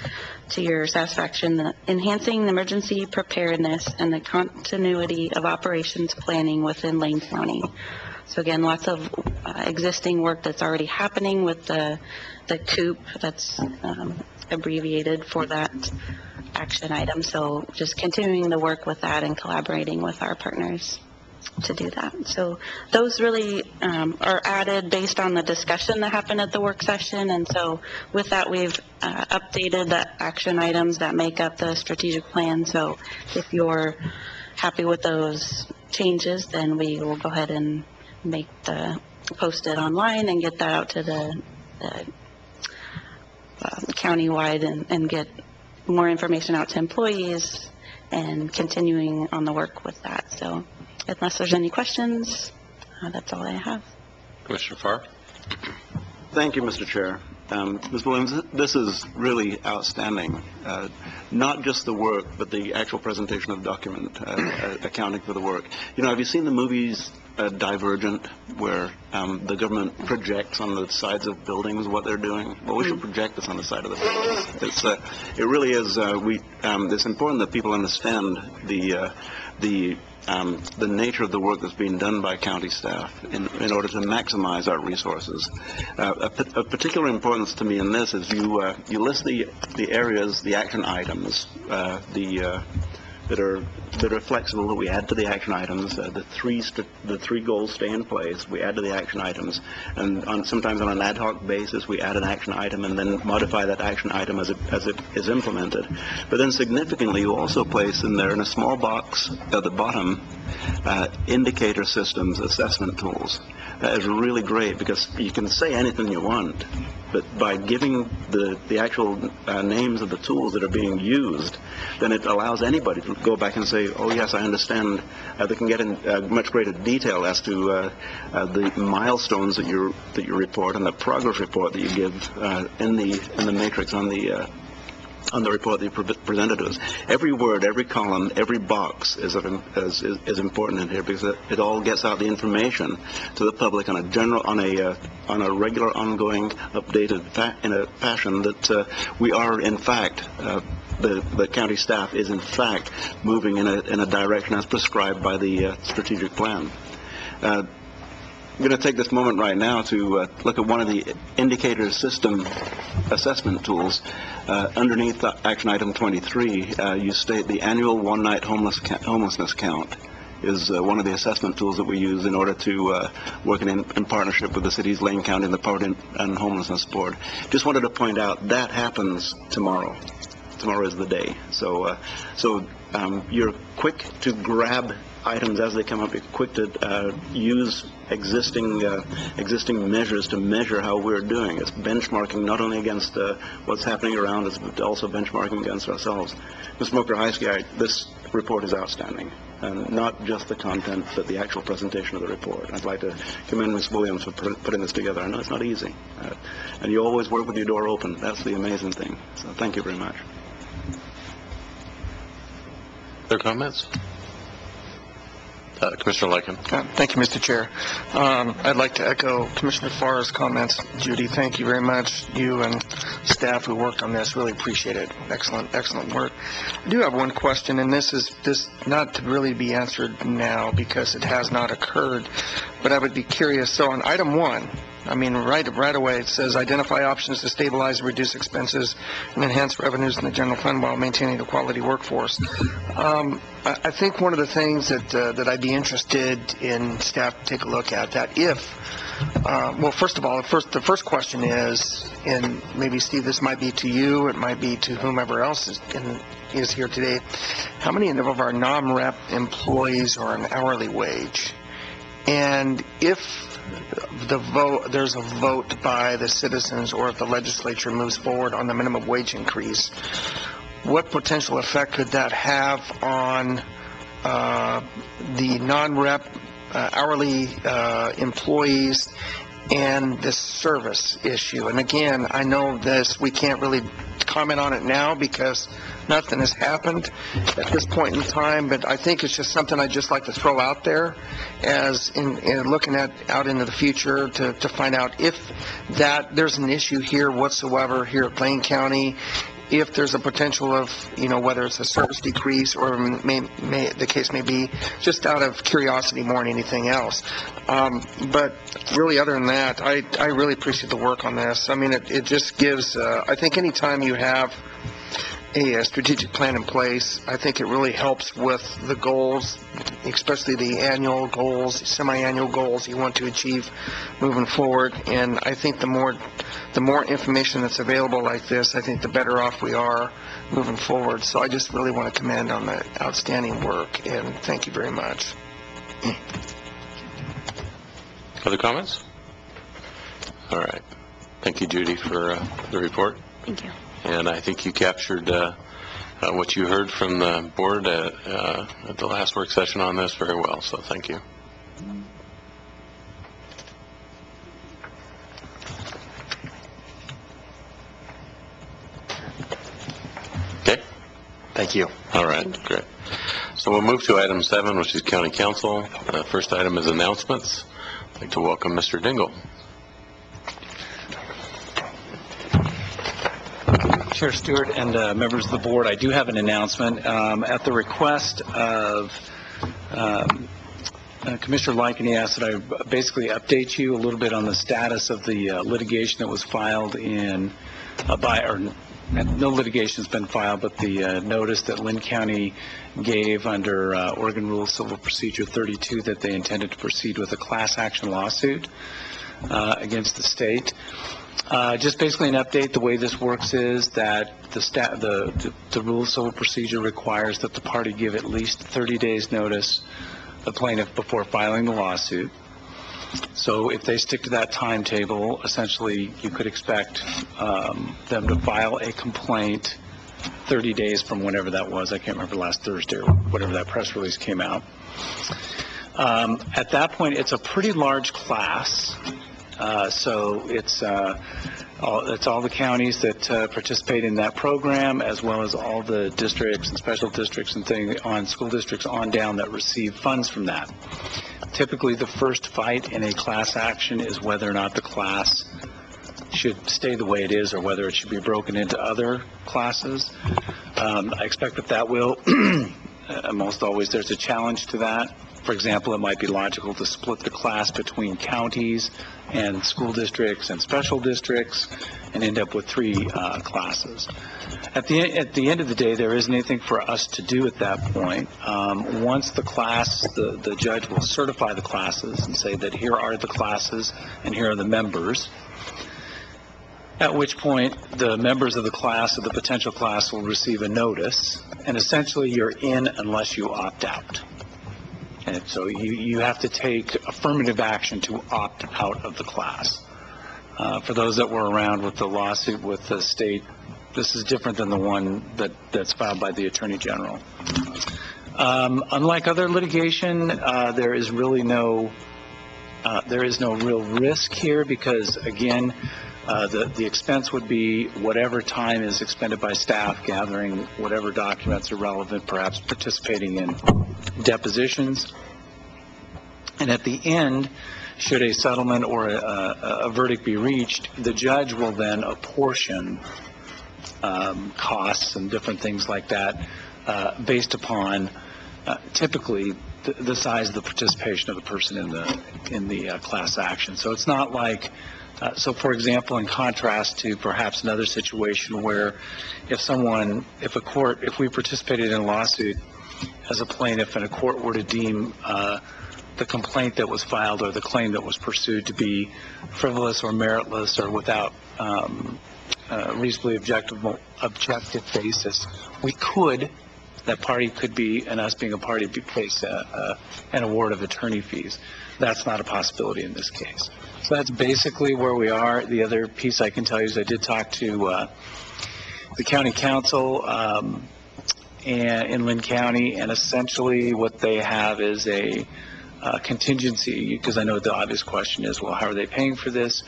to your satisfaction, enhancing the emergency preparedness and the continuity of operations planning within Lane County. So again, lots of existing work that's already happening with the COOP, that's abbreviated for that action item. So just continuing the work with that and collaborating with our partners to do that. So those really are added based on the discussion that happened at the work session. And so with that, we've updated the action items that make up the strategic plan. So if you're happy with those changes, then we will go ahead and post it online and get that out to the countywide and get more information out to employees and continuing on the work with that. So Unless there's any questions, that's all I have. Commissioner Farr? Thank you, Mr. Chair. Ms. Williams, this is really outstanding. Not just the work, but the actual presentation of the document, accounting for the work. You know, have you seen the movies Divergent, where the government projects on the sides of buildings what they're doing? Well, we should project this on the side of the buildings. It really is. It's important that people understand the nature of the work that's being done by county staff in order to maximize our resources. Of particular importance to me in this is you list the areas, the action items, that are flexible that we add to the action items. The three goals stay in place. We add to the action items, and sometimes on an ad hoc basis we add an action item and then modify that action item as it is implemented. But then significantly, you also place in there in a small box at the bottom indicator systems assessment tools. That is really great because you can say anything you want, but by giving the actual names of the tools that are being used, then it allows anybody to go back and say, oh yes, I understand. They can get in much greater detail as to the milestones that you report and the progress report that you give in the matrix on the report that you presented to us. Every word, every column, every box is important in here because it all gets out the information to the public on a regular, ongoing, updated in a fashion that we are in fact. The county staff is in fact moving in a direction as prescribed by the strategic plan. I'm going to take this moment right now to look at one of the indicator system assessment tools. Underneath action item 23, you state the annual one-night homelessness count is one of the assessment tools that we use in order to work in partnership with the city's Lane County and the Poverty and Homelessness Board. Just wanted to point out that happens tomorrow. Tomorrow is the day. So you're quick to grab items as they come up. You're quick to use existing measures to measure how we're doing. It's benchmarking not only against what's happening around us, but also benchmarking against ourselves. Ms. Mocher-Heisky, this report is outstanding. And not just the content, but the actual presentation of the report. I'd like to commend Ms. Williams for putting this together. I know it's not easy. And you always work with your door open. That's the amazing thing. So thank you very much. Other comments? Commissioner Lycan. Thank you, Mr. Chair. I'd like to echo Commissioner Farr's comments. Judy, thank you very much. You and staff who worked on this, really appreciate it. Excellent work. I do have one question, and this not to really be answered now because it has not occurred, but I would be curious. So on item 1, I mean, right away it says identify options to stabilize and reduce expenses and enhance revenues in the general fund while maintaining a quality workforce. I think one of the things that I'd be interested in staff to take a look at that well, first of all, the first question is, and maybe Steve, this might be to you, it might be to whomever else is here today, how many of our non-rep employees are an hourly wage? And if there's a vote by the citizens or if the legislature moves forward on the minimum wage increase, what potential effect could that have on the non-rep hourly employees and the service issue? And again, I know we can't really comment on it now because nothing has happened at this point in time, but I think it's just something I'd just like to throw out there as in looking out into the future to find out if there's an issue here whatsoever here at Lane County, if there's a potential of, whether it's a service decrease or the case may be, just out of curiosity more than anything else. But really, other than that, I really appreciate the work on this. I mean, it just gives, I think anytime you have a strategic plan in place, I think it really helps with the goals, especially the annual goals, semi-annual goals you want to achieve moving forward. And I think the more information that's available like this, I think the better off we are moving forward. So I just really want to commend on the outstanding work, and thank you very much. Other comments? All right. Thank you, Judy, for the report. Thank you. And I think you captured what you heard from the board at the last work session on this very well, so thank you. Okay. Thank you. All right, great. So we'll move to item 7, which is county council. First item is announcements. I'd like to welcome Mr. Dingle. Chair Stewart and members of the board, I do have an announcement. At the request of Commissioner Lycan, he asked that I basically update you a little bit on the status of the litigation that was filed in no litigation has been filed, but the notice that Lynn County gave under Oregon Rules Civil Procedure 32 that they intended to proceed with a class action lawsuit against the state. Just basically an update. The way this works is that the Rules of Civil Procedure requires that the party give at least 30 days notice the plaintiff before filing the lawsuit. So if they stick to that timetable, essentially you could expect them to file a complaint 30 days from whenever that was. I can't remember, last Thursday or whatever that press release came out. At that point, it's a pretty large class. So it's all the counties that participate in that program, as well as all the districts and special districts and school districts on down that receive funds from that. Typically, the first fight in a class action is whether or not the class should stay the way it is or whether it should be broken into other classes. I expect that will. Most always there's a challenge to that. For example, it might be logical to split the class between counties and school districts and special districts and end up with 3 classes. At the end of the day, there isn't anything for us to do at that point. Once the class, the judge will certify the classes and say that here are the classes and here are the members, at which point the members of the class, of the potential class, will receive a notice, and essentially you're in unless you opt out. And so you have to take affirmative action to opt out of the class. For those that were around with the lawsuit with the state, this is different than the one that's filed by the Attorney General. Unlike other litigation, there is no real risk here because, again, the expense would be whatever time is expended by staff gathering whatever documents are relevant, perhaps participating in depositions. And at the end, should a settlement or a verdict be reached, the judge will then apportion costs and different things like that based upon typically the size of the participation of the person in the class action. So it's not like so, for example, in contrast to perhaps another situation where if we participated in a lawsuit as a plaintiff and a court were to deem the complaint that was filed or the claim that was pursued to be frivolous or meritless or without reasonably objective basis, that party could be, and us being a party, face an award of attorney fees. That's not a possibility in this case. So that's basically where we are. The other piece I can tell you is I did talk to the county council in Lynn County, and essentially what they have is a contingency, because I know the obvious question is, well, how are they paying for this?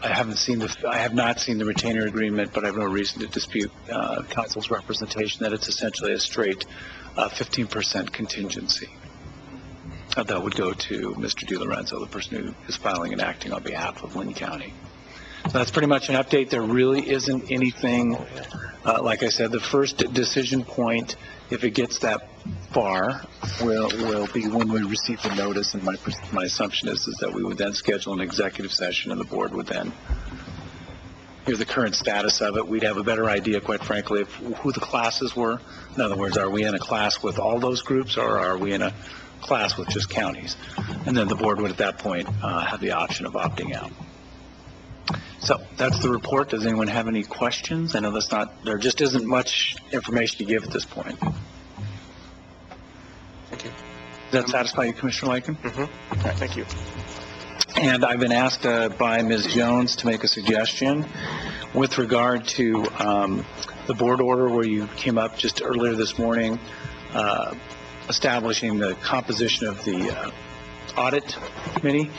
I have not seen the retainer agreement, but I have no reason to dispute council's representation that it's essentially a straight 15% contingency. That would go to Mr. DiLorenzo, the person who is filing and acting on behalf of Lynn County. So that's pretty much an update. There really isn't anything, like I said, the first decision point, if it gets that far, will be when we receive the notice, and my assumption is that we would then schedule an executive session and the board would then hear the current status of it. We'd have a better idea, quite frankly, of who the classes were. In other words, are we in a class with all those groups or are we in a class with just counties? And then the board would at that point have the option of opting out. So that's the report. Does anyone have any questions? I know there just isn't much information to give at this point. Thank you. Does that satisfy you, Commissioner Lycan? Mm-hmm. All right, thank you. And I've been asked by Ms. Jones to make a suggestion with regard to the board order where you came up just earlier this morning, establishing the composition of the audit committee.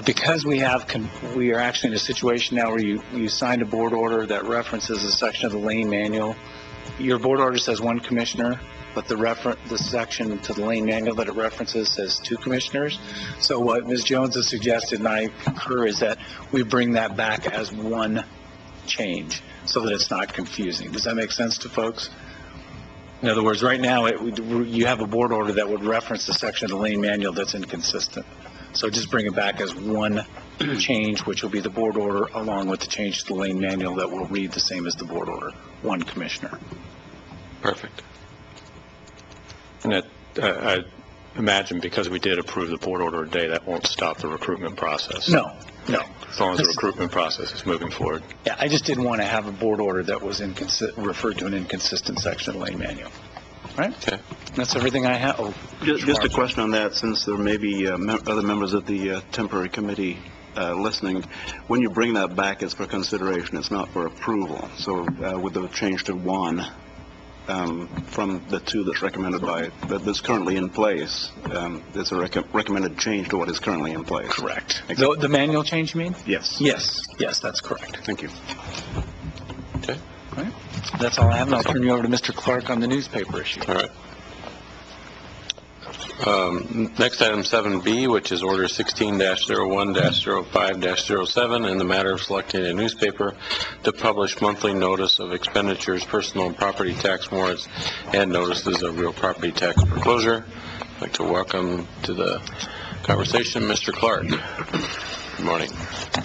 Because we are actually in a situation now where you signed a board order that references a section of the Lane manual. Your board order says one commissioner, but the section to the Lane manual that it references says 2 commissioners. So what Ms. Jones has suggested, and I concur, is that we bring that back as one change so that it's not confusing. Does that make sense to folks? In other words, right now, you have a board order that would reference the section of the Lane manual that's inconsistent. So just bring it back as one change, which will be the board order, along with the change to the Lane manual that will read the same as the board order, one commissioner. Perfect. And I imagine because we did approve the board order today, that won't stop the recruitment process. No. As long as the recruitment process is moving forward. Yeah, I just didn't want to have a board order that was referred to an inconsistent section of the Lane manual. Right? Okay. That's everything I have. Just a question on that, since there may be other members of the temporary committee listening. When you bring that back, it's for consideration. It's not for approval. So with the change to 1 from the 2 that's recommended that's currently in place, there's a recommended change to what is currently in place. Correct. The manual change, you mean? Yes. Yes, that's correct. Thank you. Okay. All right. That's all I have, and I'll turn you over to Mr. Clark on the newspaper issue. All right. Next, item 7B, which is order 16-01-05-07, in the matter of selecting a newspaper to publish monthly notice of expenditures, personal and property tax warrants, and notices of real property tax foreclosure. I'd like to welcome to the conversation Mr. Clark. Good morning.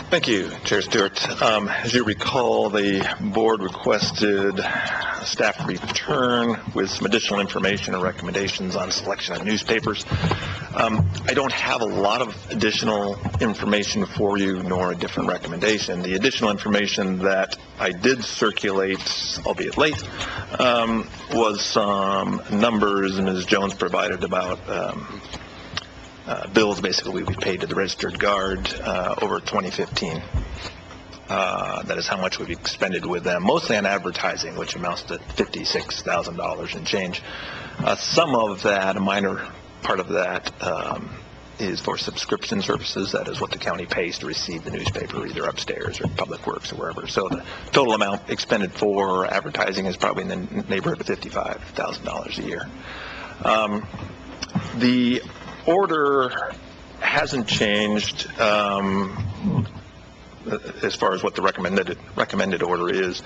Thank you, Chair Stewart. As you recall, the board requested a staff return with some additional information and recommendations on selection of newspapers. I don't have a lot of additional information for you, nor a different recommendation. The additional information that I did circulate, albeit late, was some numbers Ms. Jones provided about bills basically we paid to the registered guard over 2015. That is how much we've expended with them, mostly on advertising, which amounts to $56,000 and change. Some of that, a minor part of that, is for subscription services. That is what the county pays to receive the newspaper, either upstairs or Public Works or wherever. So the total amount expended for advertising is probably in the neighborhood of $55,000 a year. The order hasn't changed as far as what the recommended order is.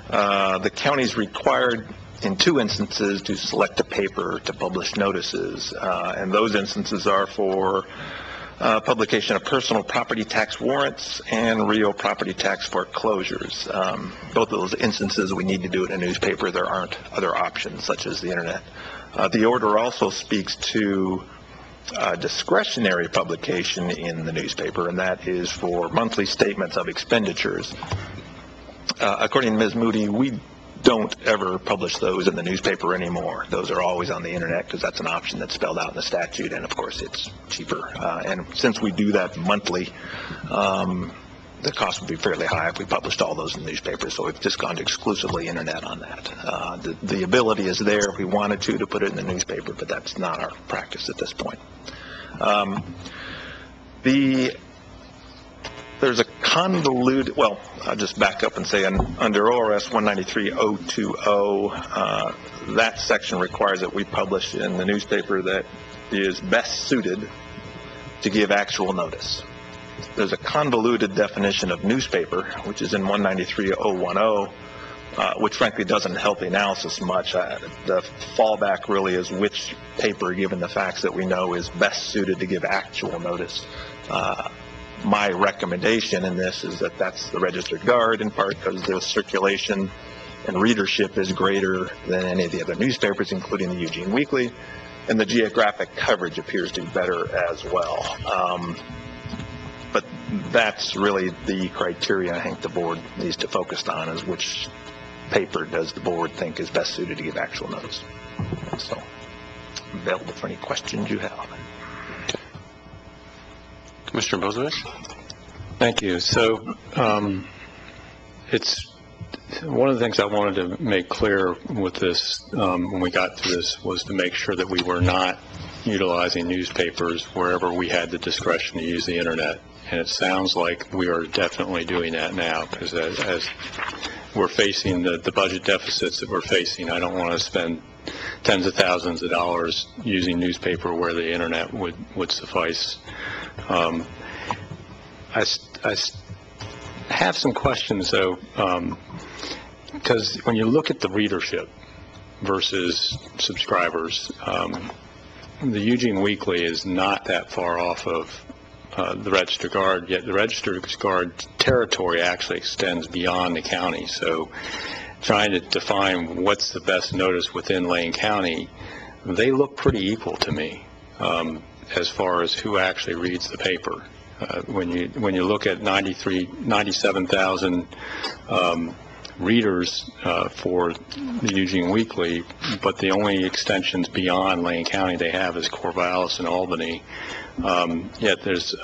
The county's required in 2 instances to select a paper to publish notices, and those instances are for publication of personal property tax warrants and real property tax foreclosures. Both of those instances we need to do it in a newspaper. There aren't other options such as the internet. The order also speaks to discretionary publication in the newspaper, and that is for monthly statements of expenditures. According to Ms. Moody, we don't ever publish those in the newspaper anymore. Those are always on the internet because that's an option that's spelled out in the statute, and of course it's cheaper. And since we do that monthly, the cost would be fairly high if we published all those in the newspaper, so we've just gone to exclusively internet on that. The ability is there if we wanted to put it in the newspaper, but that's not our practice at this point. There's a convoluted, well, I'll just back up and say under ORS 193.020, that section requires that we publish in the newspaper that is best suited to give actual notice. There's a convoluted definition of newspaper, which is in 193.010, which frankly doesn't help the analysis much. The fallback really is which paper, given the facts that we know, is best suited to give actual notice. My recommendation in this is that that's the Registered Guard, in part because the circulation and readership is greater than any of the other newspapers, including the Eugene Weekly, and the geographic coverage appears to be better as well. But that's really the criteria I think the board needs to focus on, is which paper does the board think is best suited to give actual notice. So, I'm available for any questions you have. Commissioner Bozovich? Thank you. So it's One of the things I wanted to make clear with this, when we got to this, was to make sure that we were not utilizing newspapers wherever we had the discretion to use the internet. And it sounds like we are definitely doing that now, because as we're facing the budget deficits that we're facing, I don't want to spend tens of thousands of dollars using newspaper where the internet would suffice. I have some questions, though, because when you look at the readership versus subscribers, the Eugene Weekly is not that far off of the Register Guard, yet the Register Guard territory actually extends beyond the county. So trying to define what's the best notice within Lane County, they look pretty equal to me as far as who actually reads the paper. When you look at 97,000 readers for the Eugene Weekly, but the only extensions beyond Lane County they have is Corvallis and Albany. Yet there's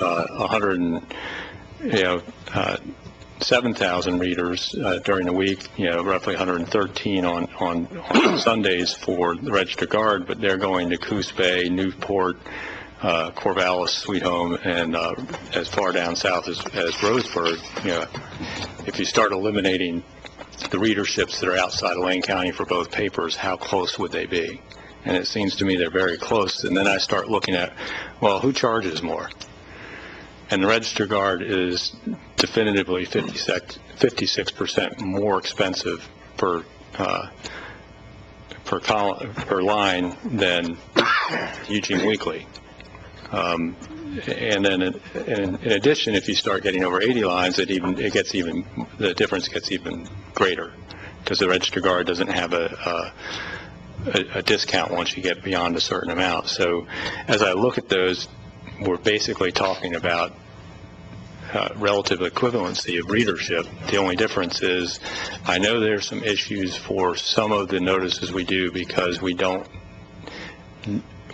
7,000 readers during the week, roughly 113 on Sundays for the Register Guard, but they're going to Coos Bay, Newport, Corvallis, Sweet Home, and as far down south as Roseburg. If you start eliminating the readerships that are outside of Lane County for both papers, how close would they be? And it seems to me they're very close. And then I start looking at, well, who charges more? And the Register Guard is definitively 56% more expensive per line than Eugene Weekly. And then in addition, if you start getting over 80 lines, the difference gets even greater, because the Register Guard doesn't have a discount once you get beyond a certain amount. So as I look at those, we're basically talking about relative equivalency of readership. The only difference is I know there's some issues for some of the notices we do, because we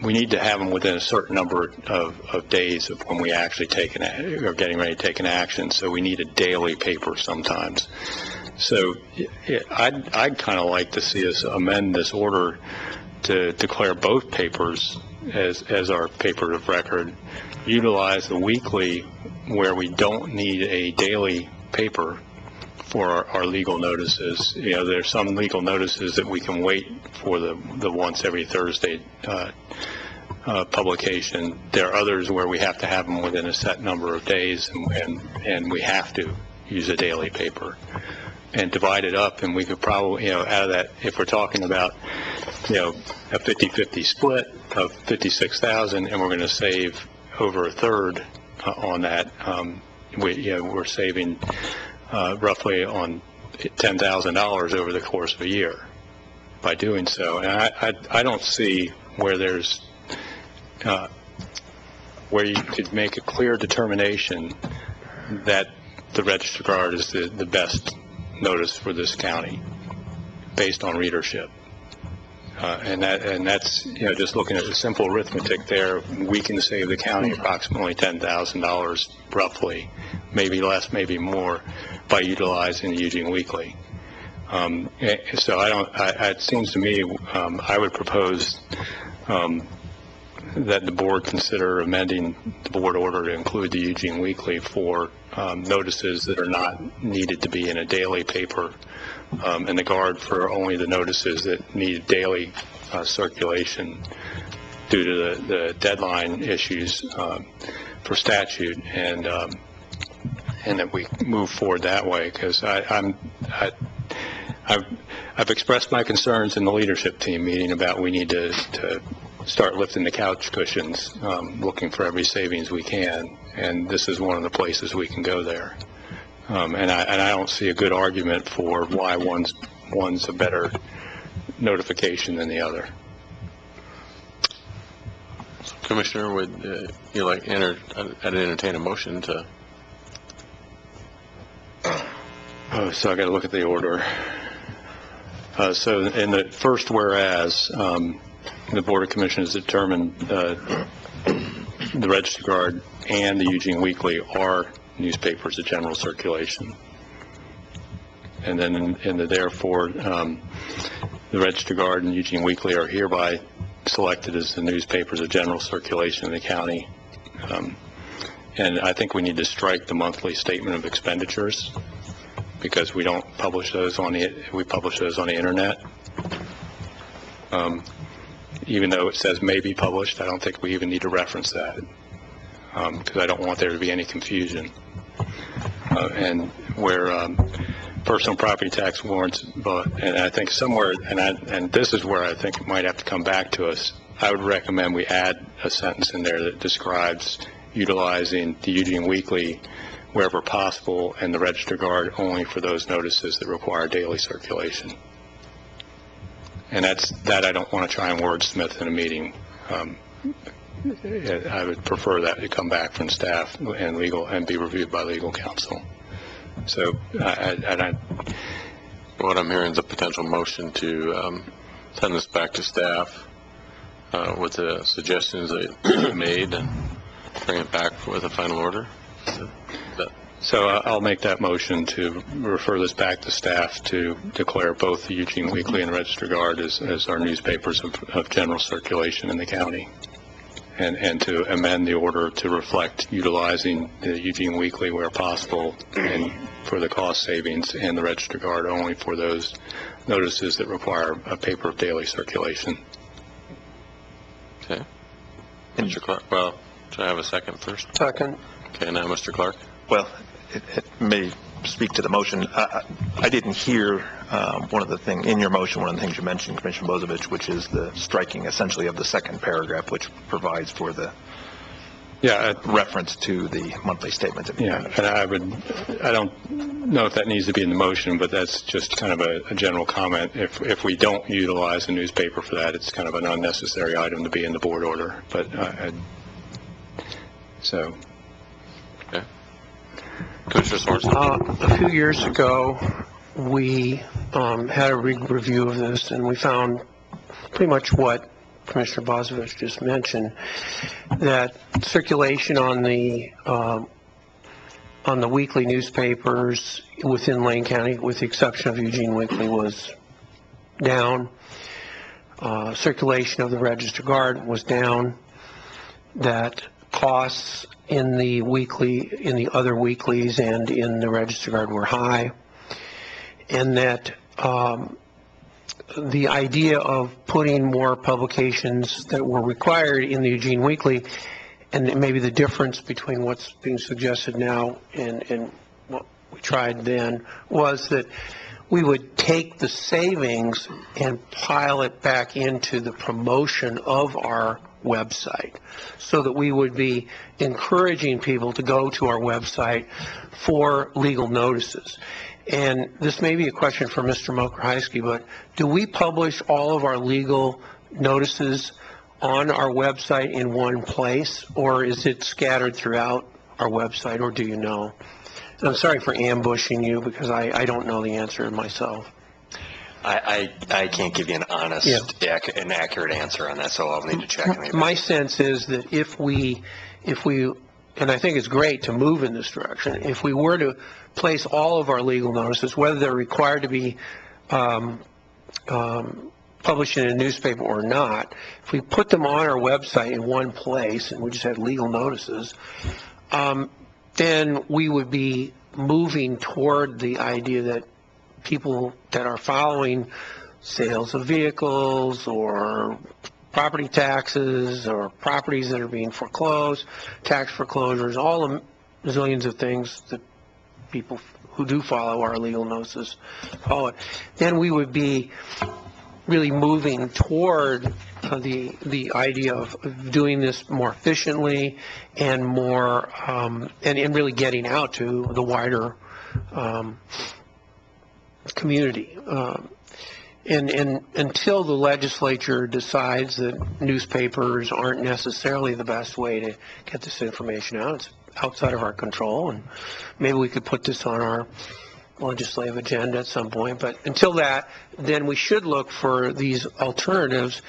need to have them within a certain number of days of when we actually are getting ready to take an action. So we need a daily paper sometimes. So I'd kind of like to see us amend this order to declare both papers as our paper of record, utilize the weekly where we don't need a daily paper for our legal notices. There's some legal notices that we can wait for the once every Thursday publication. There are others where we have to have them within a set number of days, and we have to use a daily paper and divide it up. And we could probably, out of that, if we're talking about, a 50-50 split of 56,000, and we're going to save over a third on that, we're saving roughly on $10,000 over the course of a year by doing so. And I don't see where there's where you could make a clear determination that the Register Guard is the best notice for this county based on readership. And that's just looking at the simple arithmetic there, we can save the county approximately $10,000 roughly, maybe less, maybe more, by utilizing the Eugene Weekly. So it seems to me I would propose that the board consider amending the board order to include the Eugene Weekly for notices that are not needed to be in a daily paper, and the Guard for only the notices that need daily circulation due to the deadline issues for statute, and that we move forward that way, because I've expressed my concerns in the leadership team meeting about we need to start lifting the couch cushions, looking for every savings we can, and this is one of the places we can go there. And I don't see a good argument for why one's a better notification than the other. Commissioner, would you like I'd entertain a motion to? Oh, so I got to look at the order. So in the first whereas, the Board of Commissioners determined the Register Guard and the Eugene Weekly are newspapers of general circulation. And then in the therefore, the Register Guard and Eugene Weekly are hereby selected as the newspapers of general circulation in the county. And I think we need to strike the monthly statement of expenditures because we don't publish those we publish those on the internet. Even though it says may be published, I don't think we even need to reference that because I don't want there to be any confusion. And where personal property tax warrants, and I think somewhere, and this is where I think it might have to come back to us, I would recommend we add a sentence in there that describes utilizing the Eugene Weekly wherever possible and the Register Guard only for those notices that require daily circulation. And that I don't want to try and wordsmith in a meeting. I would prefer that to come back from staff and legal and be reviewed by legal counsel. So what I'm hearing is a potential motion to send this back to staff with the suggestions that made and bring it back with a final order. So I'll make that motion to refer this back to staff to declare both the Eugene Weekly and Register Guard as our newspapers of general circulation in the county, and to amend the order to reflect utilizing the Eugene Weekly where possible and for the cost savings, and the Register Guard only for those notices that require a paper of daily circulation. Okay. Mr. Clark, well, should I have a second first? Second. Okay, now Mr. Clark. Well, it may speak to the motion. I didn't hear one of the things in your motion, one of the things you mentioned, Commissioner Bozovich, which is the striking essentially of the second paragraph, which provides for the reference to the monthly statements. Yeah, and I don't know if that needs to be in the motion, but that's just kind of a general comment. If we don't utilize a newspaper for that, it's kind of an unnecessary item to be in the board order. But so. Okay. Commissioner Sorensen. A few years ago, we had a review of this, and we found pretty much what Commissioner Bozovich just mentioned, that circulation on the weekly newspapers within Lane County, with the exception of Eugene Weekly, was down. Circulation of the Register Guard was down. That costs in the other weeklies and in the Register Guard were high, and that the idea of putting more publications that were required in the Eugene Weekly, and maybe the difference between what's being suggested now and what we tried then, was that we would take the savings and pile it back into the promotion of our website, so that we would be encouraging people to go to our website for legal notices. And this may be a question for Mr. Mokrzycki, but do we publish all of our legal notices on our website in one place, or is it scattered throughout our website, or do you know? And I'm sorry for ambushing you, because I don't know the answer myself. I can't give you an honest, an accurate answer on that, so I'll need to check. My sense is that if we, and I think it's great to move in this direction, if we were to place all of our legal notices, whether they're required to be published in a newspaper or not, if we put them on our website in one place and we just had legal notices, then we would be moving toward the idea that people that are following sales of vehicles or property taxes or properties that are being foreclosed, tax foreclosures, all the zillions of things that people who do follow our legal notices follow, then we would be really moving toward the idea of doing this more efficiently and more and really getting out to the wider community. And until the legislature decides that newspapers aren't necessarily the best way to get this information out, it's outside of our control, and maybe we could put this on our legislative agenda at some point. But until that, then we should look for these alternatives,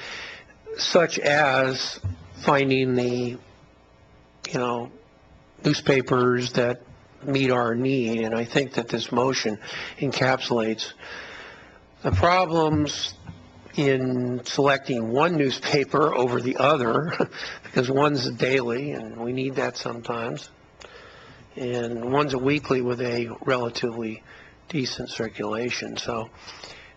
such as finding the, newspapers that meet our need, and I think that this motion encapsulates the problems in selecting one newspaper over the other, because one's a daily, and we need that sometimes, and one's a weekly with a relatively decent circulation. So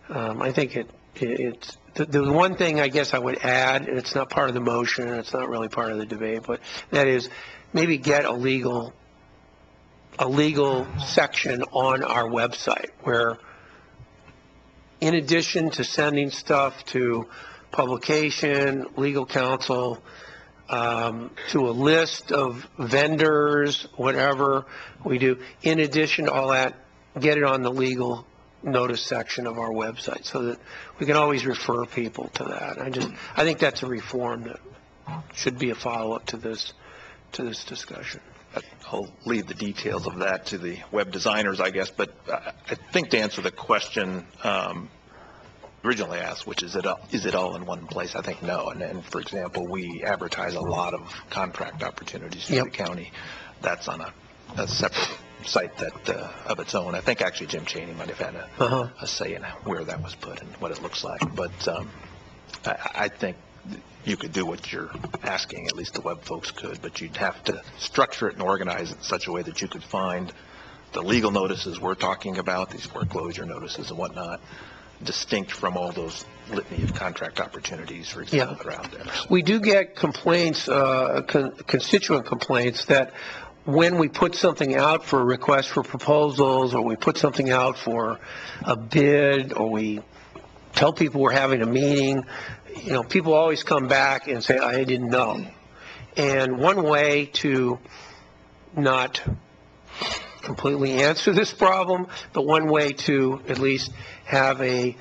I think it's the one thing I guess I would add, and it's not part of the motion, it's not really part of the debate, but that is maybe get a legal section on our website where, in addition to sending stuff to publication, legal counsel, to a list of vendors, whatever we do, in addition to all that, get it on the legal notice section of our website so that we can always refer people to that. I think that's a reform that should be a follow-up to this discussion. I'll leave the details of that to the web designers, I guess, but I think to answer the question originally asked, which is it all in one place? I think no. And for example, we advertise a lot of contract opportunities for the county. That's on a separate site that of its own. I think actually Jim Chaney might have had a say in where that was put and what it looks like. But I think you could do what you're asking, at least the web folks could, but you'd have to structure it and organize it in such a way that you could find the legal notices we're talking about, these foreclosure notices and whatnot, distinct from all those litany of contract opportunities, for example, that are out there. We do get complaints, constituent complaints, that when we put something out for a request for proposals, or we put something out for a bid, or we tell people we're having a meeting, people always come back and say, I didn't know. And one way to not completely answer this problem, but one way to at least have a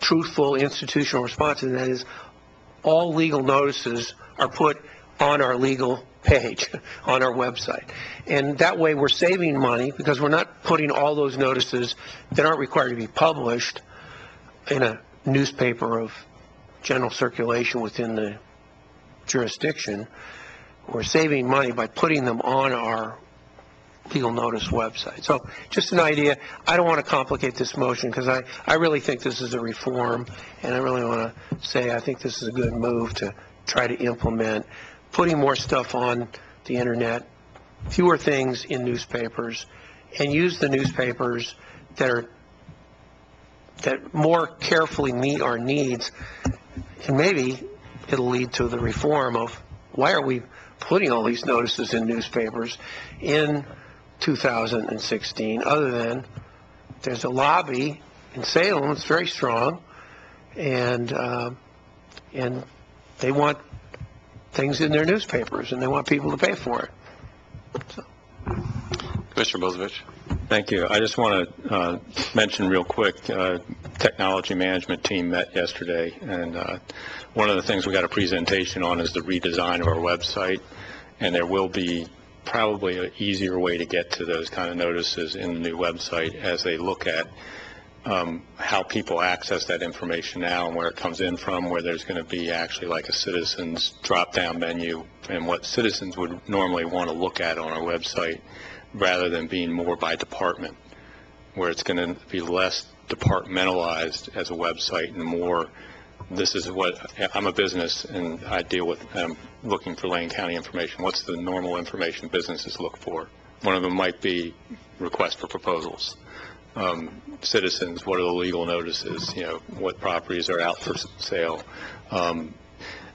truthful institutional response, and that is all legal notices are put on our legal page, on our website. And that way we're saving money, because we're not putting all those notices that aren't required to be published in a newspaper of general circulation within the jurisdiction. We're saving money by putting them on our legal notice website. So just an idea. I don't want to complicate this motion, because I really think this is a reform, and I really want to say I think this is a good move to try to implement putting more stuff on the internet, fewer things in newspapers, and use the newspapers that more carefully meet our needs. And maybe it'll lead to the reform of why are we putting all these notices in newspapers in 2016, other than there's a lobby in Salem, it's very strong, and they want things in their newspapers, and they want people to pay for it. So. Commissioner Bozovich. Thank you. I just want to mention real quick, technology management team met yesterday, and one of the things we got a presentation on is the redesign of our website, and there will be probably an easier way to get to those kind of notices in the new website as they look at how people access that information now and where it comes in from, where there's going to be actually like a citizens drop-down menu and what citizens would normally want to look at on our website, rather than being more by department, where it's going to be less departmentalized as a website and more, this is what, I'm a business and I deal with, looking for Lane County information. What's the normal information businesses look for? One of them might be request for proposals. Citizens, what are the legal notices, what properties are out for sale,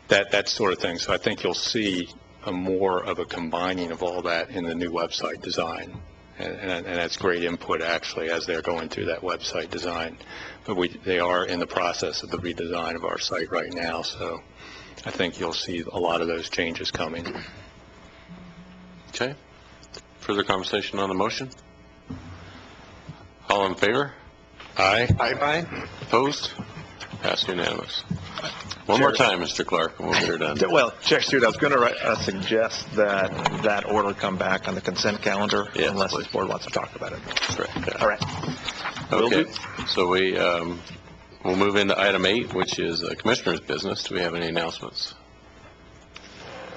that sort of thing. So I think you'll see more of a combining of all that in the new website design, and that's great input actually as they're going through that website design. But they are in the process of the redesign of our site right now, so I think you'll see a lot of those changes coming. Okay. Further conversation on the motion? All in favor? Aye. Aye. Opposed? Passed unanimous. One more time, Mr. Clark, and we'll get her done. Well, Chair Stewart, I was going to suggest that order come back on the consent calendar, unless this board wants to talk about it. That's right. Yeah. All right. Okay. So we'll move into item 8, which is Commissioner's business. Do we have any announcements?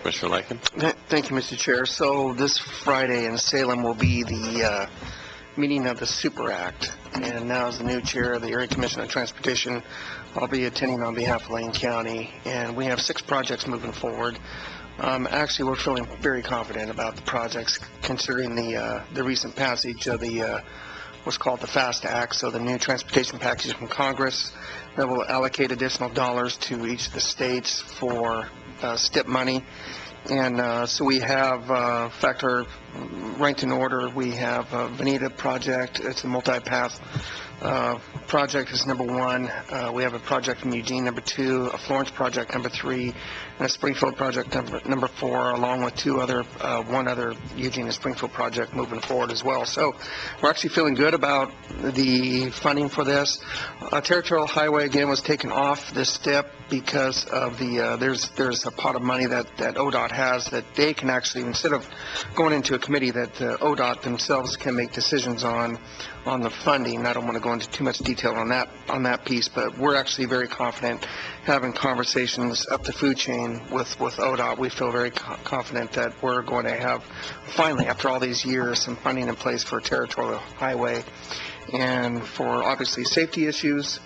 Commissioner Lycan? Thank you, Mr. Chair. So this Friday in Salem will be the meeting of the Super Act. And now as the new chair of the Area Commission on Transportation, I'll be attending on behalf of Lane County. And we have 6 projects moving forward. Actually, we're feeling very confident about the projects considering the recent passage of the what's called the FAST Act, so the new transportation package from Congress that will allocate additional dollars to each of the states for STIP money. And so we have, in fact, our ranked in order, we have Veneta project. It's a multi-path project is number 1. We have a project in Eugene, number 2, a Florence project, number 3, and a Springfield project, number 4, along with one other Eugene and Springfield project moving forward as well. So we're actually feeling good about the funding for this. Territorial Highway, again, was taken off this step because of the, there's a pot of money that ODOT has that they can actually, instead of going into a committee, that ODOT themselves can make decisions on the funding. I don't want to go into too much detail on that piece, but we're actually very confident having conversations up the food chain with ODOT. We feel very confident that we're going to have, finally, after all these years, some funding in place for Territorial Highway and for obviously safety issues,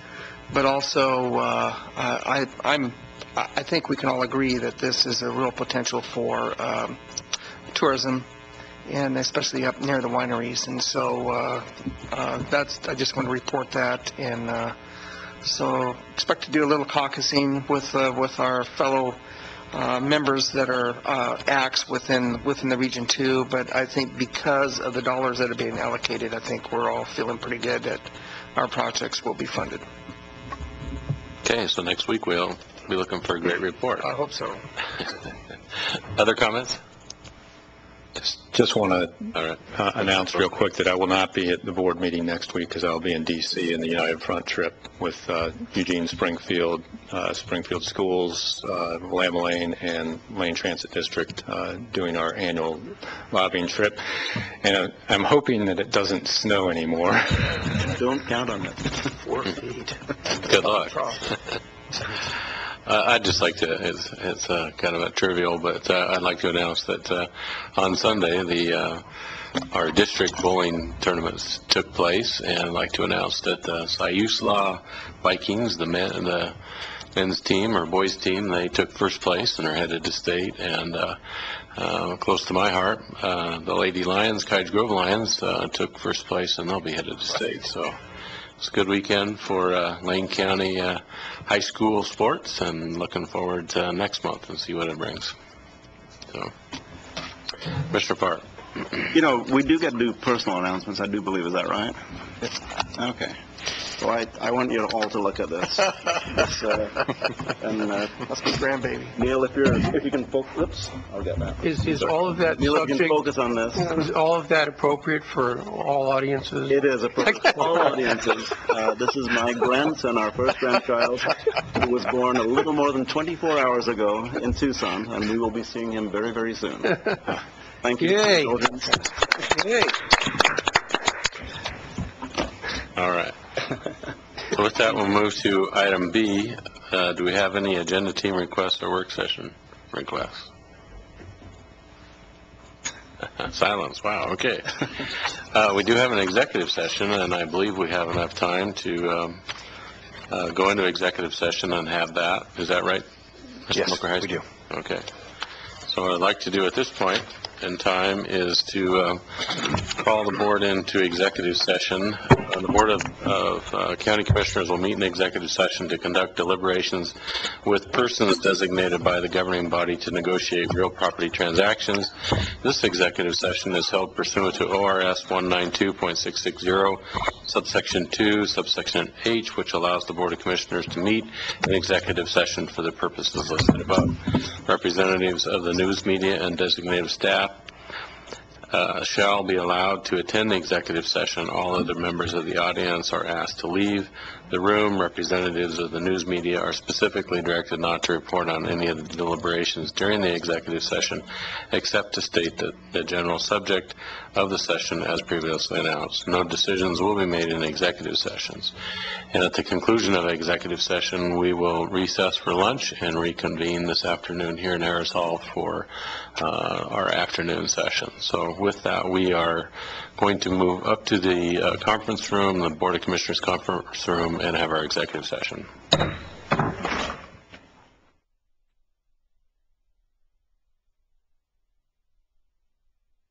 but also I think we can all agree that this is a real potential for tourism, and especially up near the wineries. And so I just want to report that. And so expect to do a little caucusing with our fellow members that are acts within the region too. But I think because of the dollars that are being allocated, I think we're all feeling pretty good that our projects will be funded. Okay, so next week we'll be looking for a great report. I hope so. Other comments? Just want to announce real quick that I will not be at the board meeting next week because I'll be in D.C. in the United Front trip with Eugene, Springfield Schools, Willamette Lane, and Lane Transit District doing our annual lobbying trip. And I'm hoping that it doesn't snow anymore. Don't count on it. 4 feet. Good luck. I'd just like to, it's kind of a trivial, but I'd like to announce that on Sunday, our district bowling tournaments took place, and I'd like to announce that the Siuslaw Vikings, the men's team or boys team, they took first place and are headed to state. And close to my heart, the Lady Lions, Cottage Grove Lions, took first place, and they'll be headed to state. So it's a good weekend for Lane County high school sports, and looking forward to next month and see what it brings. So, Mr. Park. You know, we do get to do personal announcements, I do believe. Is that right? Okay. So I want you all to look at this. That's my grandbaby. Neil, if you can focus. Oops, I'll get that. Is all of that Neil, subject, if you can focus on this. Is all of that appropriate for all audiences? It is appropriate for all audiences. This is my grandson, our first grandchild, who was born a little more than 24 hours ago in Tucson, and we will be seeing him very, very soon. Thank you. Yay. Yay. All right. So with that, we'll move to item B. Do we have any agenda team requests or work session requests? Silence. Wow. Okay. We do have an executive session, and I believe we have enough time to go into executive session and have that. Is that right, Mr. Yes, we do. Okay. So what I'd like to do at this point in time is to call the board into executive session. The Board of County Commissioners will meet in executive session to conduct deliberations with persons designated by the governing body to negotiate real property transactions. This executive session is held pursuant to ORS 192.660, subsection 2, subsection H, which allows the Board of Commissioners to meet in executive session for the purposes listed above. Representatives of the news media and designated staff shall be allowed to attend the executive session. All other members of the audience are asked to leave the room. Representatives of the news media are specifically directed not to report on any of the deliberations during the executive session, except to state that the general subject of the session as previously announced. No decisions will be made in executive sessions. And at the conclusion of executive session, we will recess for lunch and reconvene this afternoon here in Harris Hall for our afternoon session. So with that, we are going to move up to the conference room, the Board of Commissioners conference room, and have our executive session.